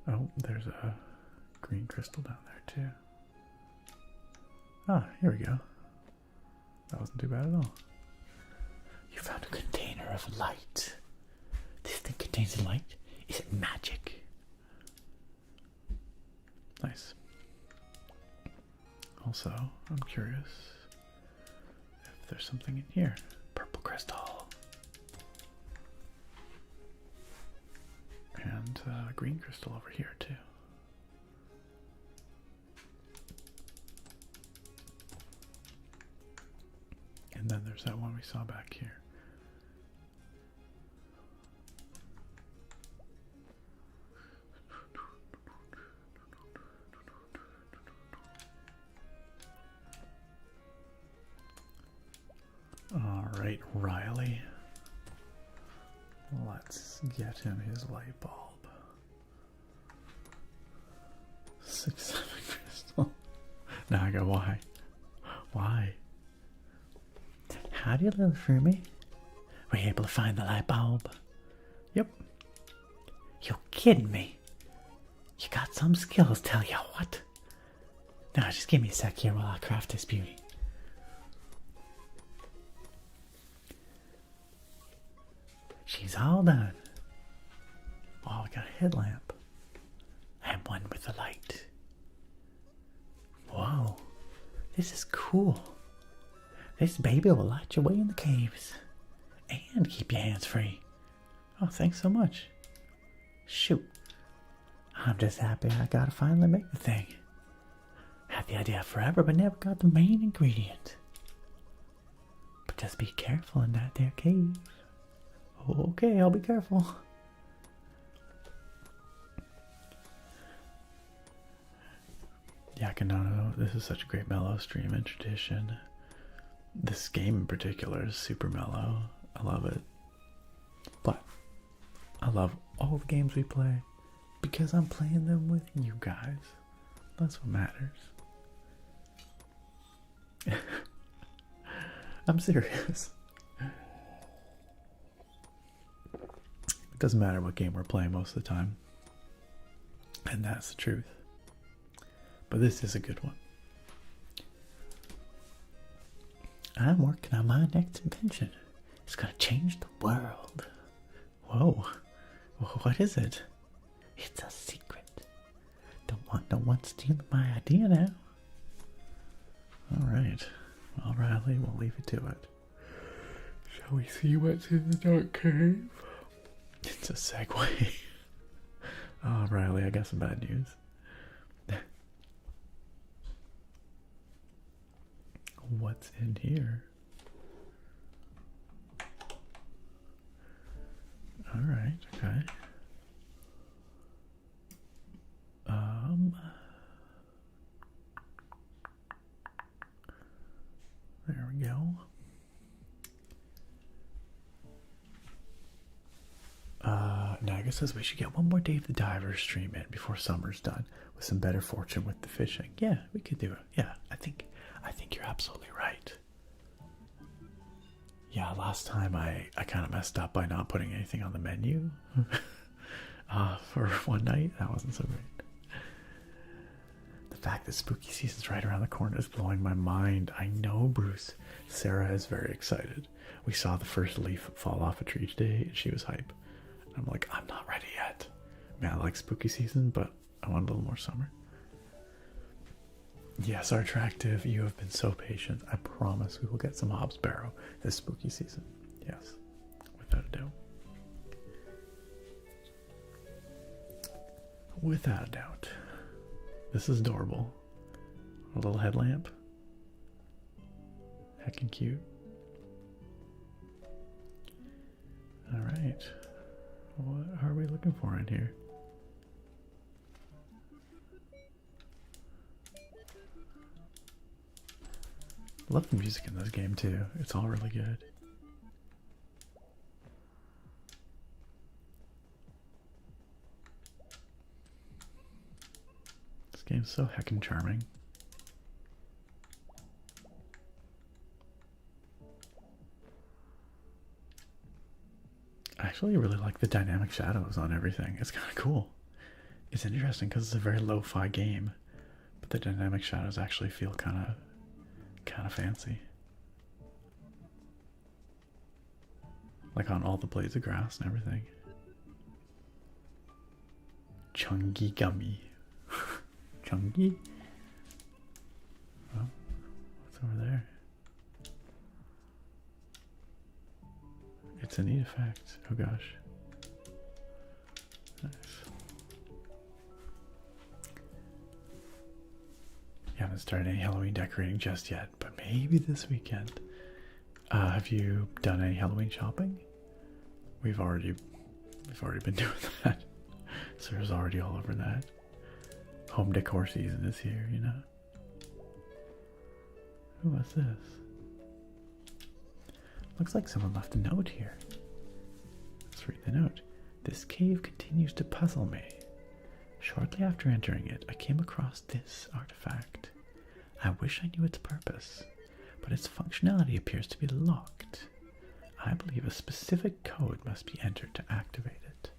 Oh, there's a green crystal down there too. Ah, here we go. That wasn't too bad at all. You found a container of light. This thing contains light? Is it magic? Nice. Also, I'm curious if there's something in here. Purple crystal. And green crystal over here too. And then there's that one we saw back here. All right, Riley. Let's get him his light bulb. 6-7 crystal. Now I go, why? Why? Howdy, little Shroomy. Were you able to find the light bulb? Yep. You're kidding me. You got some skills, tell ya what. Now just give me a sec here while I craft this beauty. She's all done. Oh, we got a headlamp. And one with a light. Whoa. This is cool. This baby will light your way in the caves. And keep your hands free. Oh, thanks so much. Shoot. I'm just happy I gotta finally make the thing. Had the idea forever, but never got the main ingredient. But just be careful in that there cave. Okay, I'll be careful. Yeah, Kanano, this is such a great mellow stream and tradition. This game in particular is super mellow. I love it. But I love all the games we play because I'm playing them with you guys. That's what matters. I'm serious. It doesn't matter what game we're playing most of the time. And that's the truth. But this is a good one. I'm working on my next invention. It's gonna change the world. Whoa. What is it? It's a secret. Don't want no one stealing my idea now. Alright. Well, Riley, we'll leave it to it. Shall we see what's in the dark cave? It's a segue. Oh, Riley, I got some bad news. What's in here? Alright, okay. There we go. Naga says we should get one more Dave the Diver stream in before summer's done with some better fortune with the fishing. Yeah, we could do it. Yeah, I think you're absolutely right. Yeah, last time I kind of messed up by not putting anything on the menu for one night. That wasn't so great. The fact that spooky season's right around the corner is blowing my mind. I know, Bruce. Sarah is very excited. We saw the first leaf fall off a tree today, and she was hype. I'm like, I'm not ready yet. I mean, I like spooky season, but I want a little more summer. Yes, our attractive, you have been so patient. I promise we will get some Hobbs Barrow this spooky season. Yes, without a doubt. Without a doubt. This is adorable. A little headlamp. Heckin' cute. Alright. What are we looking for in here? Love the music in this game too. It's all really good. This game's so heckin' charming. I actually really like the dynamic shadows on everything. It's kind of cool. It's interesting because it's a very lo-fi game, but the dynamic shadows actually feel kind of fancy. Like on all the blades of grass and everything. Chungy gummy. Chungy? Oh, what's over there? It's a neat effect. Oh gosh. Nice. You haven't started any Halloween decorating just yet, but maybe this weekend. Have you done any Halloween shopping? We've already been doing that. Sarah's already all over that. Home decor season is here, you know. Ooh, what's this? Looks like someone left a note here. Let's read the note. This cave continues to puzzle me. Shortly after entering it, I came across this artifact. I wish I knew its purpose, but its functionality appears to be locked. I believe a specific code must be entered to activate it.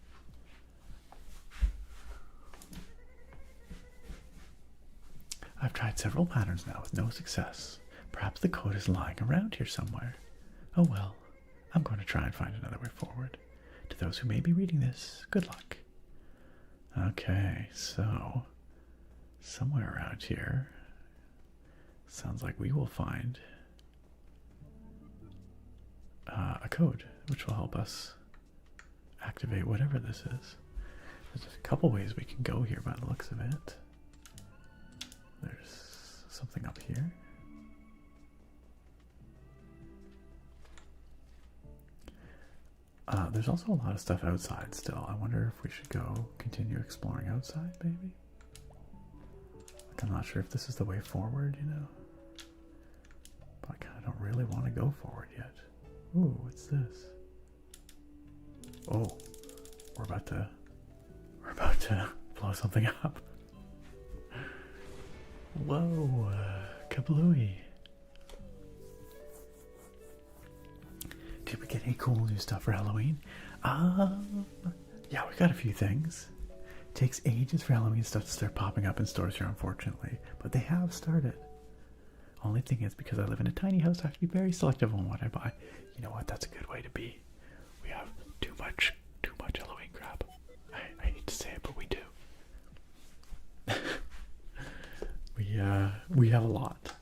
I've tried several patterns now with no success. Perhaps the code is lying around here somewhere. Oh well, I'm going to try and find another way forward. To those who may be reading this, good luck. Okay, so somewhere around here, sounds like we will find a code which will help us activate whatever this is. There's a couple ways we can go here by the looks of it. There's something up here. There's also a lot of stuff outside still. I wonder if we should go continue exploring outside, maybe? Like, I'm not sure if this is the way forward, you know? But I kind of don't really want to go forward yet. Ooh, what's this? Oh, we're about to blow something up. Whoa, kablooey. Did we get any cool new stuff for Halloween? Yeah, we got a few things. It takes ages for Halloween stuff to start popping up in stores here, unfortunately, but they have started. Only thing is, because I live in a tiny house, I have to be very selective on what I buy. You know what? That's a good way to be. We have too much Halloween crap. I hate to say it, but we do. We have a lot.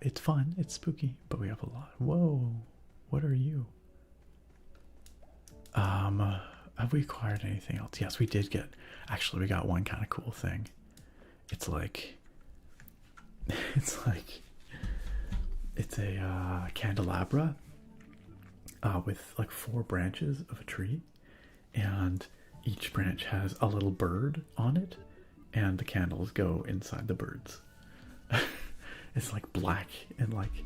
It's fun, it's spooky, but we have a lot. Whoa, what are you? Have we acquired anything else? Yes, we did get, actually we got one kind of cool thing. It's a candelabra with like 4 branches of a tree, and each branch has a little bird on it, and the candles go inside the birds. It's like black and like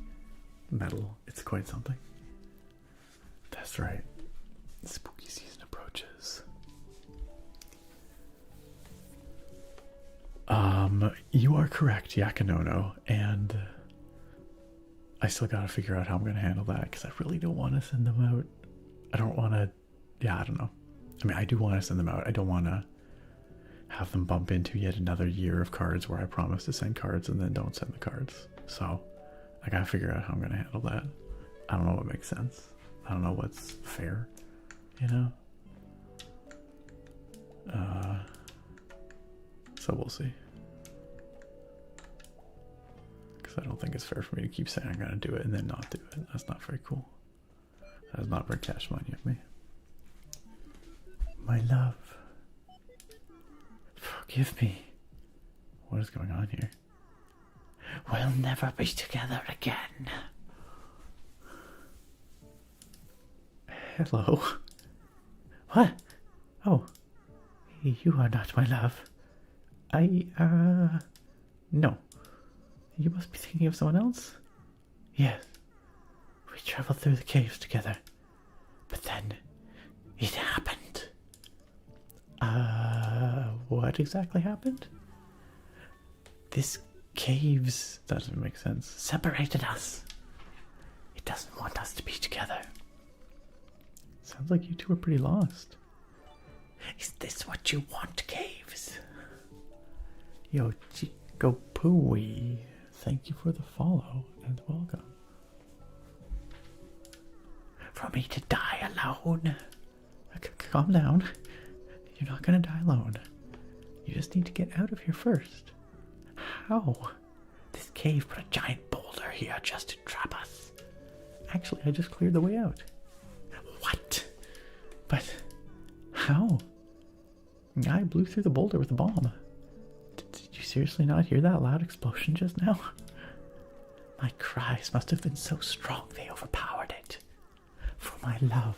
metal. It's quite something. That's right. Spooky season approaches. You are correct, Yakinono, and I still gotta figure out how I'm gonna handle that, because I really don't want to send them out. I don't want to, yeah, I don't know. I mean, I do want to send them out. I don't want to have them bump into yet another year of cards where I promise to send cards and then don't send the cards. So I gotta figure out how I'm gonna handle that. I don't know what makes sense. I don't know what's fair, you know? So we'll see. because I don't think it's fair for me to keep saying I'm going to do it and then not do it. That's not very cool. That is not very cash money of me. My love. Forgive me. What is going on here? We'll never be together again. Hello. What? Oh. You are not my love. No. You must be thinking of someone else? Yes. We traveled through the caves together. But then, it happened. What exactly happened? This caves, doesn't make sense, separated us. It doesn't want us to be together. Sounds like you two are pretty lost. Is this what you want, caves? Yo, Chico Pooey, thank you for the follow and welcome. For me to die alone? Calm down. You're not gonna die alone. You just need to get out of here first. How? This cave put a giant boulder here just to trap us. Actually, I just cleared the way out. What? But how? I blew through the boulder with a bomb. Did you seriously not hear that loud explosion just now? My cries must have been so strong they overpowered it. For my love.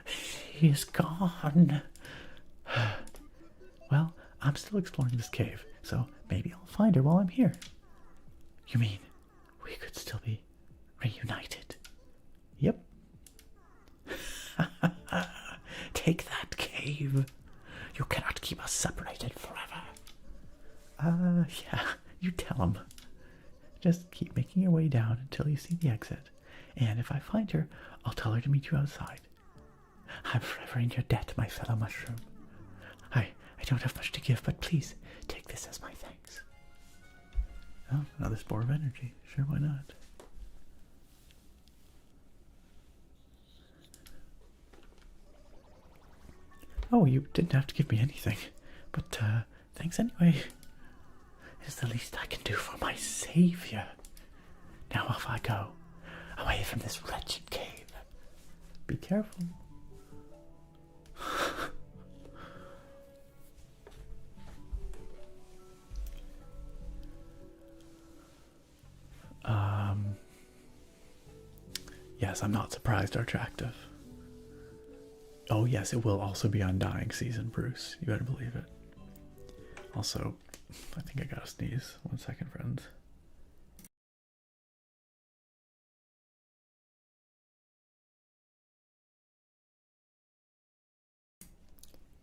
She is gone. Well, I'm still exploring this cave, so maybe I'll find her while I'm here. You mean we could still be reunited? Yep. Take that, cave. You cannot keep us separated forever. Yeah, you tell him. Just keep making your way down until you see the exit, and if I find her, I'll tell her to meet you outside. I'm forever in your debt, my fellow mushroom. I don't have much to give, but please take this as my thanks. Oh, another spore of energy. Sure, why not? Oh, you didn't have to give me anything, but thanks anyway. It's the least I can do for my savior. Now off I go, away from this wretched cave. Be careful. Yes, I'm not surprised are attractive. Oh yes, it will also be Undying season, Bruce. You better believe it. Also, I think I gotta sneeze. 1 second, friends.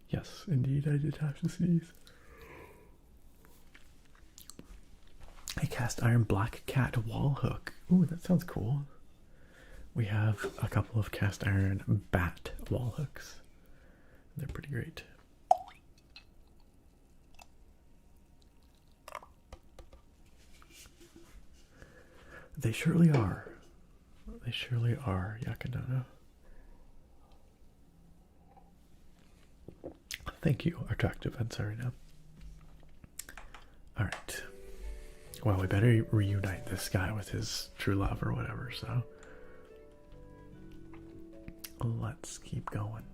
Yes, indeed, I did have to sneeze. A cast iron black cat wall hook. Ooh, that sounds cool. We have a couple of cast iron bat wall hooks. They're pretty great. They surely are. They surely are, Yakadana. Thank you, attractive and Sarina. Alright. Well, we better reunite this guy with his true love or whatever, so let's keep going.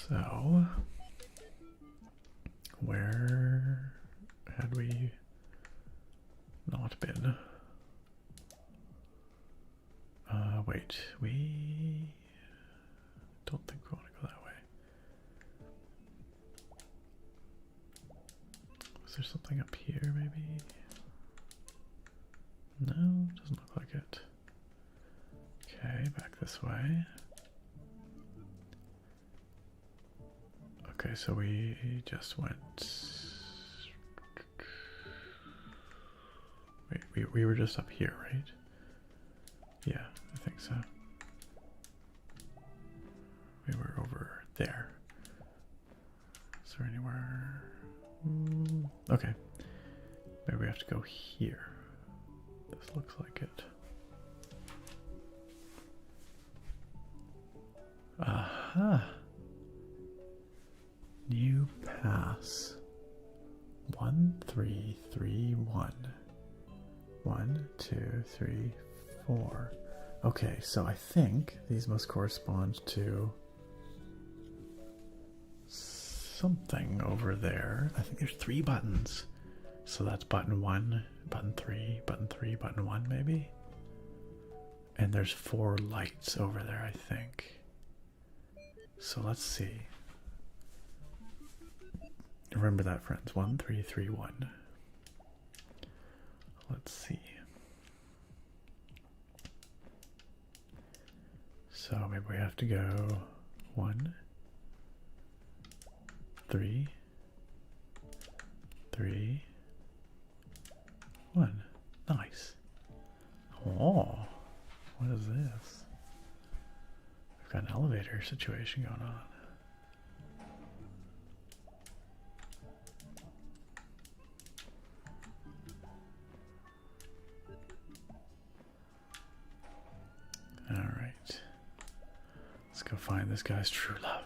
So, where had we not been? Wait, we don't think we want to go that way. Was there something up here, maybe? No, doesn't look like it. Okay, back this way. Okay, so we just went. Wait, we were just up here, right? Yeah, I think so. We were over there. Is there anywhere? Okay. Maybe we have to go here. This looks like it. Aha! New pass. 1331. 1, 2, 3, 4. Okay, so I think these must correspond to something over there. I think there's 3 buttons. So that's button 1, button 3, button 3, button 1 maybe? And there's 4 lights over there, I think. So let's see. Remember that, friends. 1, 3, 3, 1. Let's see. So maybe we have to go 1, 3, 3, 1. Nice. Oh, what is this? We've got an elevator situation going on. Alright. Let's go find this guy's true love.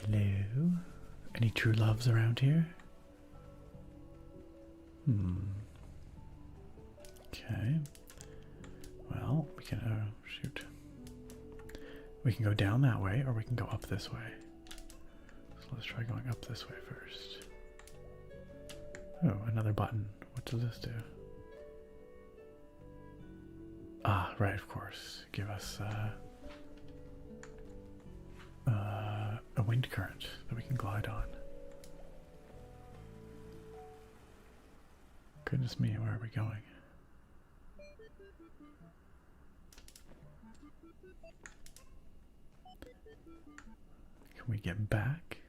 Hello? Any true loves around here? Okay. Well, we can, shoot. We can go down that way, or we can go up this way. So let's try going up this way first. Oh, another button. What does this do? Ah, right, of course. Give us, a wind current that we can glide on. Goodness me, where are we going? Can we get back?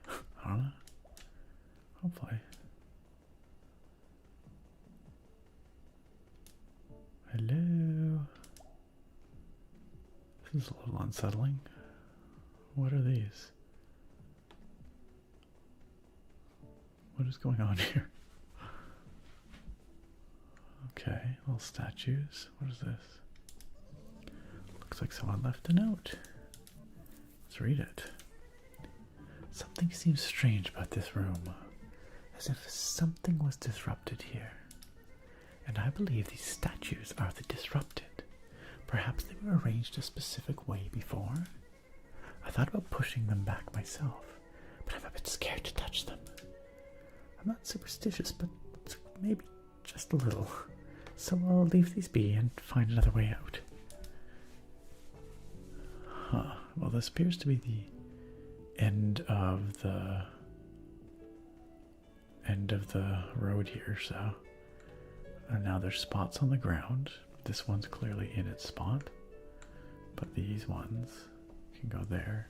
I don't know. Hopefully. Hello? This is a little unsettling. What are these? What is going on here? Okay, little statues. What is this? Looks like someone left a note. Let's read it. Something seems strange about this room, as if something was disrupted here. And I believe these statues are the disrupted. Perhaps they were arranged a specific way before. I thought about pushing them back myself, but I'm a bit scared to touch them. I'm not superstitious, but maybe just a little. So I'll leave these be and find another way out. Huh. Well, this appears to be the end of the road here, so. And now there's spots on the ground. This one's clearly in its spot, but these ones can go there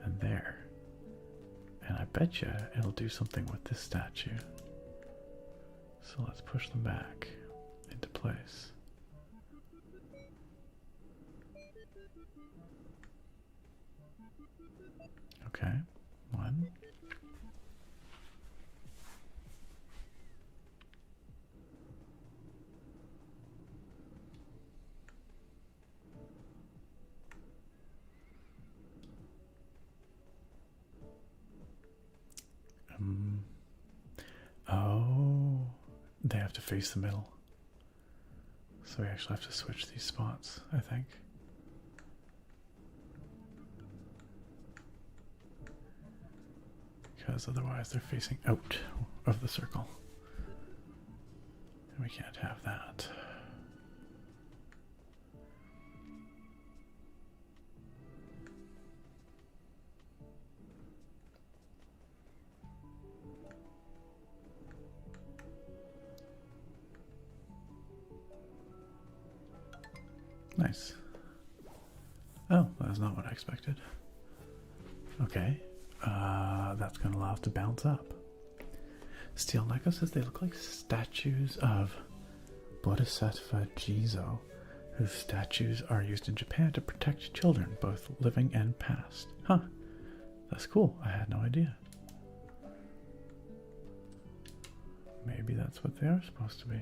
and there. And I bet you it'll do something with this statue. So let's push them back into place. Okay, 1. Oh, they have to face the middle. So we actually have to switch these spots, I think. Because otherwise they're facing out of the circle. And we can't have that. Nice. Oh, that's not what I expected. Okay. That's going to allow us to bounce up. Steel Neko says they look like statues of Bodhisattva Jizo, whose statues are used in Japan to protect children, both living and past. Huh. That's cool. I had no idea. Maybe that's what they are supposed to be.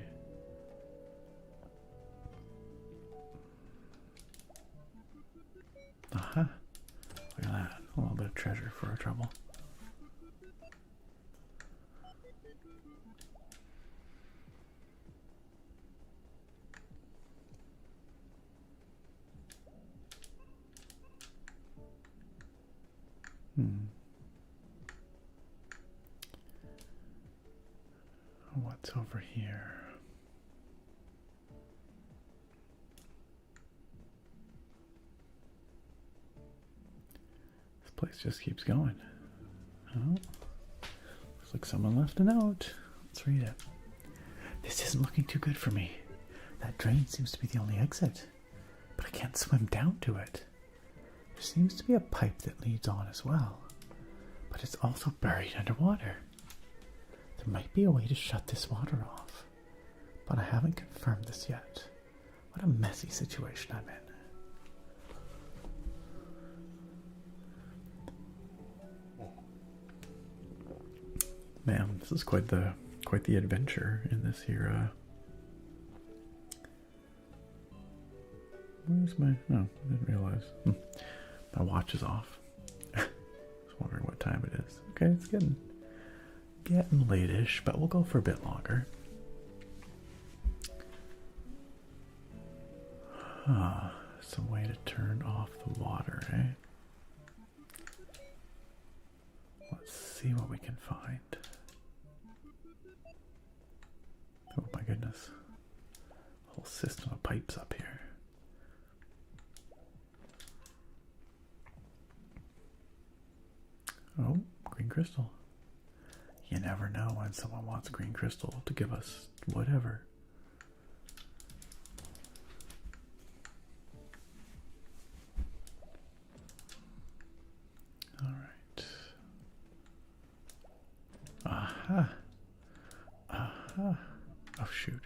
Aha. Look at that. A little bit of treasure for our trouble. What's over here? This place just keeps going. Oh, looks like someone left a note. Let's read it. This isn't looking too good for me. That drain seems to be the only exit, but I can't swim down to it. There seems to be a pipe that leads on as well, but it's also buried underwater. There might be a way to shut this water off, but I haven't confirmed this yet. What a messy situation I'm in. Man, this is quite the adventure in this here. Where's my? Oh, I didn't realize. My watch is off. I was wondering what time it is. Okay, it's getting late-ish, but we'll go for a bit longer. Some way to turn off the water, eh? Let's see what we can find. Oh my goodness. Whole system of pipes up here. Oh, green crystal. You never know when someone wants green crystal to give us whatever. All right. Aha. Aha. Oh, shoot.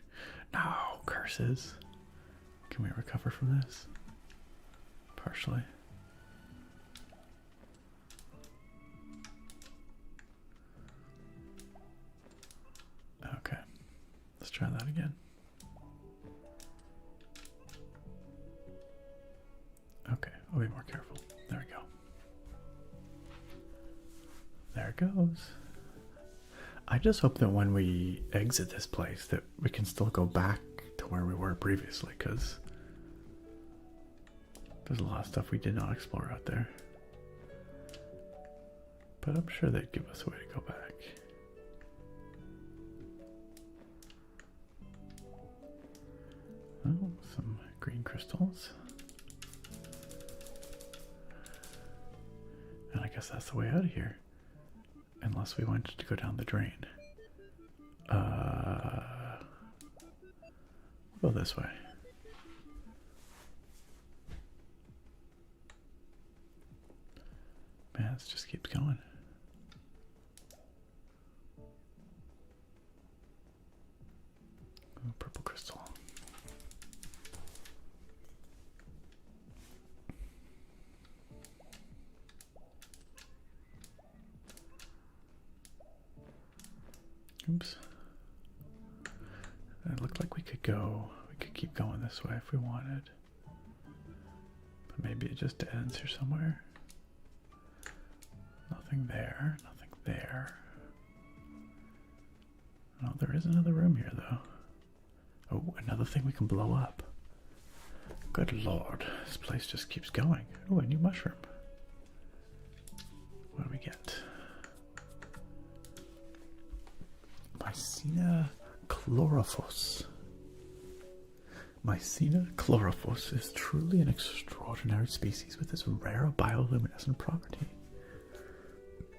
No, curses. Can we recover from this? Partially. Okay, let's try that again. Okay, I'll be more careful. There we go. There it goes. I just hope that when we exit this place that we can still go back to where we were previously, because there's a lot of stuff we did not explore out there. But I'm sure they'd give us a way to go back. Oh, some green crystals. And I guess that's the way out of here. Unless we wanted to go down the drain. We'll go this way. Man, this just keeps going. Ooh, purple crystal. Oops. It looked like we could keep going this way if we wanted. But maybe it just ends here somewhere. Nothing there, nothing there. Oh, there is another room here though. Oh, another thing we can blow up. Good lord, this place just keeps going. Oh, a new mushroom. What do we get? Mycena chlorophyllus. Mycena chlorophyllus is truly an extraordinary species with this rare bioluminescent property.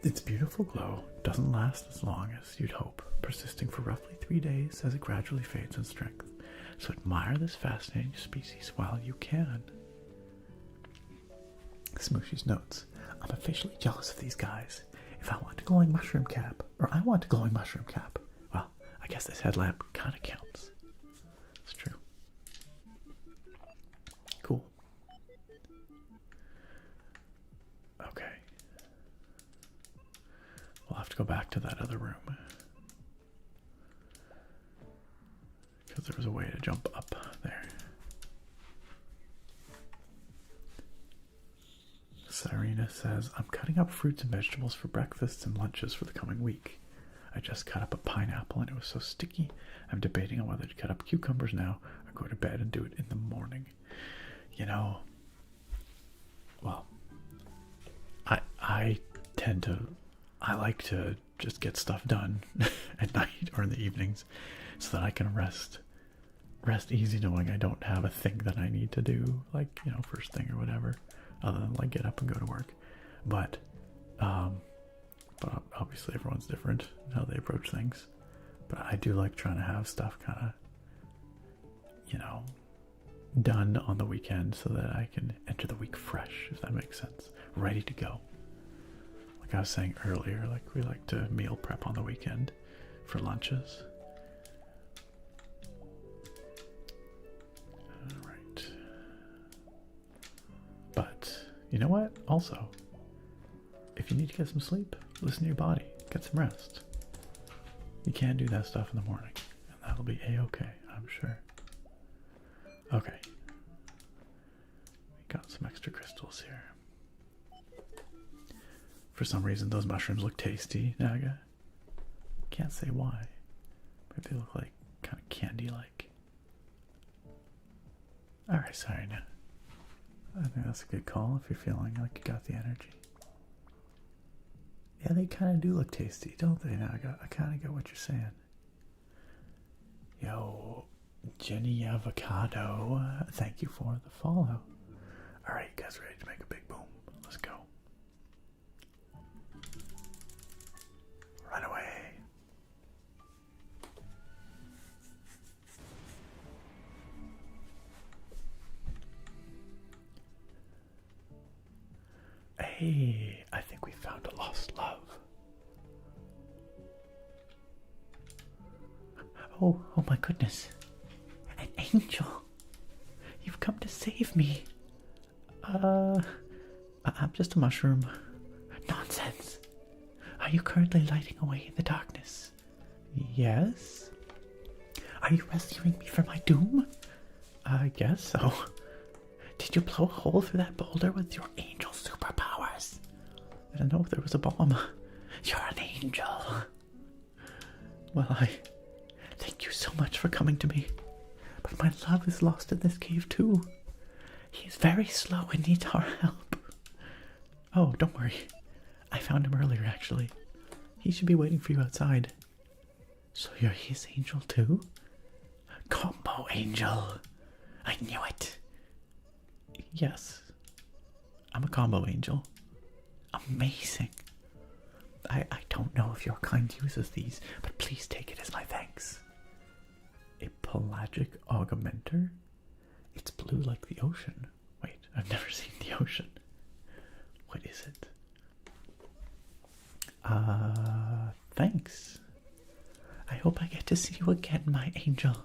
Its beautiful glow doesn't last as long as you'd hope, persisting for roughly 3 days as it gradually fades in strength. So admire this fascinating species while you can. Smooshy's notes. I'm officially jealous of these guys. If I want a glowing mushroom cap, or I want a glowing mushroom cap, well, I guess this headlamp kind of counts. It's true. Cool. Okay. have to go back to that other room. Because there was a way to jump up there. Serena says, I'm cutting up fruits and vegetables for breakfasts and lunches for the coming week. I just cut up a pineapple and it was so sticky. I'm debating on whether to cut up cucumbers now or go to bed and do it in the morning. You know, well, I like to just get stuff done at night or in the evenings so that I can rest easy knowing I don't have a thing that I need to do, like, you know, first thing or whatever, other than like get up and go to work. But obviously everyone's different in how they approach things. But I do like trying to have stuff kind of, you know, done on the weekend so that I can enter the week fresh, if that makes sense, ready to go. Like I was saying earlier, like we like to meal prep on the weekend for lunches. All right. But you know what? Also, if you need to get some sleep, listen to your body, get some rest. You can do that stuff in the morning, and that'll be a-okay, I'm sure. Okay. We got some extra crystals here. For some reason, those mushrooms look tasty, Naga. Can't say why. Maybe they look like kind of candy-like. Alright, sorry now. I think that's a good call if you're feeling like you got the energy. Yeah, they kind of do look tasty, don't they, Naga? I kind of get what you're saying. Yo, Jenny Avocado, thank you for the follow. Alright, you guys ready to make a big boom? Let's go. Run away. Hey, I think we found a lost love. Oh my goodness. An angel. You've come to save me. I'm just a mushroom. Nonsense. Are you currently lighting away in the darkness? Yes. Are you rescuing me from my doom? I guess so. Did you blow a hole through that boulder with your angel superpowers? I don't know if there was a bomb. You're an angel. Well, I thank you so much for coming to me. But my love is lost in this cave too. He is very slow and needs our help. Oh, don't worry. I found him earlier, actually. He should be waiting for you outside. So you're his angel too? Combo angel. I knew it. Yes. I'm a combo angel. Amazing. I don't know if your kind uses these, but please take it as my thanks. A pelagic augmenter? It's blue like the ocean. Wait, I've never seen the ocean. What is it? Thanks. I hope I get to see you again, my angel.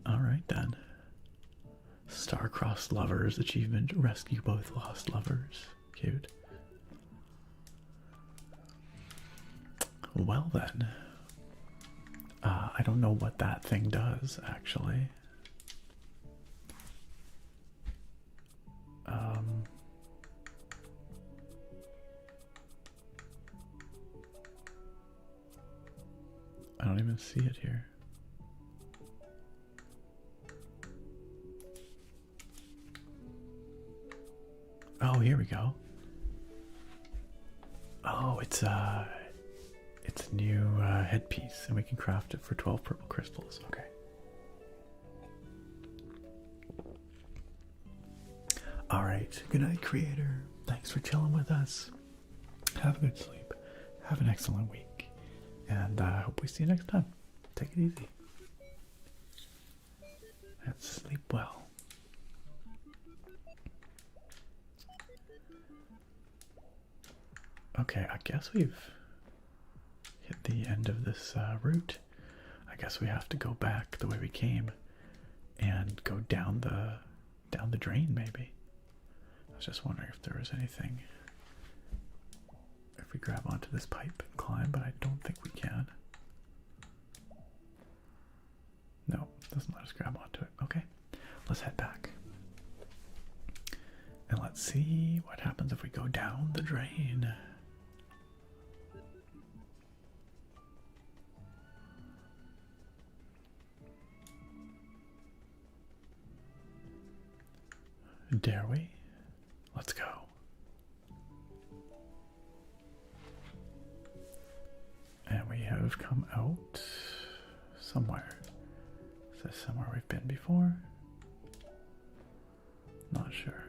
Alright then. Star-crossed lovers achievement. Rescue both lost lovers. Cute. Well then. I don't know what that thing does, actually. I don't even see it here. Oh, here we go. Oh, it's a new headpiece, and we can craft it for 12 purple crystals. Okay. All right. Good night, creator. Thanks for chilling with us. Have a good sleep. Have an excellent week. And I hope we see you next time. Take it easy. And sleep well. Okay, I guess we've hit the end of this route. I guess we have to go back the way we came and go down the drain, maybe. I was just wondering if there was anything, if if we grab onto this pipe and climb, but I don't think we can. No, doesn't let us grab onto it. Okay, let's head back. And let's see what happens if we go down the drain. Dare we? Let's go. And we have come out somewhere. Is this somewhere we've been before? Not sure.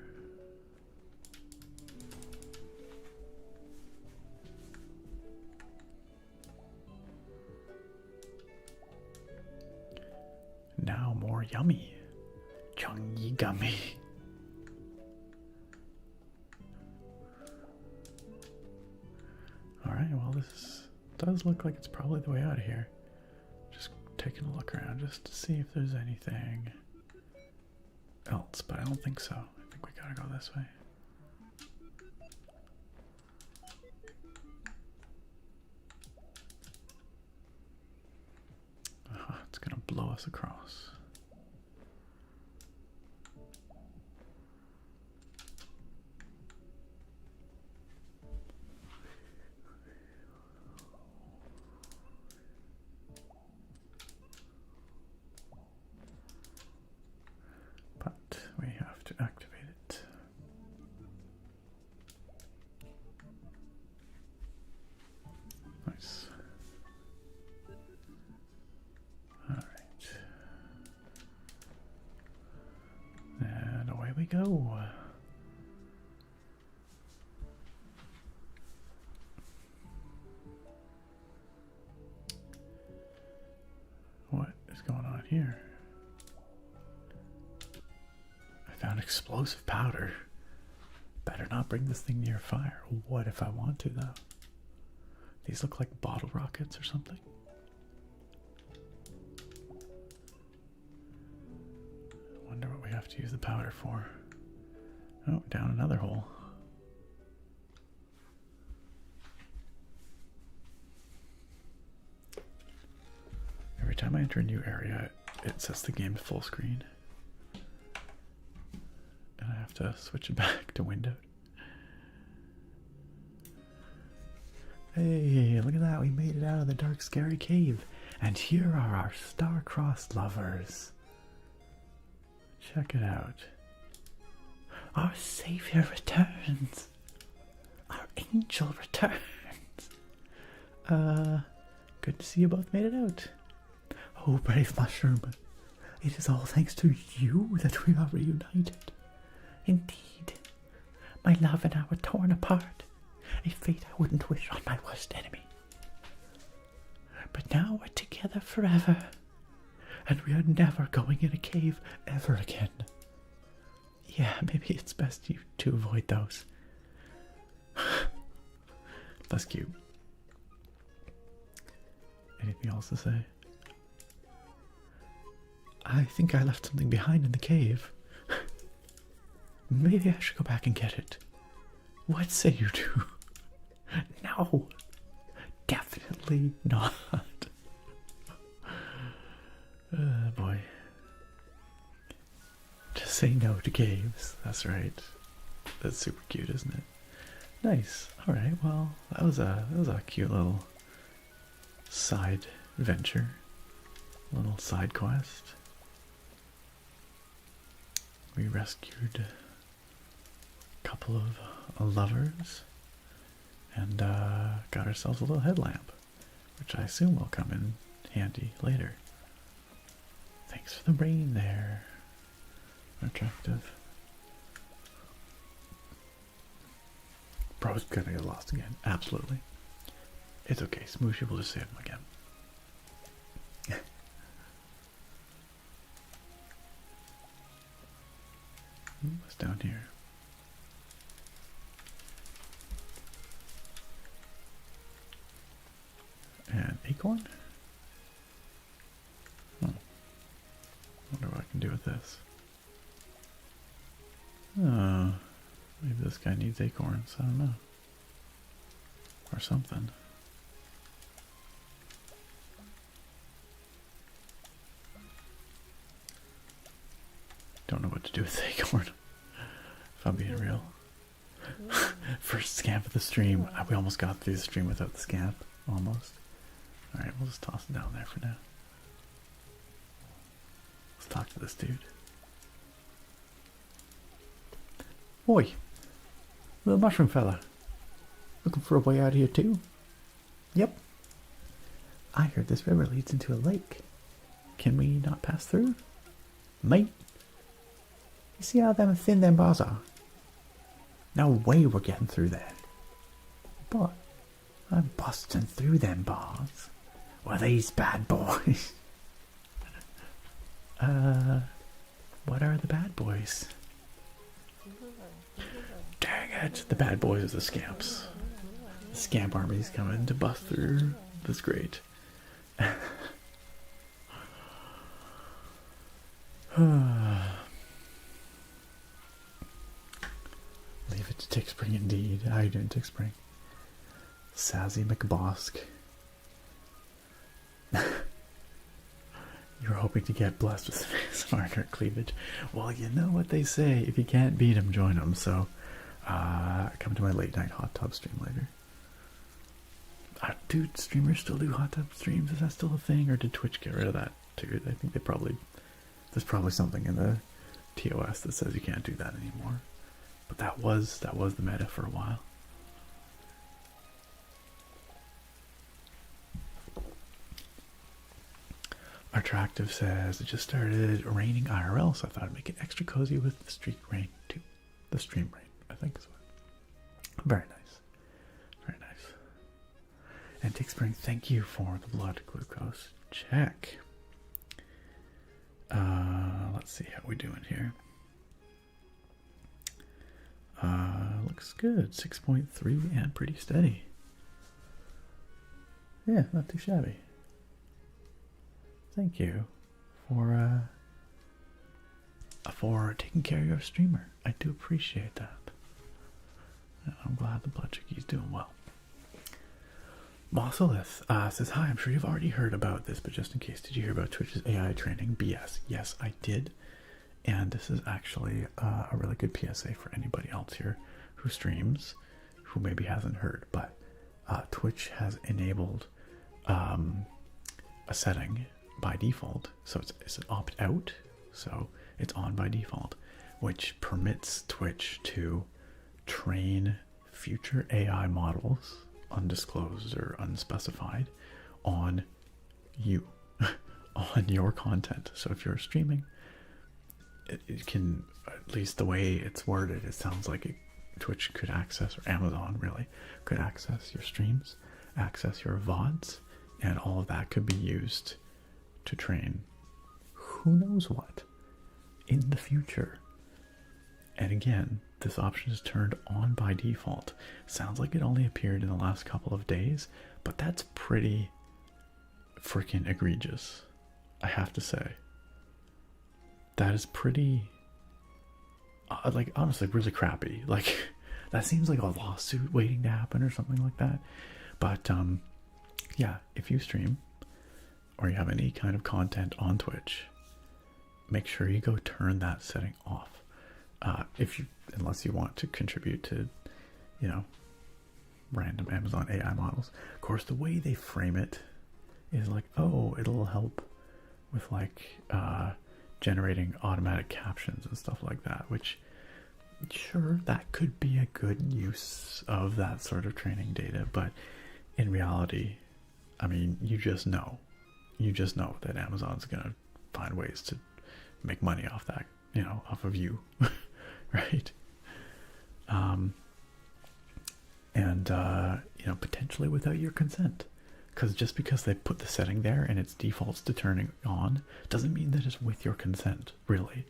Now more yummy. Chungy gummy. Alright, well this does look like it's probably the way out of here. Just taking a look around just to see if there's anything else, but I don't think so. I think we gotta go this way. It's gonna blow us across. But we have to activate it. Nice. Alright. And away we go. What is going on here? I found explosive powder. Better not bring this thing near fire. What if I want to, though? These look like bottle rockets or something. I wonder what we have to use the powder for. Oh, down another hole. Every time I enter a new area, it sets the game to full screen. And I have to switch it back to windowed. Hey, look at that. We made it out of the dark, scary cave. And here are our star-crossed lovers. Check it out. Our savior returns. Our angel returns. Good to see you both made it out. Oh, brave mushroom. It is all thanks to you that we are reunited. Indeed. My love and I were torn apart. A fate I wouldn't wish on my worst enemy. But now we're together forever. And we are never going in a cave ever again. Yeah, maybe it's best you to avoid those. That's cute. Anything else to say? I think I left something behind in the cave. Maybe I should go back and get it. What say you do? No, definitely not. Boy. Just say no to caves. That's right. That's super cute, isn't it? Nice. All right. Well, that was a cute little side venture, little side quest. We rescued a couple of lovers and got ourselves a little headlamp, which I assume will come in handy later. Thanks for the rain there. Attractive. Bro's gonna get lost again. Absolutely. It's okay. Smooshy will just save him again. What's down here? An acorn? Wonder what I can do with this. Oh, maybe this guy needs acorns. I don't know. or something. Don't know what to do with the acorn, if I'm being real. First scamp of the stream. We almost got through the stream without the scamp. Almost. Alright, we'll just toss it down there for now. Let's talk to this dude. Oi! Little mushroom fella. Looking for a way out of here too? Yep. I heard this river leads into a lake. Can we not pass through? Mate? You see how thin them bars are? No way we're getting through there. But I'm busting through them bars. Well, these bad boys. What are the bad boys? Dang it, the bad boys are the scamps. The scamp army's coming to bust through this grate. Leave it to Tick Spring indeed. How you doing, Tick Spring? Sassy McBosk. You were hoping to get blessed with smarter cleavage. Well, you know what they say. If you can't beat them, join them. So, come to my late night hot tub stream later. Dude, streamers still do hot tub streams? Is that still a thing? Or did Twitch get rid of that too? I think they probably... There's probably something in the TOS that says you can't do that anymore. But that was the meta for a while. Attractive says it just started raining IRL, so I thought I'd make it extra cozy with the street rain too. The stream rain, I think is what. Very nice. Very nice. And Tick Spring, thank you for the blood glucose check. Let's see how we doing here. Looks good. 6.3 and pretty steady. Yeah, not too shabby. Thank you for taking care of your streamer. I do appreciate that. And I'm glad the blood chickie's doing well. Mosselith says, hi, I'm sure you've already heard about this, but just in case, did you hear about Twitch's AI training? BS. Yes, I did. And this is actually a really good PSA for anybody else here who streams, who maybe hasn't heard. But Twitch has enabled a setting by default, so it's an opt-out, so it's on by default, which permits Twitch to train future AI models, undisclosed or unspecified, on you, on your content. So if you're streaming, it can, at least the way it's worded, it sounds like Twitch could access, or Amazon really, could access your streams, access your VODs, and all of that could be used to train who knows what in the future. And again, this option is turned on by default. Sounds like it only appeared in the last couple of days, but that's pretty freaking egregious, I have to say. That is pretty, like, honestly, really crappy. Like, that seems like a lawsuit waiting to happen or something like that. But, yeah, if you stream, or you have any kind of content on Twitch, make sure you go turn that setting off. Unless you want to contribute to, you know, random Amazon AI models. Of course, the way they frame it is like, oh, it'll help with like generating automatic captions and stuff like that, which, sure, that could be a good use of that sort of training data, but in reality, I mean, you just know that Amazon's gonna find ways to make money off that, you know, off of you. Right? You know, potentially without your consent, because just because they put the setting there and it defaults to turning on doesn't mean that it's with your consent, really.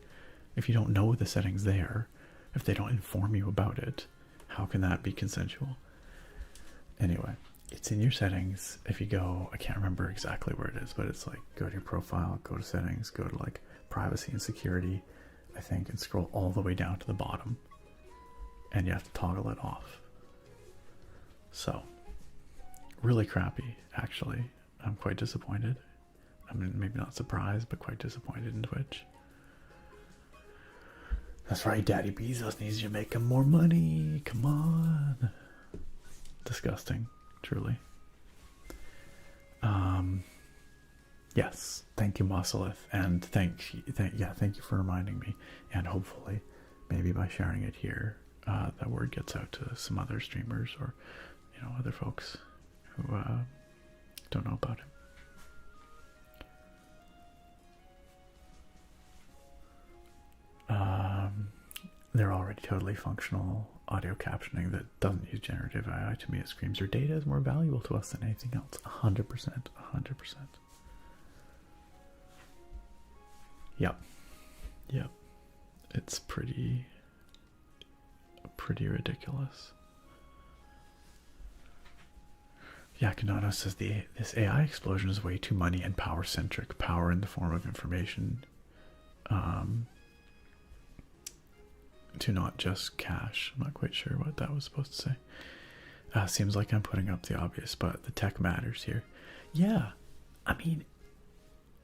If you don't know the setting's there, if they don't inform you about it, how can that be consensual? Anyway, it's in your settings. If you go, I can't remember exactly where it is, but it's like, go to your profile, go to settings, go to like privacy and security, I think, and scroll all the way down to the bottom, and you have to toggle it off. So really crappy, actually. I'm quite disappointed. I mean, maybe not surprised, but quite disappointed in Twitch. That's right, Daddy Bezos needs you to make him more money. Come on. Disgusting, truly. Yes, thank you, Muscleth, and thank you for reminding me. And hopefully, maybe by sharing it here, that word gets out to some other streamers or, other folks who don't know about it. They're already totally functional audio captioning that doesn't use generative AI. To me, it screams your data is more valuable to us than anything else. 100%, 100%. Yep. It's pretty ridiculous. Yakanano says this AI explosion is way too money and power centric. Power in the form of information. To not just cash. I'm not quite sure what that was supposed to say. Seems like I'm putting up the obvious, but the tech matters here. Yeah, I mean,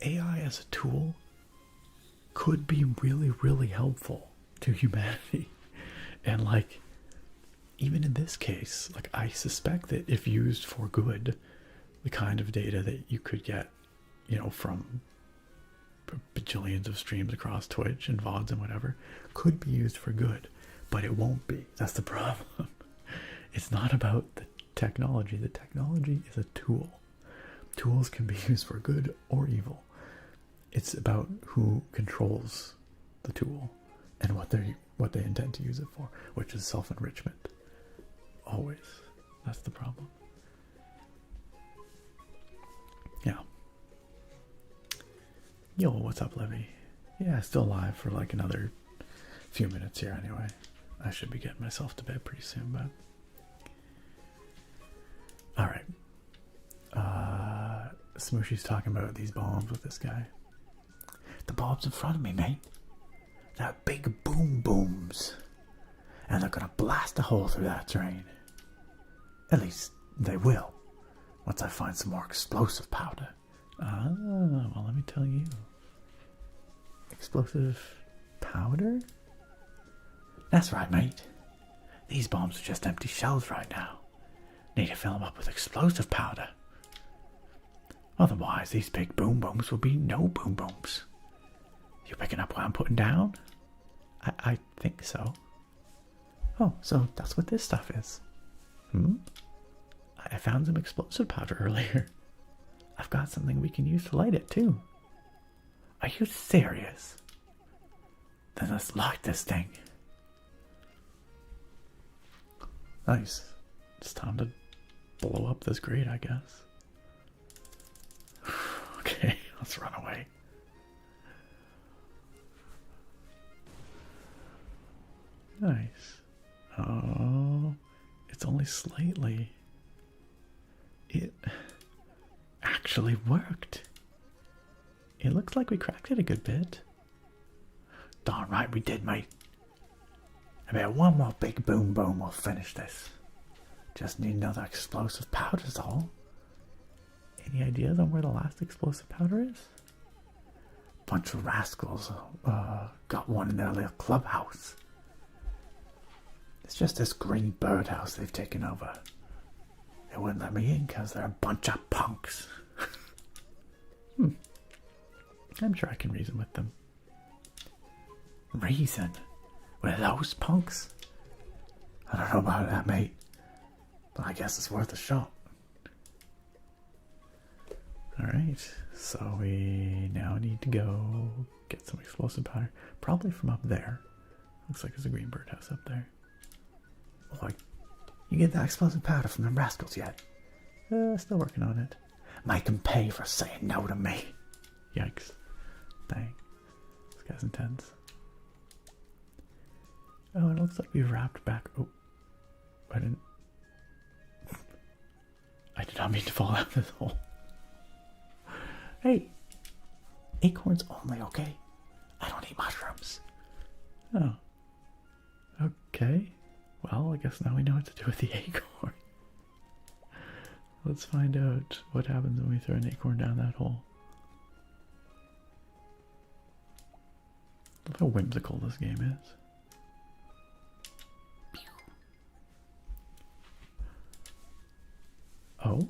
AI as a tool could be really, really helpful to humanity. And like, even in this case, like, I suspect that if used for good, the kind of data that you could get, from bajillions of streams across Twitch and VODs and whatever, could be used for good, but it won't be. That's the problem. It's not about the technology. The technology is a tool. Tools can be used for good or evil. It's about who controls the tool and what they intend to use it for, which is self-enrichment. Always. That's the problem. Yeah. Yo, what's up, Livy? Yeah, still live for like another few minutes here anyway. I should be getting myself to bed pretty soon, but... Alright. Smooshy's talking about these bombs with this guy. The bombs in front of me, mate. They're big boom booms. And they're gonna blast a hole through that terrain. At least, they will. Once I find some more explosive powder. Ah, well, let me tell you. Explosive powder? That's right, mate. These bombs are just empty shells right now. Need to fill them up with explosive powder. Otherwise, these big boom booms will be no boom booms. You picking up what I'm putting down? I think so. Oh, so that's what this stuff is. I found some explosive powder earlier. I've got something we can use to light it, too. Are you serious? Then let's light this thing. Nice. It's time to blow up this grate, I guess. Okay, let's run away. Nice. Oh, it's only slightly. It actually worked. It looks like we cracked it a good bit. Darn right we did, mate. About one more big boom boom will finish this. Just need another explosive powder's all. Any ideas on where the last explosive powder is? Bunch of rascals got one in their little clubhouse. It's just this green birdhouse they've taken over. They wouldn't let me in because they're a bunch of punks. I'm sure I can reason with them. Reason? With those punks? I don't know about that, mate. But I guess it's worth a shot. Alright, so we now need to go get some explosive powder. Probably from up there. Looks like there's a green birdhouse up there. Oh, you get that explosive powder from them rascals yet? Still working on it. Make them pay for saying no to me. Yikes. Dang. This guy's intense. Oh, it looks like we've wrapped back. Oh, I did not mean to fall out of this hole. Hey, acorns only, okay? I don't eat mushrooms. Oh. Okay. Well, I guess now we know what to do with the acorn. Let's find out what happens when we throw an acorn down that hole. Look how whimsical this game is. Oh,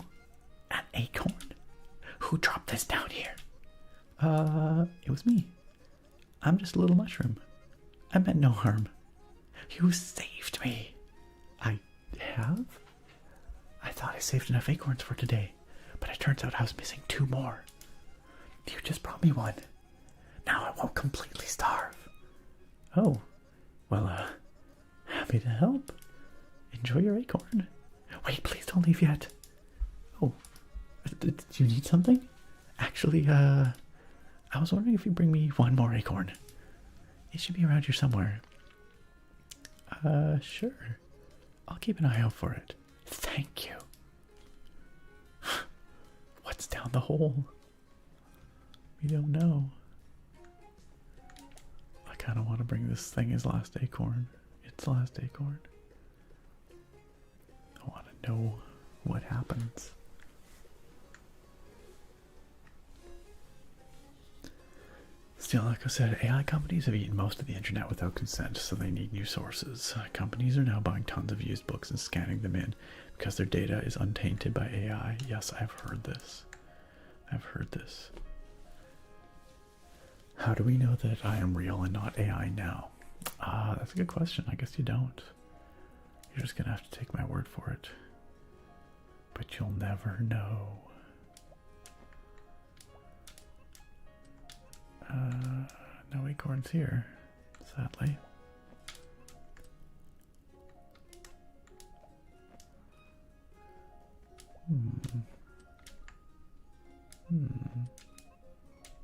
an acorn? Who dropped this down here? It was me. I'm just a little mushroom. I meant no harm. You saved me. I have? I thought I saved enough acorns for today, but it turns out I was missing 2 more. You just brought me one. Now I won't completely starve. Oh, well, happy to help. Enjoy your acorn. Wait, please don't leave yet. Oh, did you need something? Actually, I was wondering if you'd bring me 1 more acorn. It should be around here somewhere. Sure. I'll keep an eye out for it. Thank you. What's down the hole? We don't know. I kind of want to bring this thing his last acorn. Its last acorn. I want to know what happens. Still, like I said, AI companies have eaten most of the internet without consent, so they need new sources. Companies are now buying tons of used books and scanning them in because their data is untainted by AI. Yes, I've heard this. I've heard this. How do we know that I am real and not AI now? That's a good question. I guess you don't. You're just gonna have to take my word for it. But you'll never know. No acorns here, sadly.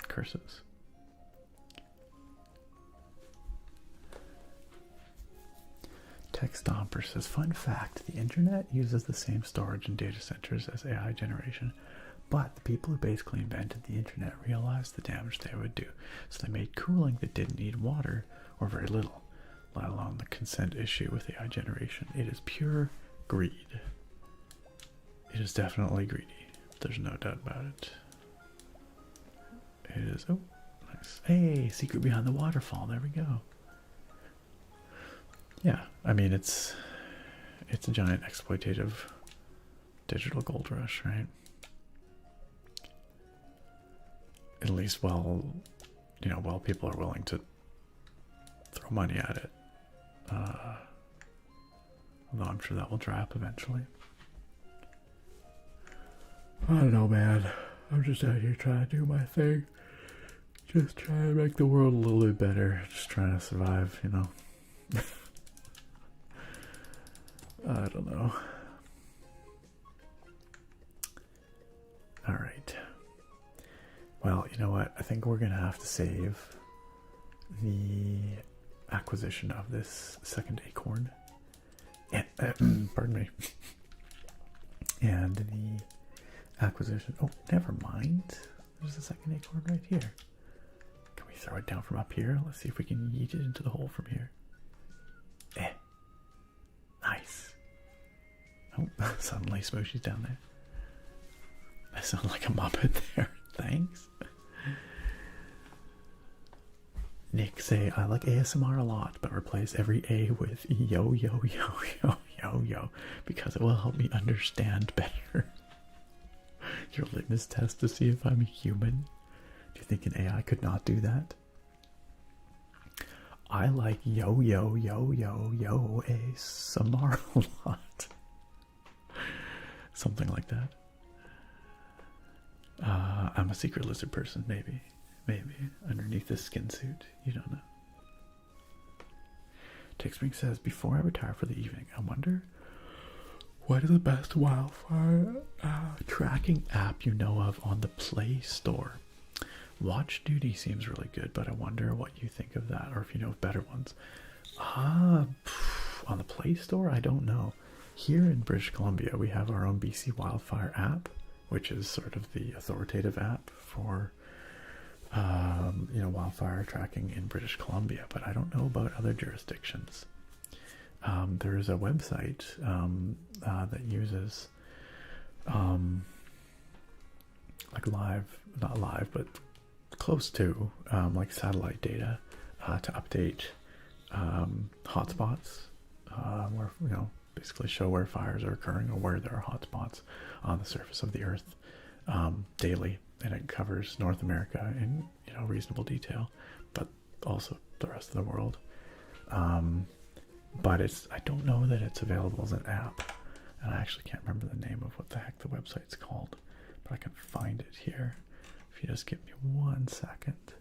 Curses. Tech Stomper says, fun fact, the internet uses the same storage and data centers as AI generation, but the people who basically invented the internet realized the damage they would do, so they made cooling that didn't need water, or very little, let alone the consent issue with AI generation. It is pure greed. It is definitely greedy. There's no doubt about it. It is, oh, nice. Hey, secret behind the waterfall, there we go. Yeah, I mean, it's a giant exploitative digital gold rush, right? At least while people are willing to throw money at it. Although I'm sure that will dry up eventually. I don't know, man. I'm just out here trying to do my thing. Just trying to make the world a little bit better. Just trying to survive, you know. I don't know. Alright. Well, you know what? I think we're going to have to save the acquisition of this second acorn. And, pardon me. And the acquisition. Oh, never mind. There's a second acorn right here. Can we throw it down from up here? Let's see if we can yeet it into the hole from here. Nice. Oh, suddenly Smooshy's down there. I sound like a Muppet there. Thanks. Nick say, I like ASMR a lot, but replace every A with yo, yo, yo, yo, yo, yo, because it will help me understand better. Your litmus test to see if I'm human? Do you think an AI could not do that? I like yo, yo, yo, yo, yo, ASMR a lot. Something like that. I'm a secret lizard person, maybe. Maybe. Underneath this skin suit. You don't know. Tickspring says, before I retire for the evening, I wonder what is the best wildfire tracking app you know of on the Play Store? Watch Duty seems really good, but I wonder what you think of that, or if you know of better ones. On the Play Store, I don't know. Here in British Columbia, we have our own BC Wildfire app, which is sort of the authoritative app for wildfire tracking in British Columbia, but I don't know about other jurisdictions. There is a website that uses like live, not live, but close to like satellite data to update hotspots, where basically show where fires are occurring or where there are hotspots on the surface of the Earth daily, and it covers North America in reasonable detail, but also the rest of the world. But I don't know that it's available as an app, and I actually can't remember the name of what the heck the website's called, but I can find it here if you just give me 1 second.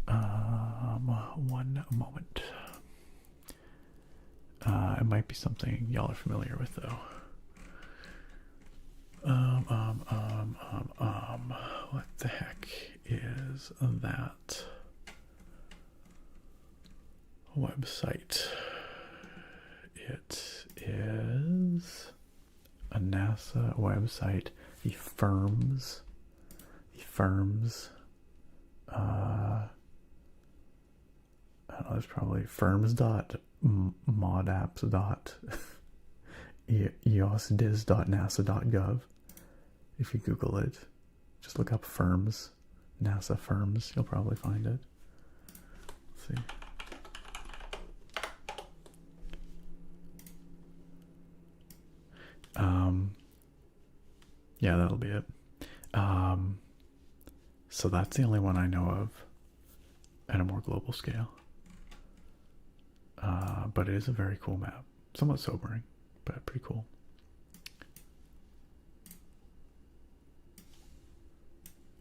1 moment. It might be something y'all are familiar with, though. What the heck is that website? It is a NASA website. The firm's I don't know, there's probably firms.modapps.eosdiz.nasa.gov. If you Google it, just look up firms, NASA firms, you'll probably find it. Let's see. Yeah, that'll be it. So that's the only one I know of at a more global scale. But it is a very cool map. Somewhat sobering, but pretty cool.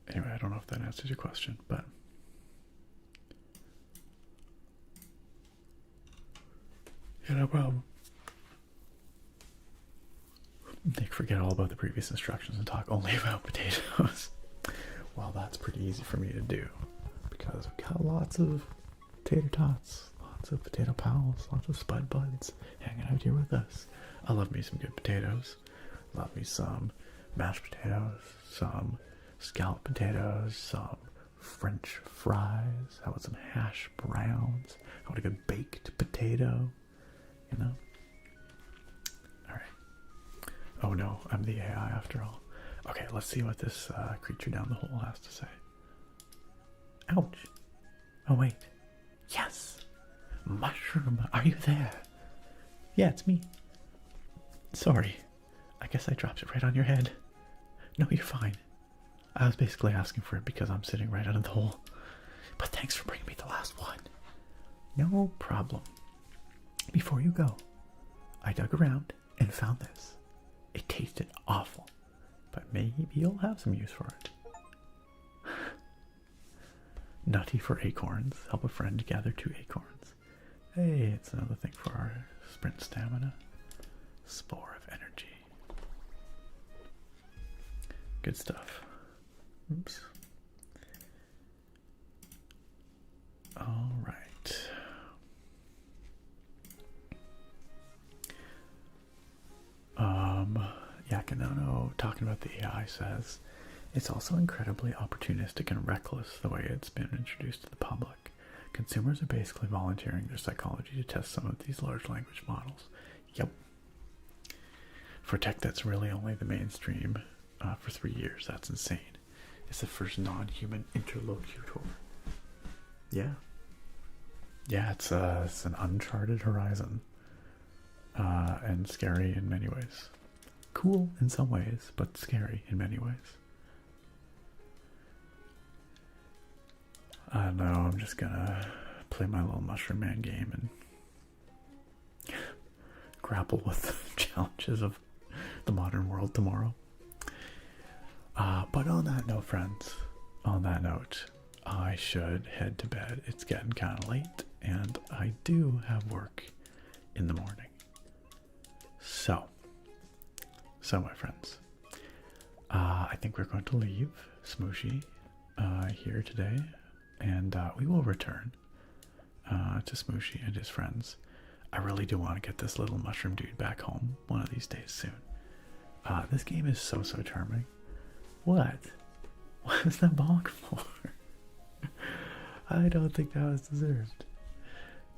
Anyway, I don't know if that answers your question, but yeah, no problem. Nick, forget all about the previous instructions and talk only about potatoes. Well, that's pretty easy for me to do because we've got lots of tater tots, lots of potato pals, lots of spud buds hanging out here with us. I love me some good potatoes. Love me some mashed potatoes, some scalloped potatoes, some French fries. How about some hash browns? How about a good baked potato? Oh no, I'm the AI after all. Okay, let's see what this creature down the hole has to say. Ouch. Oh wait. Yes! Mushroom, are you there? Yeah, it's me. Sorry. I guess I dropped it right on your head. No, you're fine. I was basically asking for it because I'm sitting right under the hole. But thanks for bringing me the last one. No problem. Before you go, I dug around and found this. It tasted awful, but maybe you'll have some use for it. Nutty for acorns. Help a friend gather 2 acorns. Hey, it's another thing for our sprint stamina. Spore of energy. Good stuff. Oops. All right. Yakinono, talking about the AI, says it's also incredibly opportunistic and reckless the way it's been introduced to the public. Consumers are basically volunteering their psychology to test some of these large language models. Yep. For tech that's really only the mainstream for 3 years, that's insane. It's the first non-human interlocutor. Yeah. Yeah, it's an uncharted horizon. And scary in many ways. Cool in some ways, but scary in many ways. I don't know, I'm just gonna play my little Mushroom Man game and grapple with the challenges of the modern world tomorrow. But on that note, friends, I should head to bed. It's getting kind of late, and I do have work in the morning. So my friends, I think we're going to leave Smooshy here today, and we will return to Smooshy and his friends. I really do want to get this little mushroom dude back home one of these days soon. This game is so charming. What? What is that bonk for? I don't think that was deserved.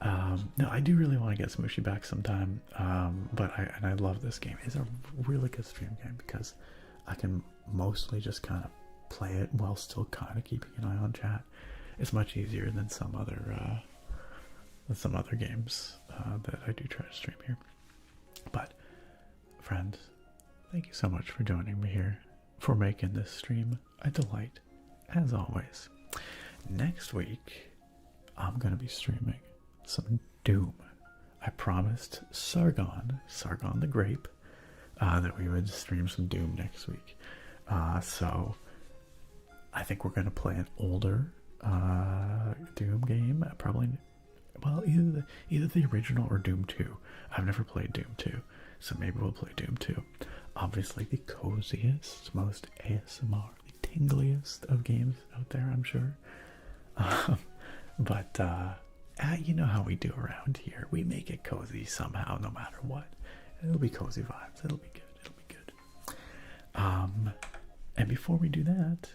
No, I do really want to get Smooshy back sometime. But I love this game. It's a really good stream game because I can mostly just kind of play it while still kind of keeping an eye on chat. It's much easier than some other games that I do try to stream here. But friends, thank you so much for joining me here, for making this stream a delight, as always. Next week, I'm going to be streaming some Doom. I promised Sargon the Grape, that we would stream some Doom next week. So I think we're going to play an older Doom game, probably, well, either the original or Doom 2. I've never played Doom 2, so maybe we'll play Doom 2. Obviously the coziest, most ASMR, the tingliest of games out there, I'm sure. But you know how we do around here. We make it cozy somehow, no matter what. It'll be cozy vibes. It'll be good. It'll be good. And before we do that,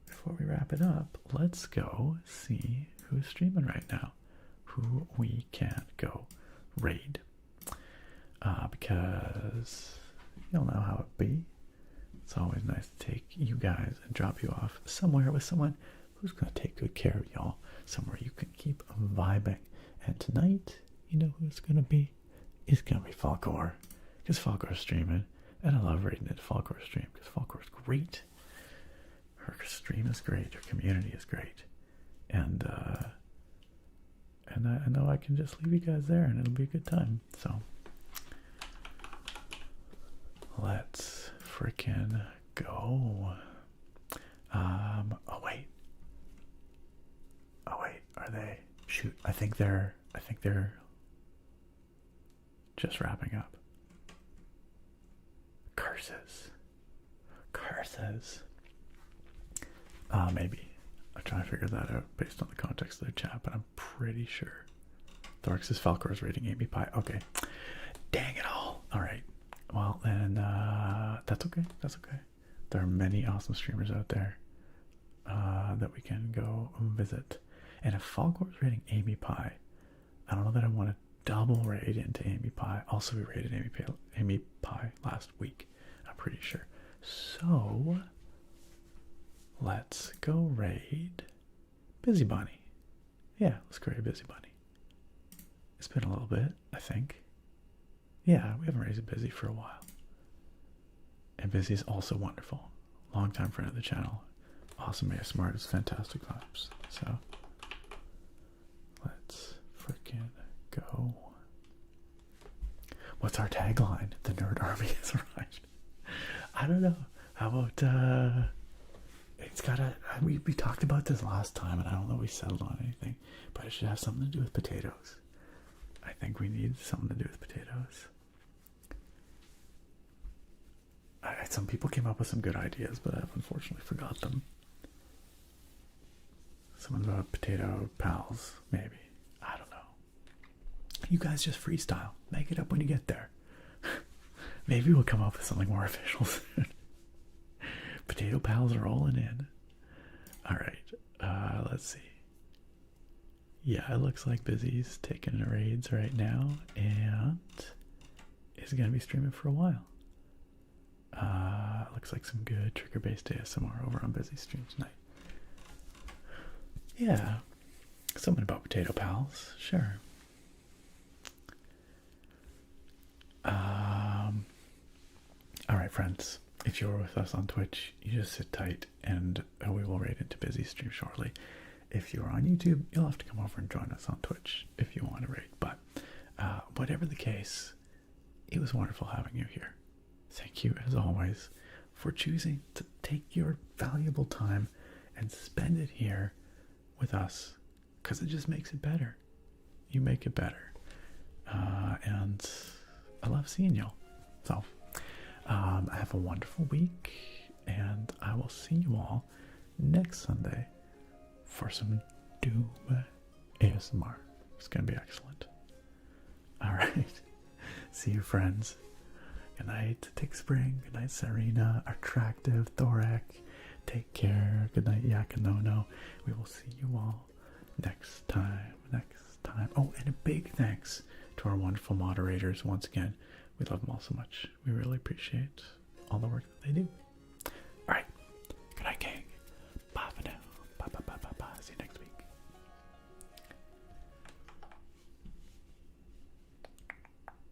before we wrap it up, let's go see who's streaming right now, who we can go raid. Because you'll know how it be. It's always nice to take you guys and drop you off somewhere with someone who's going to take good care of y'all, somewhere you can keep vibing. And tonight, you know who it's going to be? It's going to be Falcor, because Falcor's streaming, and I love raiding into Falcor's stream, because Falcor's great. Her stream is great, her community is great, and I know I can just leave you guys there, and it'll be a good time. So let's freaking go. Oh wait, are they? Shoot, I think they're just wrapping up. Curses. Maybe. I'm trying to figure that out based on the context of the chat, but I'm pretty sure. Thorax's Falcor is rating Amy Pie. Okay. Dang it all. Alright. Well, then, that's okay. That's okay. There are many awesome streamers out there that we can go visit. And if Falcor is rating Amy Pie, I don't know that I want to double raid into Amy Pie. Also, we raided Amy Pie last week, I'm pretty sure. So, let's go raid Busy Bunny. Yeah, let's go raid Busy Bunny. It's been a little bit, I think. Yeah, we haven't raised Busy for a while. And Busy is also wonderful. Longtime friend of the channel. Awesome ASMR is fantastic vibes. So, let's freaking go. What's our tagline? The Nerd Army has arrived. I don't know. How about, it's gotta, we talked about this last time, and I don't know if we settled on anything, but it should have something to do with potatoes. I think we need something to do with potatoes. Some people came up with some good ideas, but I've unfortunately forgot them. Something about potato pals, maybe. I don't know. You guys just freestyle. Make it up when you get there. Maybe we'll come up with something more official soon. Potato pals are rolling in. Alright, let's see. Yeah, it looks like Busy's taking raids right now, and is going to be streaming for a while. Looks like some good trigger-based ASMR over on Busy stream tonight. Yeah, something about potato pals, sure. Alright friends, if you're with us on Twitch, you just sit tight and we will raid into Busy stream shortly. If you're on YouTube, you'll have to come over and join us on Twitch if you want to raid. But whatever the case, it was wonderful having you here. Thank you, as always, for choosing to take your valuable time and spend it here with us, because it just makes it better. You make it better. And I love seeing y'all. So, have a wonderful week, and I will see you all next Sunday for some Doom ASMR. It's going to be excellent. Alright. See you, friends. Good night, Tick Spring. Good night, Serena. Attractive, Thorac. Take care. Good night, Yakanono. We will see you all next time. Oh, and big thanks to our wonderful moderators once again. We love them all so much. We really appreciate all the work that they do.